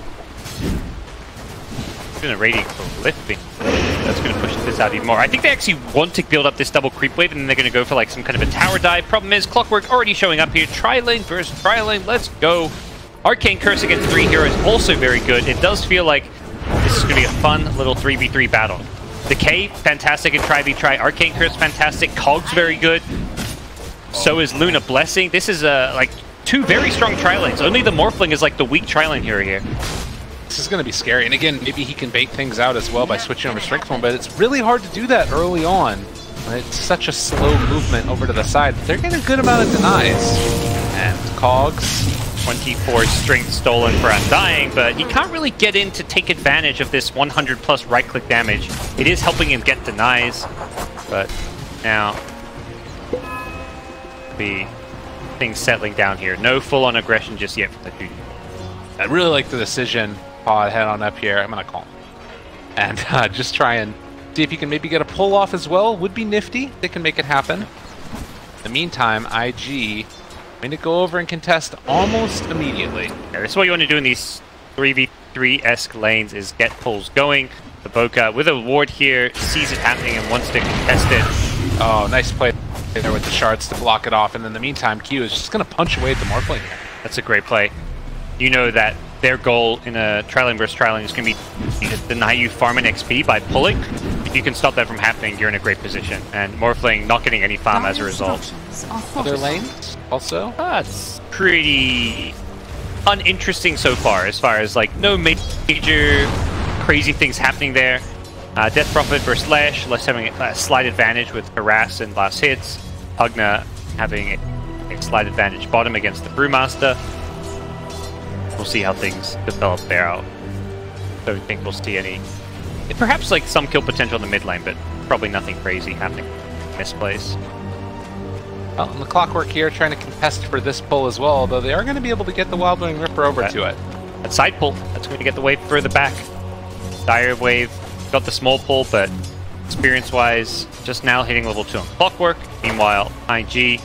Going to Radiant Lifting. That's going to push this out even more. I think they actually want to build up this double creep wave, and then they're going to go for like some kind of a tower dive. Problem is, Clockwork already showing up here. Tri-lane versus tri-lane. Let's go. Arcane Curse against 3 heroes, also very good. It does feel like this is going to be a fun little 3v3 battle. Decay, fantastic in Tri-v-Tri. Arcane Curse, fantastic. Cog's very good. So is Luna Blessing. This is like 2 very strong tri-lanes. Only the Morphling is like the weak tri-lane hero here. This is going to be scary. And again, maybe he can bait things out as well by switching over Strength Form, but it's really hard to do that early on. It's such a slow movement over to the side. They're getting a good amount of denies. And Cogs. 24 strength stolen for Undying, but he can't really get in to take advantage of this 100 plus right-click damage. It is helping him get denies, but now the things settling down here. No full-on aggression just yet from the dude. I really like the decision Paw head on up here. I'm going to call him. And just try and see if you can maybe get a pull off as well. Would be nifty. They can make it happen. In the meantime, IG going to go over and contest almost immediately. Yeah, this is what you want to do in these 3v3-esque lanes is get pulls going. The Boca with a ward here sees it happening and wants to contest it. Oh, nice play there with the shards to block it off. And in the meantime, Q is just going to punch away at the Morphling here. That's a great play. You know that their goal in a tri-lane versus tri-lane is going to be to deny you farm and XP by pulling. If you can stop that from happening, you're in a great position. And Morphling not getting any farm as a result. Other lanes also? That's pretty uninteresting so far as like no major crazy things happening there. Death Prophet versus Lash, Lash having a slight advantage with Harass and last hits. Pugna having a slight advantage bottom against the Brewmaster. We'll see how things develop there. I don't think we'll see any... Perhaps like some kill potential in the mid lane, but probably nothing crazy happening in this place. Well, and the Clockwork here trying to contest for this pull as well, although they are going to be able to get the Wildwing Ripper over to it. That side pull, that's going to get the wave further back. Dire Wave got the small pull, but experience-wise, just now hitting level 2 on Clockwork. Meanwhile, IG,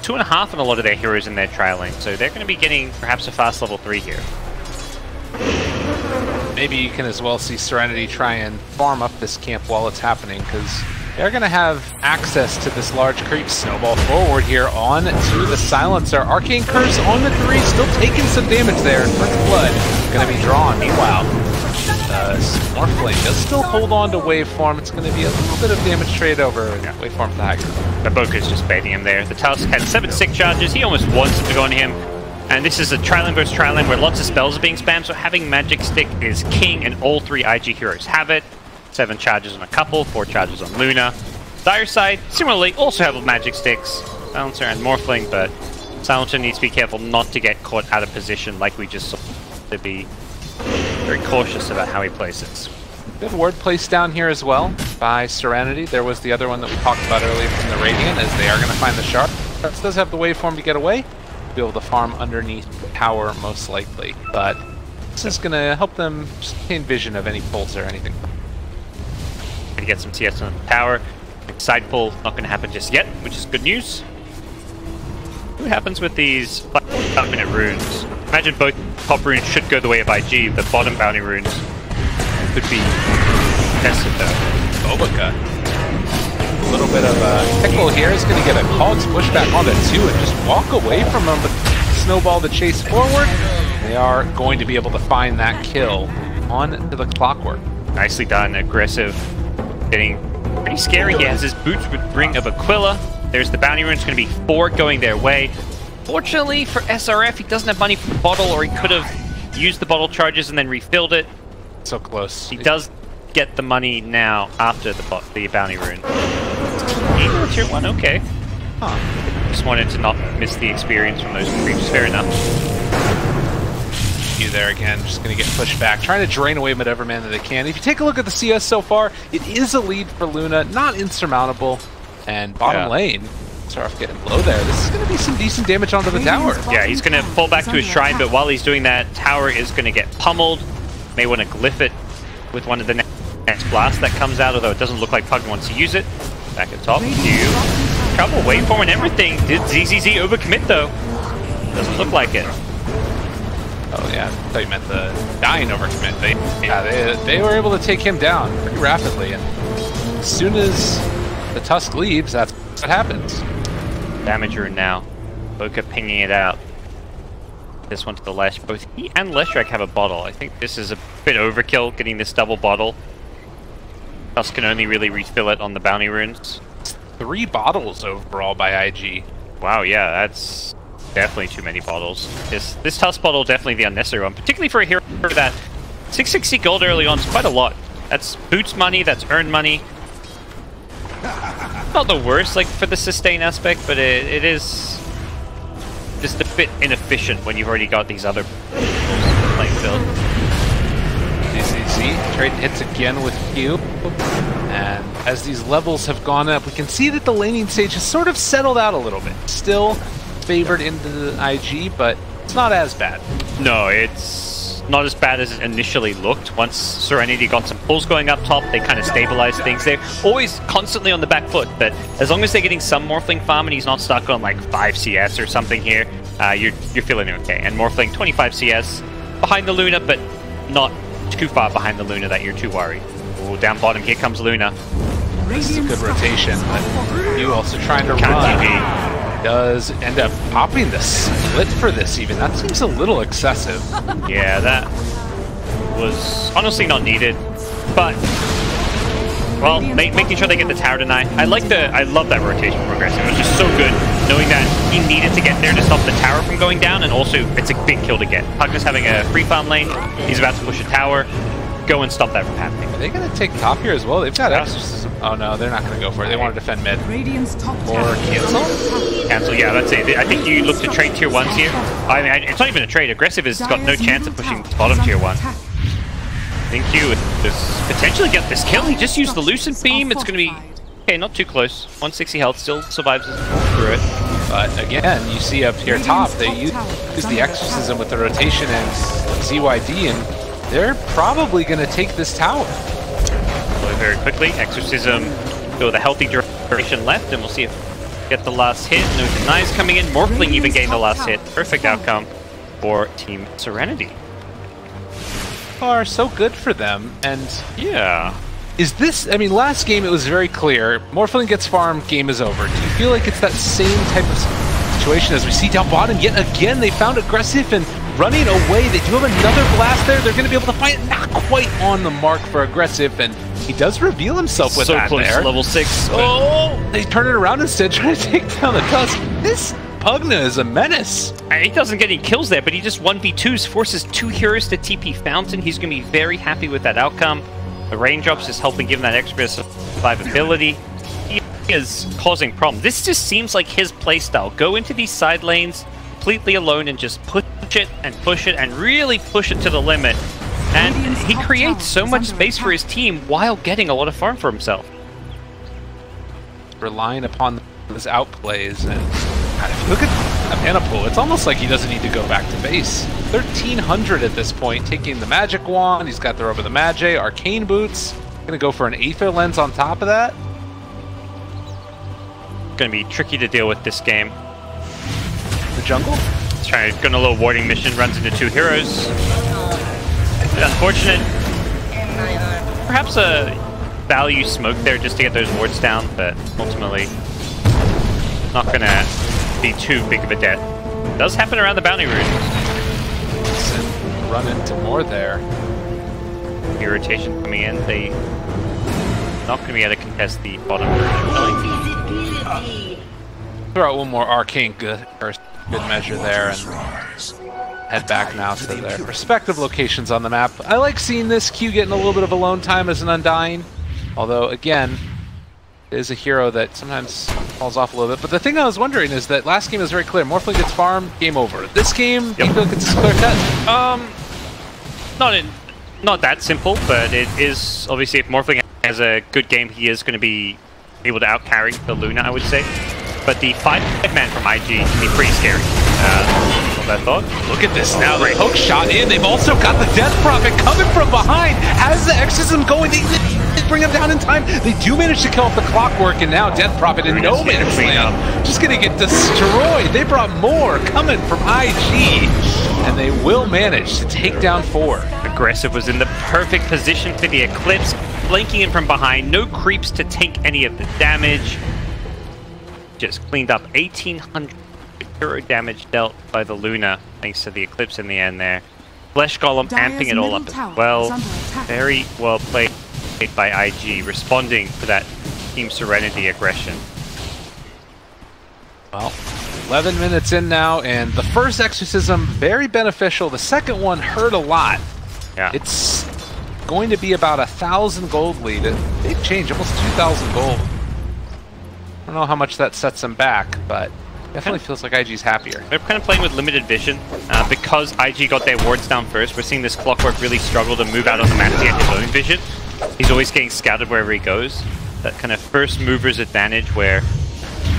2.5 on a lot of their heroes in their trial lane, so they're going to be getting perhaps a fast level 3 here. Maybe you can as well see Serenity try and farm up this camp while it's happening, because they're going to have access to this large creep. Snowball forward here on to the Silencer. Arcane Curse on the 3, still taking some damage there. First Blood going to be drawn. Meanwhile, Morphling does still hold on to Waveform. It's going to be a little bit of damage trade over Waveform to the Hagrid. The Boca's just baiting him there. The Tusk had 7 sick charges. He almost wants it to go on him. And this is a tri-lane versus tri-lane where lots of spells are being spammed, so having Magic Stick is king, and all 3 IG heroes have it. 7 charges on a couple, 4 charges on Luna. Dire side, similarly, also have Magic Sticks, Silencer and Morphling, but Silencer needs to be careful not to get caught out of position like we just saw. To be very cautious about how he places. Good word placed down here as well by Serenity. There was the other one that we talked about earlier from the Radiant, as they are going to find the Shard. This does have the Waveform to get away. Be able to farm underneath the tower most likely, but this is going to help them obtain vision of any pulls or anything. Gonna get some TS on the tower. Side pull not going to happen just yet, which is good news. What happens with these 5-minute runes? Imagine both top runes should go the way of IG, but bottom bounty runes could be tested though. Bobica. A little bit of a pickle here is going to get a Cog's pushback onto 2 and just walk away from him, but Snowball to chase forward. They are going to be able to find that kill on to the Clockwork. Nicely done, aggressive, getting pretty scary. He has his boots with Ring of Aquila. There's the bounty rune. It's going to be 4 going their way. Fortunately for SRF, he doesn't have money for the bottle, or he could have used the bottle charges and then refilled it. So close. He does get the money now after the bounty rune. Tier 1, okay. Huh. Just wanted to not miss the experience from those creeps, fair enough. You there again, just going to get pushed back, trying to drain away whatever mana that they can. If you take a look at the CS so far, it is a lead for Luna, not insurmountable. And bottom lane, Sarf getting low there. This is going to be some decent damage onto the tower. Yeah, he's going to fall back to his shrine, but while he's doing that, tower is going to get pummeled. May want to glyph it with one of the next blasts that comes out, although it doesn't look like Pugna wants to use it. Back at top, trouble, waveform and everything. Did ZZZ overcommit though? Doesn't look like it. Oh yeah, I thought you meant the dying overcommit. They were able to take him down pretty rapidly, and as soon as the Tusk leaves, that's what happens. Damage rune now. Boca pinging it out. This one to the Lesh. Both he and Leshrac have a bottle. I think this is a bit overkill, getting this double bottle. Tusk can only really refill it on the bounty runes. 3 bottles overall by IG. Wow, yeah, that's definitely too many bottles. This Tusk bottle definitely the unnecessary one, particularly for a hero that 660 gold early on is quite a lot. That's boots money, that's earned money. Not the worst, like for the sustain aspect, but it is just a bit inefficient when you've already got these other playing field. ZZZ trading hits again with Q, and as these levels have gone up, we can see that the laning stage has sort of settled out a little bit. Still favored into the IG, but it's not as bad. No, it's not as bad as it initially looked. Once Serenity got some pulls going up top, they kind of stabilized things. They're always constantly on the back foot, but as long as they're getting some Morphling farm and he's not stuck on like 5 CS or something here, you're feeling okay. And Morphling 25 CS behind the Luna, but not too far behind the Luna that you're too worried. Oh, down bottom, here comes Luna. This is a good rotation, but you also trying to run. Does end up popping the split for this even. That seems a little excessive. Yeah, that was honestly not needed, but well, making sure they get the tower tonight. I love that rotation progression. It was just so good knowing that he needed to get there to stop the tower from going down, and also it's a big kill to get. Pugna's having a free farm lane. He's about to push a tower. Go and stop that from happening. Are they going to take top here as well? They've got Exorcism. Oh no, they're not going to go for it. They want to defend mid. Or cancel? Cancel, yeah, that's it. I think you look to trade tier 1s here. I mean, it's not even a trade. Aggressive has got no chance of pushing bottom tier 1. I think you would just potentially get this kill. He just used the Lucent Beam. It's going to be... Okay, not too close. 160 health, still survives through it. But again, you see up here top, they use the Exorcism with the rotation and ZYD, and they're probably going to take this tower. Very quickly, Exorcism with a healthy duration left, and we'll see if we get the last hit. No denies coming in. Morphling even gained the last hit. Perfect outcome for Team Serenity. Are so good for them, and yeah. Is this, I mean, last game it was very clear. Morphling gets farmed, game is over. Do you feel like it's that same type of situation as we see down bottom? Yet again, they found Aggressive and running away. They do have another blast there. They're going to be able to fight. Not quite on the mark for Aggressive, and he does reveal himself with that close there. To level 6. Oh! They turn it around instead, trying to take down the Tusk. This Pugna is a menace. He doesn't get any kills there, but he just 1v2s, forces 2 heroes to TP Fountain. He's going to be very happy with that outcome. The raindrops is helping give him that extra survivability. He is causing problems. This just seems like his playstyle. Go into these side lanes completely alone and just push it and push it and really push it to the limit. And he creates so much space for his team while getting a lot of farm for himself. Relying upon his outplays, and if you look at a mana pool, it's almost like he doesn't need to go back to base. 1,300 at this point, taking the Magic Wand, he's got the Robe of the Magi, Arcane Boots, gonna go for an Aether Lens on top of that. Gonna be tricky to deal with this game. The jungle? He's trying to go on a little warding mission, runs into 2 heroes. Unfortunate. Perhaps a value smoke there just to get those wards down, but ultimately not gonna be too big of a debt. Does happen around the bounty rune. Run into more there. Irritation coming in. They not gonna be able to contest the bottom rune. Throw out one more arcane good measure there, and head back now to their respective locations on the map. I like seeing this Q getting a little bit of alone time as an Undying, although again, it is a hero that sometimes falls off a little bit. But the thing I was wondering is that last game was very clear. Morphling gets farmed, game over. This game, you feel like it's clear cut? Not that simple, but it is obviously if Morphling has a good game, he is going to be able to outcarry the Luna, I would say. But the 5-man from IG can be pretty scary. What I thought. Look at this now. They hook shot in. They've also got the Death Prophet coming from behind. Has the Exorcism going. They bring him down in time. They do manage to kill off the Clockwork, and now Death Prophet in no man's land. Just going to get destroyed. They brought more coming from IG, and they will manage to take down 4. Aggressive was in the perfect position for the Eclipse, flanking in from behind. No creeps to tank any of the damage. Just cleaned up 1,800 hero damage dealt by the Luna, thanks to the Eclipse in the end there. Flesh Golem amping it all up as well. Very well played by IG, responding to that Team Serenity aggression. Well, 11 minutes in now, and the first Exorcism, very beneficial. The second one hurt a lot. Yeah. It's going to be about 1,000 gold lead. Big change, almost 2,000 gold. I don't know how much that sets them back, but definitely feels like IG's happier. They're kind of playing with limited vision. Because IG got their wards down first, we're seeing this Clockwork really struggle to move out on the map to get his own vision. He's always getting scouted wherever he goes. That kind of first mover's advantage where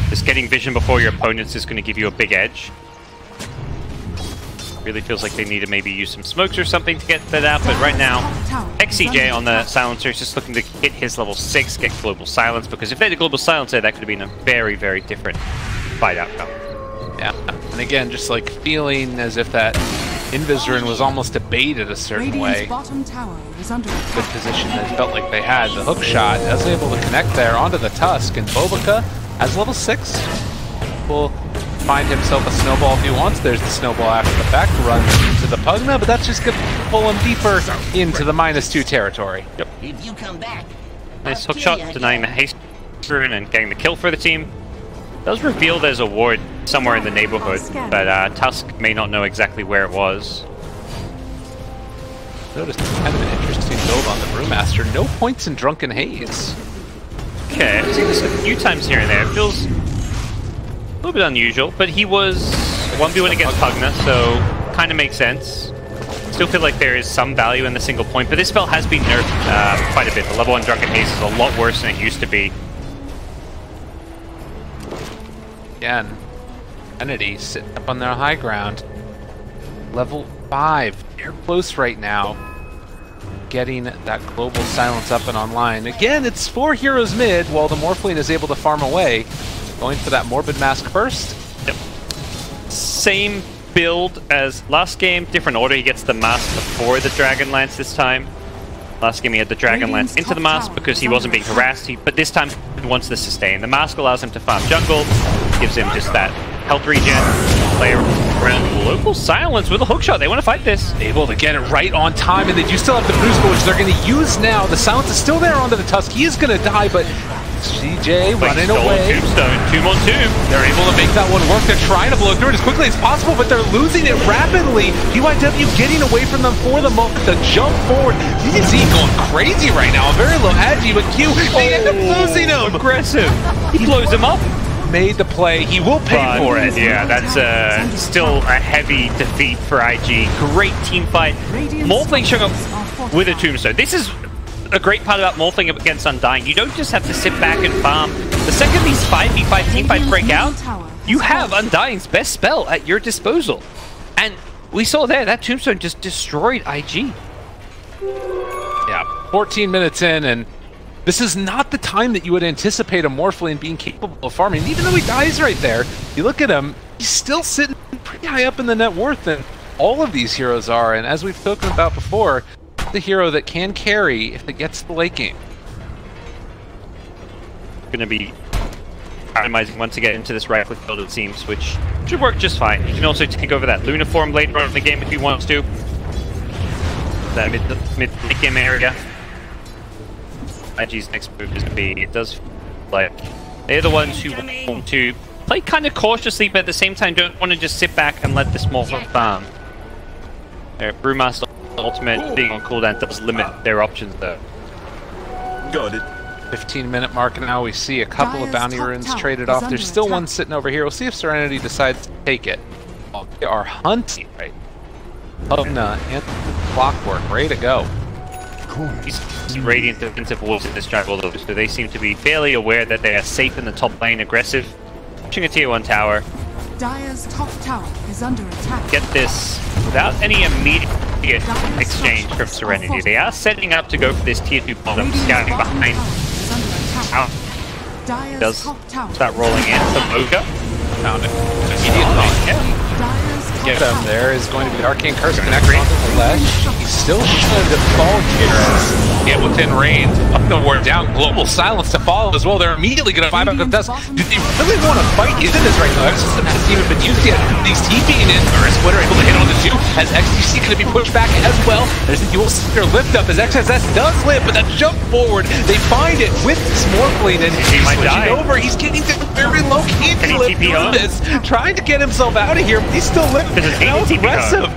just getting vision before your opponents is going to give you a big edge. Really feels like they need to maybe use some smokes or something to get that out, but right now, XCJ on the silencer is just looking to hit his level 6, get global silence, because if they had a global silence there, that could have been a very, very different fight outcome. Yeah, and again, just like feeling as if that Invis was almost a bait at a certain way. Bottom tower is under Good position they felt like they had. The hook shot was able to connect there onto the Tusk, and Bobica as level 6 will find himself a snowball if he wants. There's the snowball after the fact, runs into the Pugna, but that's just going to pull him deeper into the -2 territory. Yep. If you come back, Nice hook shot, denying the haste and getting the kill for the team. Does reveal there's a ward somewhere in the neighborhood, but Tusk may not know exactly where it was. Notice kind of an interesting build on the Brewmaster. No points in Drunken Haze. Okay, I've seen this a few times here and there. It feels a little bit unusual, but he was 1v1 against Pugna, so kind of makes sense. Still feel like there is some value in the single point, but this spell has been nerfed quite a bit. The level 1 Drunken Haze is a lot worse than it used to be. Again, Serenity sitting up on their high ground. Level 5, they're close right now. Getting that global silence up and online. Again, it's 4 heroes mid, while the Morphling is able to farm away. Going for that Morbid Mask first. Yep. Same build as last game, different order. He gets the mask before the Dragon Lance this time. Last game he had the Dragon Lance into the mask because he wasn't being harassed, but this time he wants the sustain. The mask allows him to farm jungle, gives him just that health regen, play around local silence with a hookshot. They want to fight this. Able to get it right on time, and they do still have the boost, which they're going to use now. The silence is still there onto the Tusk. He is going to die, but CJ running away. Tombstone, 2 on 2. They're able to make that one work. They're trying to blow through it as quickly as possible, but they're losing it rapidly. PYW getting away from them for the moment. The jump forward. DZ going crazy right now. Very low agi, but Q, they end up losing him. Aggressive. He blows him up. Made the play. He will pay for it. Yeah, that's still a heavy defeat for IG. Great team fight. Morphling showing up with a Tombstone. This is a great part about Morphling against Undying. You don't just have to sit back and farm. The second these 5v5 team fights break out, you have Undying's best spell at your disposal. And we saw there, that Tombstone just destroyed IG. Yeah, 14 minutes in, and this is not the time that you would anticipate a Morphling being capable of farming. Even though he dies right there, you look at him, he's still sitting pretty high up in the net worth, and all of these heroes are. And as we've spoken about before, the hero that can carry if it gets to the late game. Going to be optimizing once to get into this right click build, it seems, which should work just fine. You can also take over that Luna form later on in the game if you want to. That mid game area. IG's next move is going to be, it does feel like they're the ones who want to play kind of cautiously, but at the same time don't want to just sit back and let this Morphling farm. Their Brewmaster ultimate being on cooldown does limit their options though. Got it. 15-minute mark now. We see a couple of bounty runes traded off. There's still one sitting over here. We'll see if Serenity decides to take it. Oh, they are hunting right. Pugna and Clockwork ready to go. These Radiant defensive wolves in this jungle though, so they seem to be fairly aware that they are safe in the top lane, aggressive. Pushing a tier 1 tower. Dire's top tower is under attack. Get this without any immediate exchange from Serenity. They are setting up to go for this tier 2 bottom, scouting behind. Does start rolling in. Some Ogre. Found it. Immediate thought. Yeah. Get him. There is going to be the Arcane Curse connected onto the ledge. He still should fall here. Get within range. Up the ward down. Global silence to follow as well. They're immediately going to buy back the dust. Do they really want to fight into this right now? Exorcism hasn't even been used yet. These TPing in. Or is Splitter able to hit on the 2? As XTC going to be pushed back as well. There's the dual sister lift up as XSS does lift, but that jump forward. They find it with Smorfling and he might die. Over. He's getting to very low key to lift through this. Trying to get himself out of here, but he's still living. How aggressive.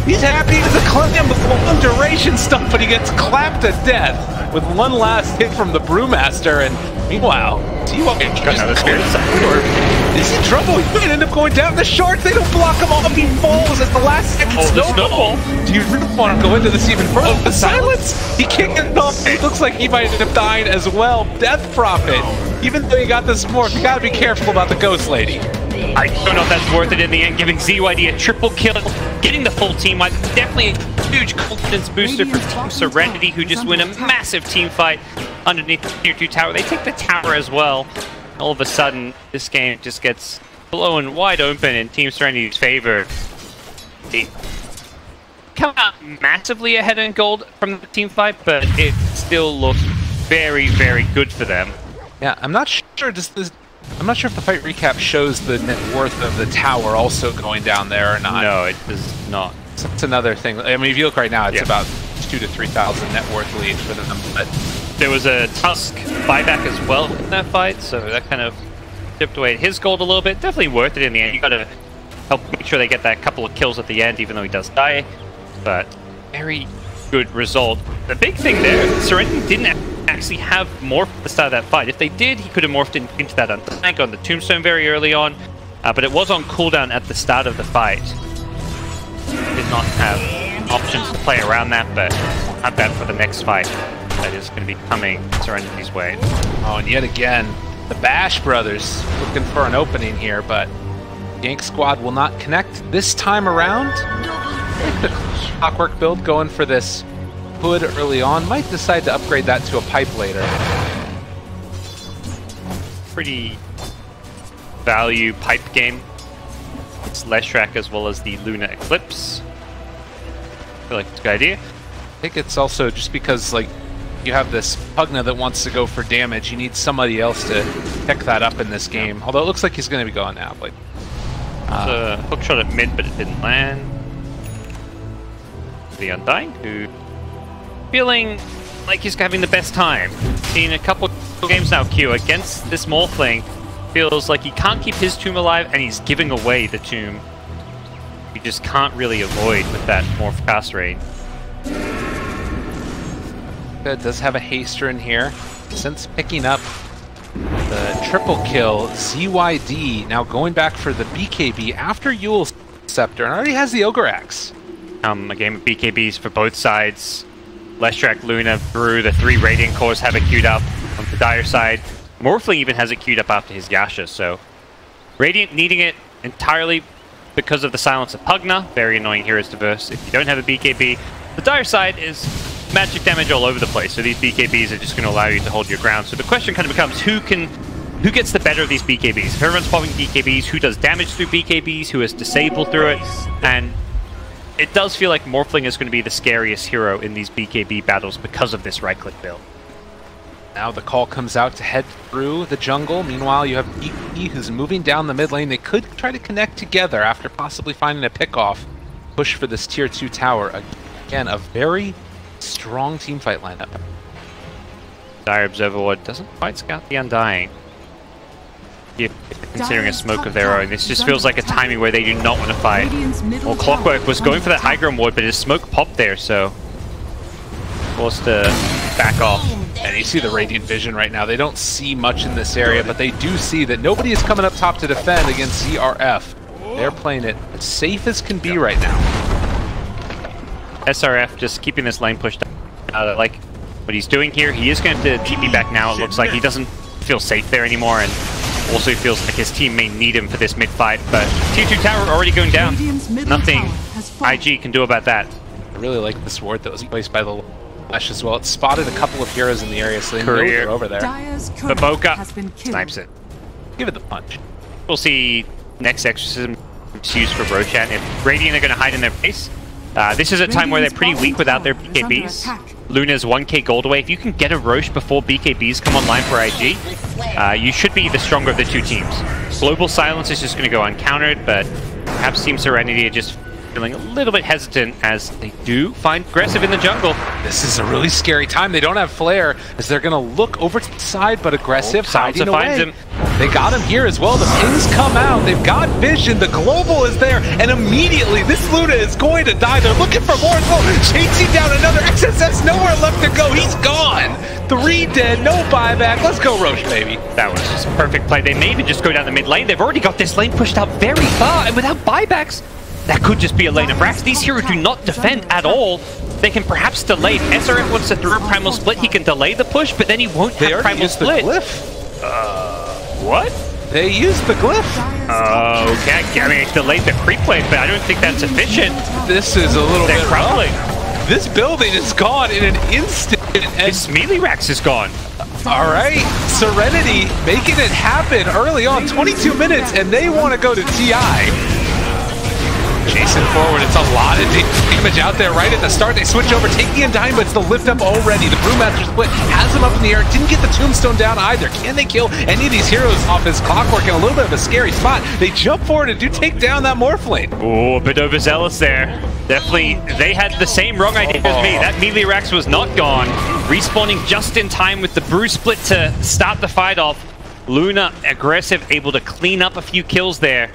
He's happy to climb the long duration stuff, but he gets clapped to death with one last hit from the Brewmaster. And meanwhile, T-Walk is in trouble. He might end up going down. The shards, they don't block him off. He falls as the last second snowball. Do you really want to go into this even further? The silence, he can't get it off. It looks like he might end up dying as well. Death Prophet. Even though you got this morph, you gotta be careful about the Ghost Lady. I don't know if that's worth it in the end, giving ZYD a triple kill, getting the full team wipe. Definitely a huge confidence booster for Team Serenity, who just win a massive team fight underneath the tier 2 tower. They take the tower as well. All of a sudden, this game just gets blown wide open in Team Serenity's favor. They come out massively ahead in gold from the team fight, but it still looks very, very good for them. Yeah, I'm not sure. I'm not sure if the fight recap shows the net worth of the tower also going down there or not. No, it does not. So that's another thing. I mean, if you look right now, it's about 2,000 to 3,000 net worth lead for them. But there was a Tusk buyback as well in that fight, so that kind of chipped away at his gold a little bit. Definitely worth it in the end. You got to help make sure they get that couple of kills at the end, even though he does die. But very good result. The big thing there, Serenity didn't actually have morph at the start of that fight. If they did, he could have morphed into that Untank on the Tombstone very early on, but it was on cooldown at the start of the fight. Did not have options to play around that, but we'll have that for the next fight that is going to be coming Serenity's way. Oh, and yet again, the Bash brothers looking for an opening here, but Yank Squad will not connect this time around. Clockwork build going for this hood early on. Might decide to upgrade that to a pipe later. Pretty value pipe game. It's Leshrac as well as the Luna Eclipse. I feel like it's a good idea. I think it's also just because, like, you have this Pugna that wants to go for damage. You need somebody else to pick that up in this game. Although it looks like he's going to be going now. But a hook shot at mid, but it didn't land. The Undying, who feeling like he's having the best time. Seen a couple games now, Q, against this Morphling. Feels like he can't keep his tomb alive, and he's giving away the tomb. You just can't really avoid with that Morph cast rate. It does have a haster in here. Since picking up the triple kill, ZYD now going back for the BKB after Yule's Scepter, and already has the Ogre Axe. A game of BKBs for both sides. Leshrac, Luna, Brew, the 3 Radiant Cores have it queued up on the Dire side. Morphling even has it queued up after his Yasha, so Radiant needing it entirely because of the silence of Pugna. Very annoying heroes to verse if you don't have a BKB. The Dire side is magic damage all over the place, so these BKBs are just going to allow you to hold your ground. So the question kind of becomes who gets the better of these BKBs? If everyone's popping BKBs, who does damage through BKBs, who has disable through it? And it does feel like Morphling is going to be the scariest hero in these BKB battles because of this right-click build. Now the call comes out to head through the jungle. Meanwhile, you have BKB who's moving down the mid lane. They could try to connect together after possibly finding a pick-off. Push for this tier 2 tower. Again, a very strong teamfight lineup. Dire Observer doesn't quite scout the Undying. Considering a smoke of their own, this just feels like a timing where they do not want to fight. Well, Clockwork was going for that high ground ward, but his smoke popped there, so forced to back off. And you see the Radiant Vision right now. They don't see much in this area, but they do see that nobody is coming up top to defend against ZRF. They're playing it as safe as can be right now. SRF just keeping this lane pushed out. I like what he's doing here. He is going to have to TP back now. It looks like he doesn't feel safe there anymore, and also feels like his team may need him for this mid-fight. But tier 2 tower already going down. Nothing IG can do about that. I really like this ward that was placed by the Lash as well. It spotted a couple of heroes in the area, so they know they're over there. Baboka snipes it. Give it the punch. We'll see next Exorcism used for Roshan. If Radiant are going to hide in their base, this is a time where they're pretty weak without their BKBs. Luna's 1k gold away. If you can get a Roche before BKBs come online for IG, you should be the stronger of the two teams. Global Silence is just going to go uncountered, but perhaps Team Serenity are just feeling a little bit hesitant as they do find aggressive in the jungle. This is a really scary time. They don't have Flare as they're going to look over to the side, but aggressive, hiding away. Finds him. They got him here as well. The pings come out. They've got vision. The global is there, and immediately this Luna is going to die. They're looking for more as well. Chasing down another XSS. Nowhere left to go. He's gone. 3 dead. No buyback. Let's go, Roche, baby. That was just a perfect play. They may even just go down the mid lane. They've already got this lane pushed out very far, and without buybacks, that could just be a lane of racks. These heroes do not defend at all. They can perhaps delay. If SRF wants to throw a Primal Split, he can delay the push, but then he won't have Primal Split. What? They used the glyph. Okay, I mean, it delayed the creep wave, but I don't think that's sufficient. This is a little bit crumbling. rough. This building is gone in an instant. And This melee Rex is gone. all right, Serenity making it happen early on, 22 minutes, and they want to go to TI. Chasing forward, it's a lot of damage out there right at the start. They switch over, taking Undying, but it's the lift up already. The Brewmaster split has him up in the air. Didn't get the Tombstone down either. Can they kill any of these heroes off his Clockwork in a little bit of a scary spot? They jump forward and do take down that Morphling. Oh, a bit overzealous there. Definitely, they had the same wrong idea as me. That melee Rex was not gone. Respawning just in time with the Brew split to start the fight off. Luna aggressive, able to clean up a few kills there.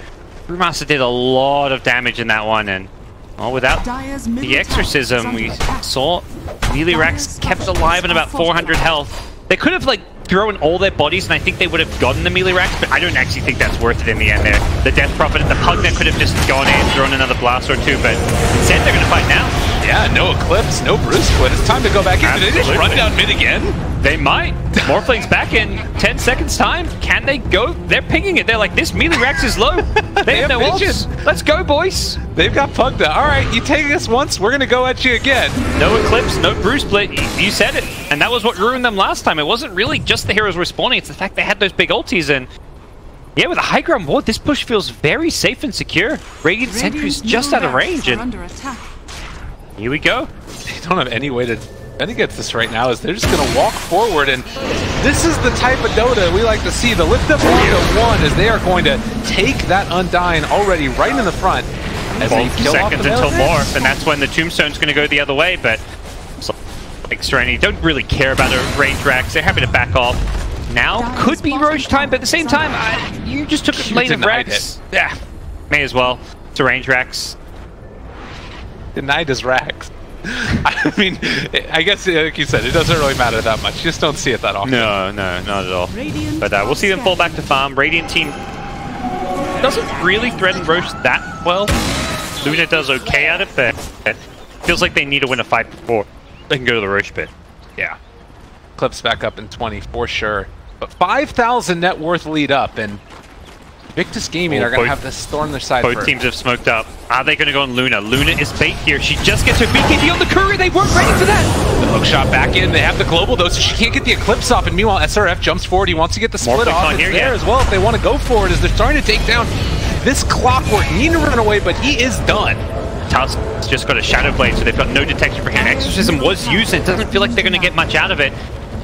Brewmaster did a lot of damage in that one, and well, without the exorcism, we saw melee Rex kept alive at about 400 health. They could have like thrown all their bodies, and I think they would have gotten the melee Rex, but I don't actually think that's worth it in the end there. The Death Prophet and the Pugna could have just gone in, thrown another blast or two, but instead they're going to fight now. Yeah, no Eclipse, no Brew split. It's time to go back in. Did they just run down mid again? They might. Morphling's back in 10 seconds time. Can they go? They're pinging it. They're like, this melee Rex is low. They have no ults. Let's go, boys. They've got Pugna. All right, you take us once, we're going to go at you again. No Eclipse, no Brew split. You said it. And that was what ruined them last time. It wasn't really just the heroes respawning. It's the fact they had those big ultis. And yeah, with a high ground ward, this push feels very safe and secure. Radiant Sentry's just out of range. And here we go. They don't have any way to defend against this right now, as they're just going to walk forward, and this is the type of Dota we like to see. The lift up 1-1 as they are going to take that Undying already right in the front. As 12 seconds until morph, and that's when the Tombstone's going to go the other way, but like Serenity don't really care about a range Rex. They're happy to back off. Now could be Roche time, but at the same time, you just took a lane of Rex. Yeah, may as well. It's a range Rex. Denied his Rex. I mean, I guess, like you said, it doesn't really matter that much. You just don't see it that often. No, not at all. But we'll see them fall back to farm. Radiant team doesn't really threaten Roche that well. Luna does okay at it, but it feels like they need to win a fight before they can go to the Roche pit. Yeah. Clips back up in 20 for sure. But 5,000 net worth lead up, and Invictus Gaming are going to have this storm their side. Both teams have smoked up. Are they going to go on Luna? Luna is bait here. She just gets her BKB on the courier. They weren't ready for that. The hook shot back in. They have the global though, so she can't get the Eclipse off. And meanwhile, SRF jumps forward. He wants to get the split off. It's there as well if they want to go for it, as they're starting to take down this Clockwork. Need to run away, but he is done. Tusk's just got a Shadow Blade, so they've got no detection for him. Exorcism was used, and it doesn't feel like they're going to get much out of it.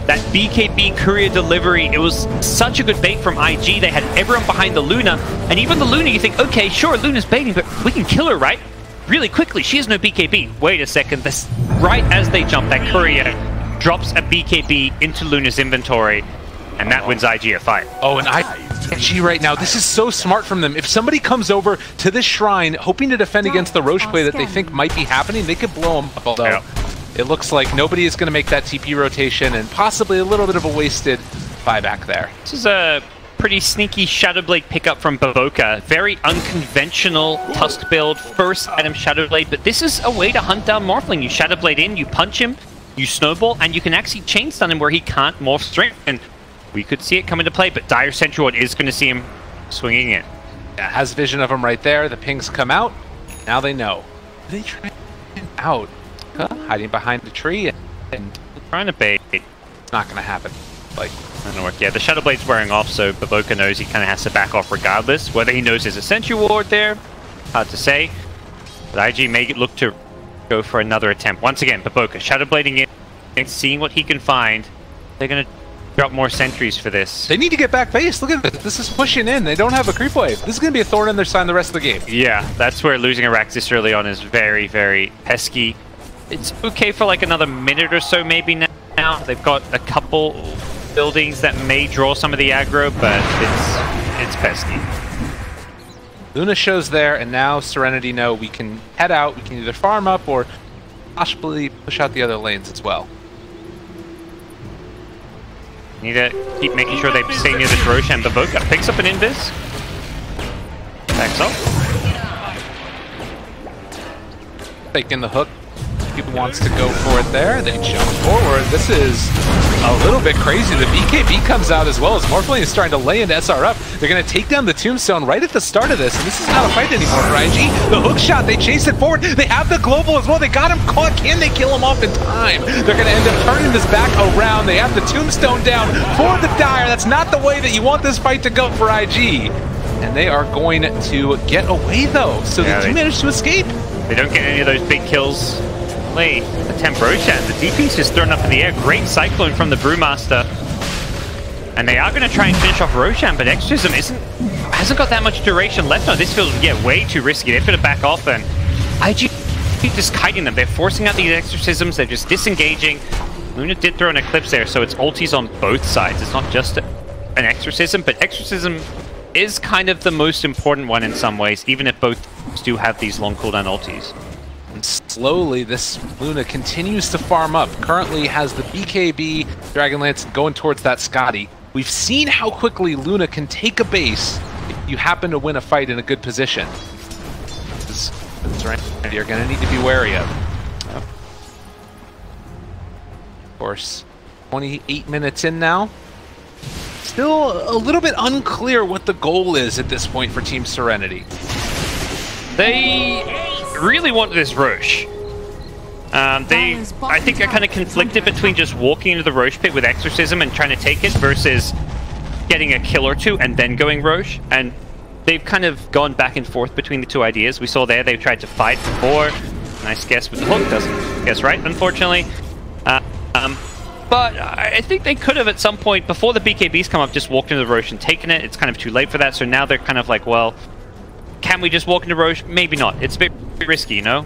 That BKB courier delivery, it was such a good bait from IG. They had everyone behind the Luna, and even the Luna, you think, okay, sure, Luna's baiting, but we can kill her, right? Really quickly. She has no BKB. Wait a second. This, right as they jump, that courier drops a BKB into Luna's inventory, and that wins IG a fight. Oh, and IG right now, this is so smart from them. If somebody comes over to this shrine hoping to defend against the Roche play that they think might be happening, they could blow them up, although it looks like nobody is going to make that TP rotation, and possibly a little bit of a wasted buyback there. This is a pretty sneaky Shadowblade pickup from Bavoka. Very unconventional Tusk build, first item Shadowblade, but this is a way to hunt down Morphling. You Shadowblade in, you punch him, you snowball, and you can actually chain stun him where he can't morph strength. And we could see it come into play, but Dire Sentry Ward is going to see him swinging in. Yeah, has vision of him right there. The pings come out. Now they know. They try out. Hiding behind the tree and trying to bait. It's not going to happen. Like, not gonna work. Yeah, the Shadowblade's wearing off, so Bavoka knows he kind of has to back off regardless. Whether he knows there's a Sentry Ward there, hard to say. But IG may look to go for another attempt. Once again, Bavoka Shadowblading in and seeing what he can find. They're going to drop more sentries for this. They need to get back base. Look at this. This is pushing in. They don't have a creep wave. This is going to be a thorn in their side the rest of the game. Yeah, that's where losing a Rax this early on is very, very pesky. It's okay for like another minute or so maybe now. They've got a couple buildings that may draw some of the aggro, but it's pesky. Luna shows there, and now Serenity know we can head out. We can either farm up or possibly push out the other lanes as well. Need to keep making sure they stay near this Roche, and Bavoka picks up an invis. Backs off. Taking the hook. He wants to go for it there. They jump forward. This is a little bit crazy. The BKB comes out as well as Morphling is starting to lay into SR up. They're going to take down the Tombstone right at the start of this, and this is not a fight anymore for IG. The hook shot, they chase it forward. They have the global as well. They got him caught. Can they kill him off in time? They're going to end up turning this back around. They have the Tombstone down for the Dire. That's not the way that you want this fight to go for IG. And they are going to get away, though. So they do manage to escape. They don't get any of those big kills. They attempt Roshan. The DP's just thrown up in the air. Great Cyclone from the Brewmaster. And they are going to try and finish off Roshan, but Exorcism hasn't got that much duration left on. This feels way too risky. They've got to back off, and IG just kiting them. They're forcing out these Exorcisms. They're just disengaging. Luna did throw an Eclipse there, so it's ultis on both sides. It's not just an Exorcism, but Exorcism is kind of the most important one in some ways, even if both do have these long cooldown ultis. And slowly, this Luna continues to farm up. Currently has the BKB, Dragonlance going towards that Scotty. We've seen how quickly Luna can take a base if you happen to win a fight in a good position. That's right. You're going to need to be wary of. Of course, 28 minutes in now. Still a little bit unclear what the goal is at this point for Team Serenity. They really want this Roche. I think they're kind of conflicted between just walking into the Roche pit with Exorcism and trying to take it versus getting a kill or two and then going Roche. And they've kind of gone back and forth between the two ideas. We saw there they tried to fight before. Nice guess with the hook, doesn't guess right, unfortunately. But I think they could have at some point, before the BKBs come up, just walked into the Roche and taken it. It's kind of too late for that, so now they're kind of like, well, can we just walk into Roche? Maybe not. It's a bit risky, you know?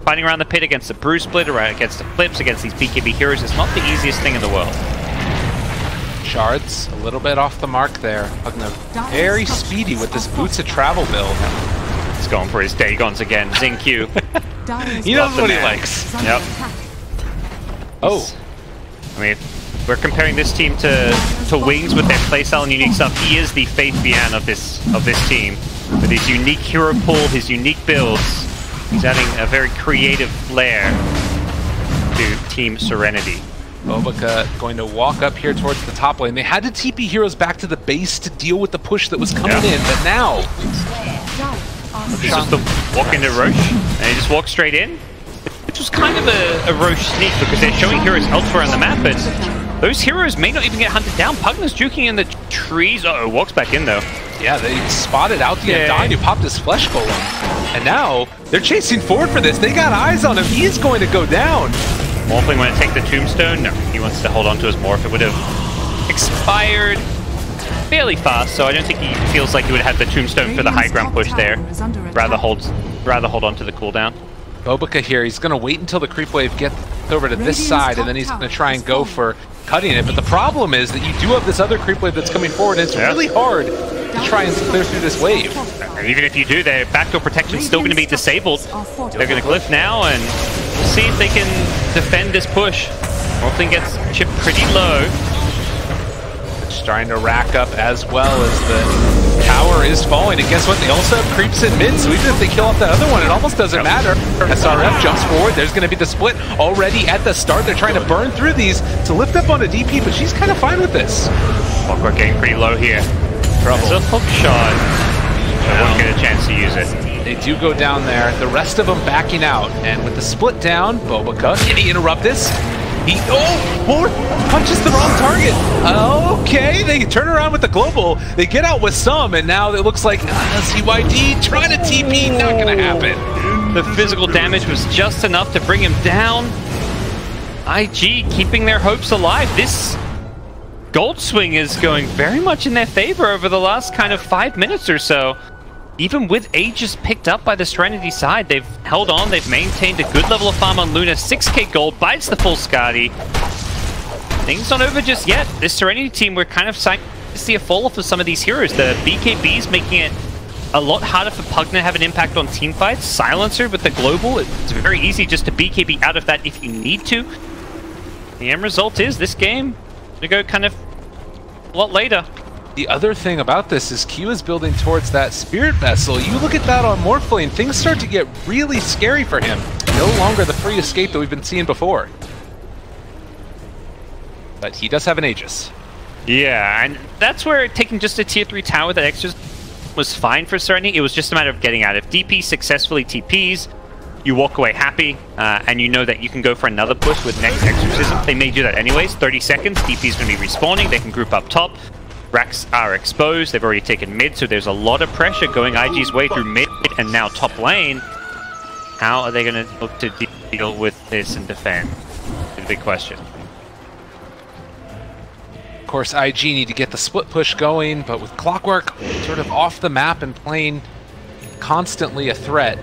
Fighting around the pit against the Brew Split, or against the Flips, against these BKB heroes is not the easiest thing in the world. Shards, a little bit off the mark there. Very speedy with this Boots of Travel build. He's going for his Dagons again. Zing Q. He knows what he likes. Yep. Oh. I mean, we're comparing this team to Wings with their playstyle and unique stuff. He is the Faith Bian of this team. With his unique hero pool, his unique builds, he's adding a very creative flair to Team Serenity. Bobica going to walk up here towards the top lane. They had to TP heroes back to the base to deal with the push that was coming in, but now... It's just the walk into Roche, and he just walks straight in. Which was kind of a Roche sneak, because they're showing heroes elsewhere on the map, but those heroes may not even get hunted down. Pugna's juking in the trees. Uh-oh, walks back in, though. Yeah, they spotted out the Undyne who popped his Flesh Golem. And now, they're chasing forward for this. They got eyes on him. He's going to go down. Morphling want to take the Tombstone? No, he wants to hold on to his Morph. It would have expired fairly fast, so I don't think he feels like he would have the Tombstone for the high ground push there. Rather hold on to the cooldown. Bobica here, he's going to wait until the creep wave gets over to this side, and then he's going to try and go for cutting it. But the problem is that you do have this other creep wave that's coming forward, and it's really hard to try and clear through this wave. And even if you do, their backdoor protection's still going to be disabled. They're going to glyph now, and we'll see if they can defend this push. Morphling gets chipped pretty low. It's trying to rack up as well as the tower is falling. And guess what? They also have creeps in mid, so even if they kill off that other one, it almost doesn't matter. SRF jumps forward. There's going to be the split already at the start. They're trying to burn through these to lift up on a DP, but she's kind of fine with this. We're getting pretty low here. There's a hook shot. I won't get a chance to use it. They do go down there. The rest of them backing out. And with the split down, Bobica, can he interrupt this? More punches the wrong target. Okay, they turn around with the global. They get out with some, and now it looks like CYD trying to TP, not going to happen. The physical damage was just enough to bring him down. IG keeping their hopes alive. This gold swing is going very much in their favor over the last kind of 5 minutes or so. Even with Aegis picked up by the Serenity side, they've held on, they've maintained a good level of farm on Luna. 6k gold, bites the full Scotty. Things not over just yet. This Serenity team, we're kind of starting to see a fall off of some of these heroes. The BKBs making it a lot harder for Pugna to have an impact on team fights. Silencer with the global, it's very easy just to BKB out of that if you need to. The end result is this game to go kind of a lot later. The other thing about this is Q is building towards that Spirit Vessel. You look at that on Morphling, things start to get really scary for him. no longer the free escape that we've been seeing before. But he does have an Aegis. Yeah, and that's where taking just a tier 3 tower that extra was fine for Serenity. It was just a matter of getting out. If DP successfully TPs, you walk away happy, and you know that you can go for another push with next Exorcism. They may do that anyways. 30 seconds, DP's going to be respawning. They can group up top. Racks are exposed. They've already taken mid, so there's a lot of pressure going IG's way through mid and now top lane. How are they going to look to deal with this and defend? It's a big question. Of course, IG need to get the split push going, but with Clockwork sort of off the map and playing constantly a threat,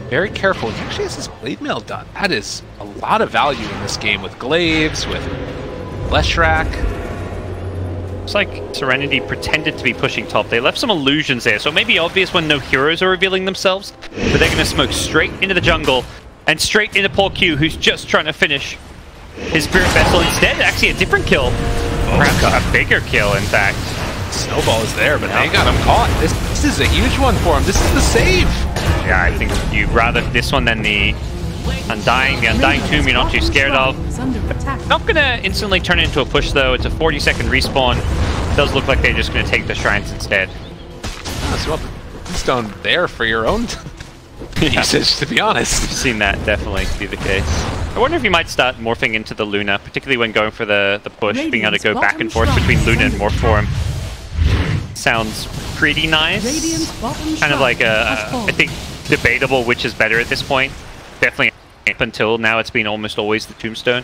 very careful. He actually has his blade mail done. That is a lot of value in this game with glaives, with Leshrac. It's like Serenity pretended to be pushing top. They left some illusions there, so it may be obvious when no heroes are revealing themselves, but they're going to smoke straight into the jungle and straight into Paul Q, who's just trying to finish his Spirit Vessel. Instead, actually a different kill. Perhaps a bigger kill, in fact. Snowball is there, but they got him caught. This is a huge one for him. This is the save. Yeah, I think you'd rather this one than the Undying. The Undying Tomb you're not too scared of. Not going to instantly turn it into a push, though. It's a 40-second respawn. It does look like they're just going to take the shrines instead. So you want the stone there for your own usage, to be honest. We've seen that definitely be the case. I wonder if you might start morphing into the Luna, particularly when going for the push, being able to go back and forth between Luna and Morph Form. Sounds pretty nice. Kind of like I think debatable which is better at this point. Definitely up until now it's been almost always the Tombstone.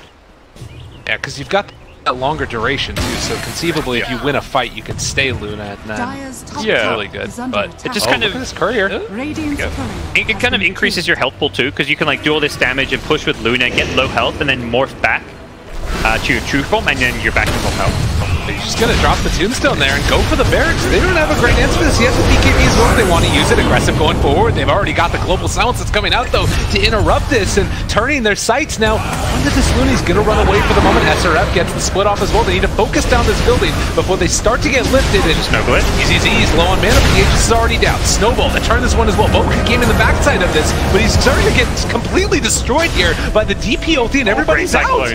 Yeah, because you've got that longer duration too, so conceivably if you win a fight you can stay Luna and then it's really good. But it just kind of this courier. It kind of increases your health pool too, because you can like do all this damage and push with Luna, get low health, and then morph back to your true form, and then you're back to full health. He's just going to drop the Tombstone there and go for the barracks. They don't have a great answer for this yet. The BKB as well. They want to use it. Aggressive going forward. They've already got the global silence that's coming out, though, to interrupt this and turning their sights now. Under this Looney's going to run away for the moment. SRF gets the split off as well. They need to focus down this building before they start to get lifted. And Snowball. He's low on mana, but the Aegis is already down. Snowball to turn this one as well. Boatman came in the backside of this, but he's starting to get completely destroyed here by the DP ulti, and everybody's out.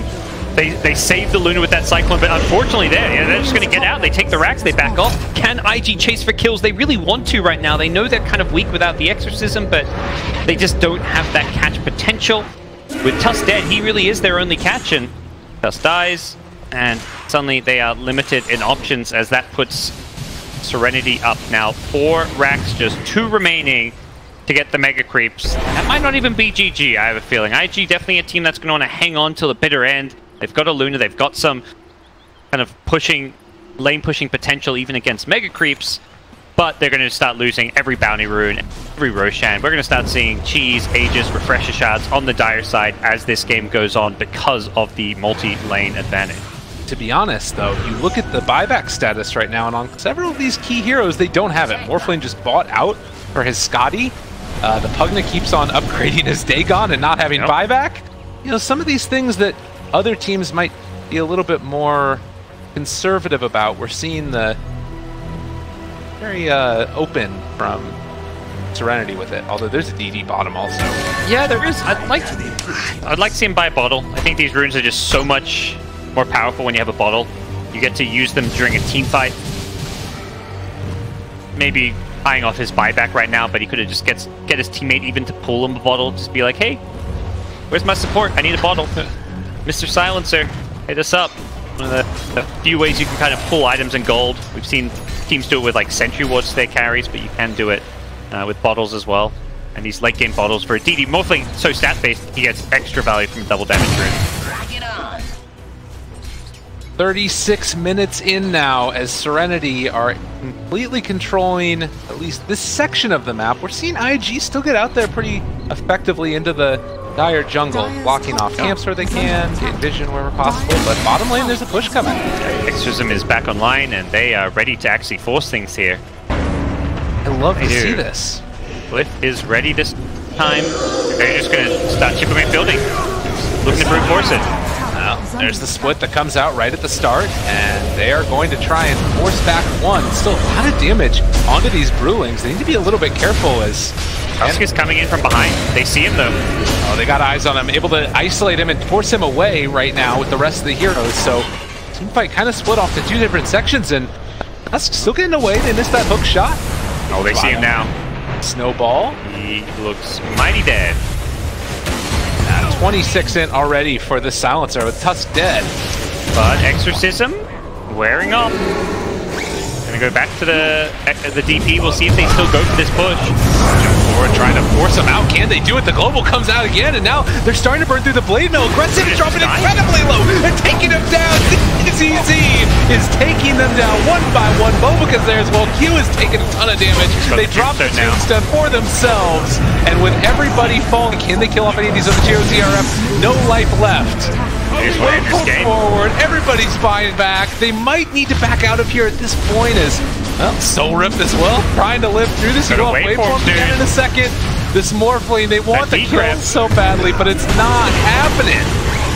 They saved the Luna with that Cyclone, but unfortunately they're just going to get out. They take the racks, they back off. Can IG chase for kills? They really want to right now. They know they're kind of weak without the Exorcism, but they just don't have that catch potential. With Tusk dead, he really is their only catch, and Tusk dies, and suddenly they are limited in options as that puts Serenity up now. 4 racks, just 2 remaining to get the Mega Creeps. That might not even be GG, I have a feeling. IG definitely a team that's going to want to hang on till the bitter end. They've got a Luna, they've got some kind of lane pushing potential even against Mega Creeps, but they're going to start losing every Bounty Rune, every Roshan. We're going to start seeing Cheese, Aegis, Refresher Shards on the dire side as this game goes on because of the multi-lane advantage. To be honest, though, you look at the buyback status right now, and on several of these key heroes, they don't have it. Morphlane just bought out for his Scotty. The Pugna keeps on upgrading his Dagon and not having buyback. You know, some of these things that other teams might be a little bit more conservative about. We're seeing the very open from Serenity with it, although there's a DD bottom also. Yeah, there is. I'd like to see him buy a bottle. I think these runes are just so much more powerful when you have a bottle. You get to use them during a team fight. Maybe eyeing off his buyback right now, but he could have just get his teammate even to pull him a bottle. Just be like, hey, where's my support? I need a bottle. Mr. Silencer, hit us up. One of the few ways you can kind of pull items in gold. We've seen teams do it with like Sentry Wards to their carries, but you can do it with bottles as well. And these late game bottles for a DD, mostly so stat based, he gets extra value from double damage rune. 36 minutes in now as Serenity are completely controlling at least this section of the map. We're seeing IG still get out there pretty effectively into the dire jungle, blocking off camps where they can, getting vision wherever possible, but bottom lane there's a push coming. Exorcism is back online and they are ready to actually force things here. I love to see this. Cliff is ready this time. They're just going to start chipping away building. Looking to brute force it. There's the split that comes out right at the start, and they are going to try and force back one. Still a lot of damage onto these Brewlings. They need to be a little bit careful as... Tusk is coming in from behind. They see him though. Oh, they got eyes on him, able to isolate him and force him away right now with the rest of the heroes. So team fight kind of split off to two different sections, and Tusk still getting away. They missed that hook shot. Oh, they see him now. Snowball. He looks mighty dead. 26 in already for the silencer with Tusk dead. But Exorcism wearing off. Gonna go back to the DP. We'll see if they still go for this push. Jump forward, trying to force them out. Can they do it? The global comes out again, and now they're starting to burn through the blade mill. Aggressive is dropping incredibly low and taking them down. ZZ is taking them down one by one. Bobica's there as well. Q is taking a ton of damage. They drop the tombstone for themselves, and with everybody falling, can they kill off any of these other tiers? ZRF, no life left. Forward, everybody's buying back. They might need to back out of here at this point as Soul Rip as well, trying to live through this. You go wait for him again in a second. This Morphling, they want the kill so badly, but it's not happening.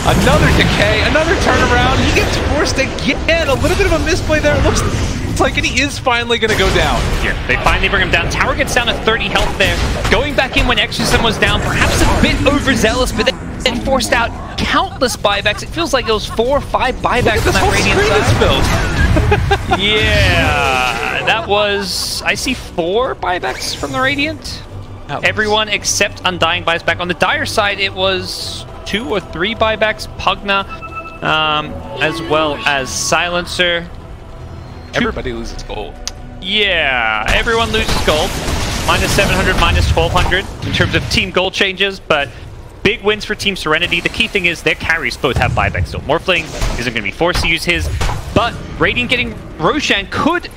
Another decay, another turnaround. He gets forced again. A little bit of a misplay there. It looks like he is finally going to go down. Here, they finally bring him down. Tower gets down to 30 health there. Going back in when Exorcism was down, perhaps a bit overzealous, but then forced out countless buybacks. It feels like it was 4 or 5 buybacks on that Radiant side. Yeah, that was... I see 4 buybacks from the Radiant. Everyone except Undying buys back. On the Dire side, it was 2 or 3 buybacks. Pugna, as well as Silencer. Everybody loses gold. Yeah, everyone loses gold. Minus 700, minus 1200 in terms of team gold changes, but big wins for Team Serenity. The key thing is their carries both have buybacks still. Morphling isn't going to be forced to use his, but Radiant getting Roshan could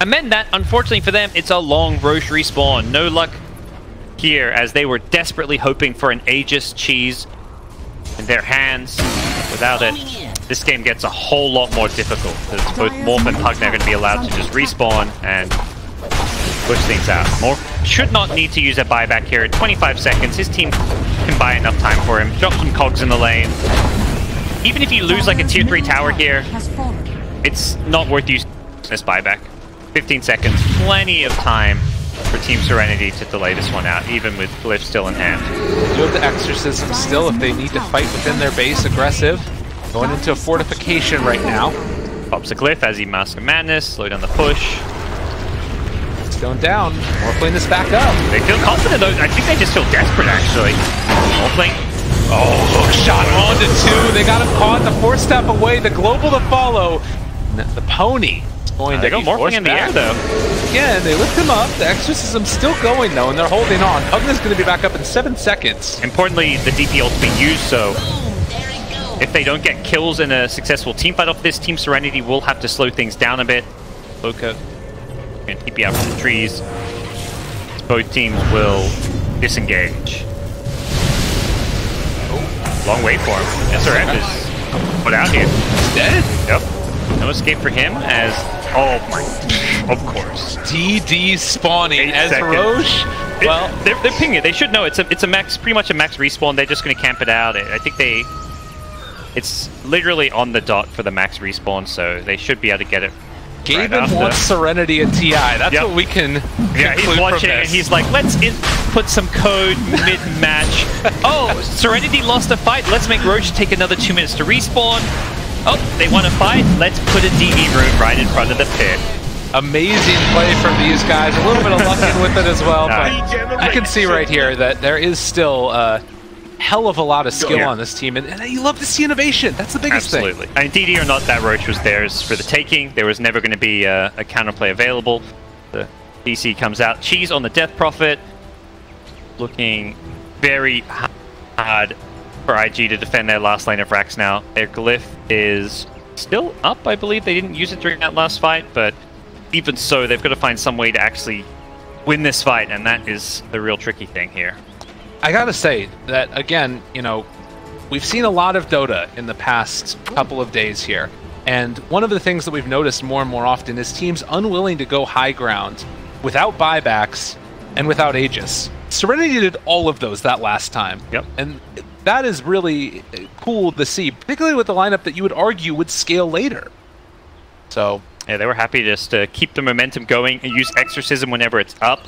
amend that. Unfortunately for them, it's a long Roche respawn. No luck here as they were desperately hoping for an Aegis cheese in their hands. Without it, this game gets a whole lot more difficult because both Morph and Pugna are going to be allowed to just respawn and push things out. Morph should not need to use a buyback here at 25 seconds. His team can buy enough time for him. Drop some cogs in the lane. Even if you lose like a tier 3 tower here, it's not worth using this buyback. 15 seconds, plenty of time for Team Serenity to delay this one out, even with Glyph still in hand. You have the Exorcism still if they need to fight within their base aggressive. Going into a fortification right now. Pops a Glyph as he Mask of Madness, slow down the push. It's going down. Morphling this back up. They feel confident though. I think they just feel desperate actually. Morphling. Oh, hook shot on to 2. They got him caught. The 4-step away. The global to follow. The pony is going to go Morphling in the air though. Again, they lift him up. The Exorcism's still going though, and they're holding on. Pugna's going to be back up in 7 seconds. Importantly, the DP ult being used, so if they don't get kills in a successful team fight off this, Team Serenity will have to slow things down a bit. Loka and TP out from the trees. Both teams will disengage. Oh, long wait for him. SRF is put out here. He's dead. Yep. No escape for him as... Oh my... Of course. DD spawning as Roche. Well, they're pinging it. They should know. It's a max, pretty much a max respawn. They're just going to camp it out. I think they... It's literally on the dot for the max respawn, so they should be able to get it. Gaben wants Serenity at TI. That's what we can. Yeah, he's watching and he's like, let's input some code mid-match. Oh, Serenity lost a fight. Let's make Roche take another 2 minutes to respawn. Oh, they want to fight. Let's put a DV room right in front of the pit. Amazing play from these guys. A little bit of luck in with it as well, but I can see right here that there is still hell of a lot of skill on this team, and you love to see innovation. That's the biggest thing. Absolutely. I mean, DD or not, that Roche was theirs for the taking. There was never going to be a counterplay available. The DC comes out. Cheese on the Death Prophet. Looking very hard for IG to defend their last lane of racks now. Their Glyph is still up, I believe. They didn't use it during that last fight, but even so, they've got to find some way to actually win this fight, and that is the real tricky thing here. I gotta say that, again, you know, we've seen a lot of Dota in the past couple of days here, and one of the things that we've noticed more and more often is teams unwilling to go high ground without buybacks and without Aegis. Serenity did all of those that last time. Yep. And that is really cool to see, particularly with the lineup that you would argue would scale later. So yeah, they were happy just to keep the momentum going and use Exorcism whenever it's up.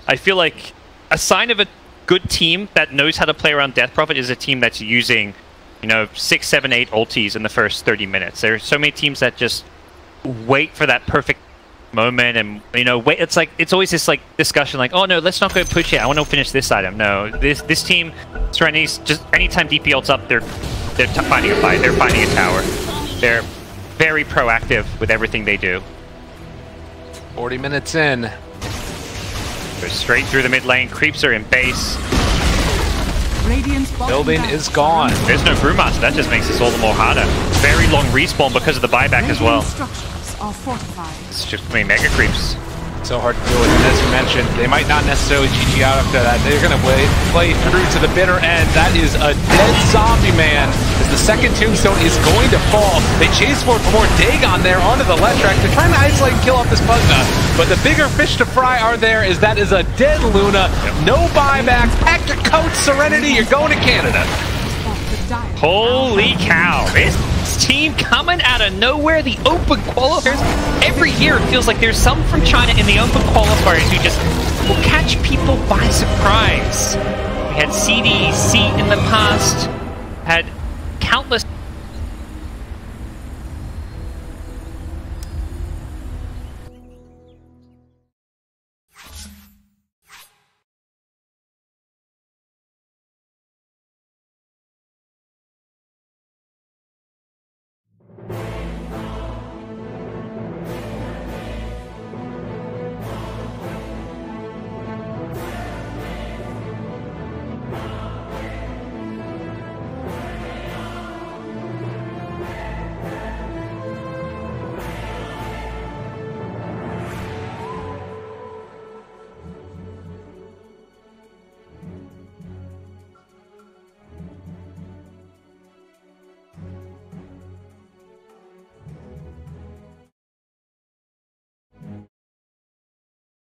I feel like a sign of a good team that knows how to play around Death Prophet is a team that's using, you know, 6, 7, 8 ultis in the first 30 minutes. There are so many teams that just wait for that perfect moment and, you know, wait. It's like, it's always this like discussion like, oh no, let's not go push it, I want to finish this item. No, this team, Serenity's, just anytime DP ult's up, they're finding a fight, they're finding a tower. They're very proactive with everything they do. 40 minutes in. Go straight through the mid lane, creeps are in base. Building is gone. There's no Brewmaster, that just makes this all the more harder. Very long respawn because of the buyback as well. It's just many mega creeps. So hard to deal with, and as you mentioned, they might not necessarily GG out after that. They're going to play through to the bitter end. That is a dead zombie man, as the second tombstone is going to fall. They chase for more Dagon there onto the left track. They're trying to isolate and kill off this Pugna, but the bigger fish to fry are there, is that is a dead Luna. No buyback. Pack your coat, Serenity. You're going to Canada. Holy cow, this team coming out of nowhere, the open qualifiers. Every year it feels like there's some from China in the open qualifiers who just will catch people by surprise. We had CDC in the past, had countless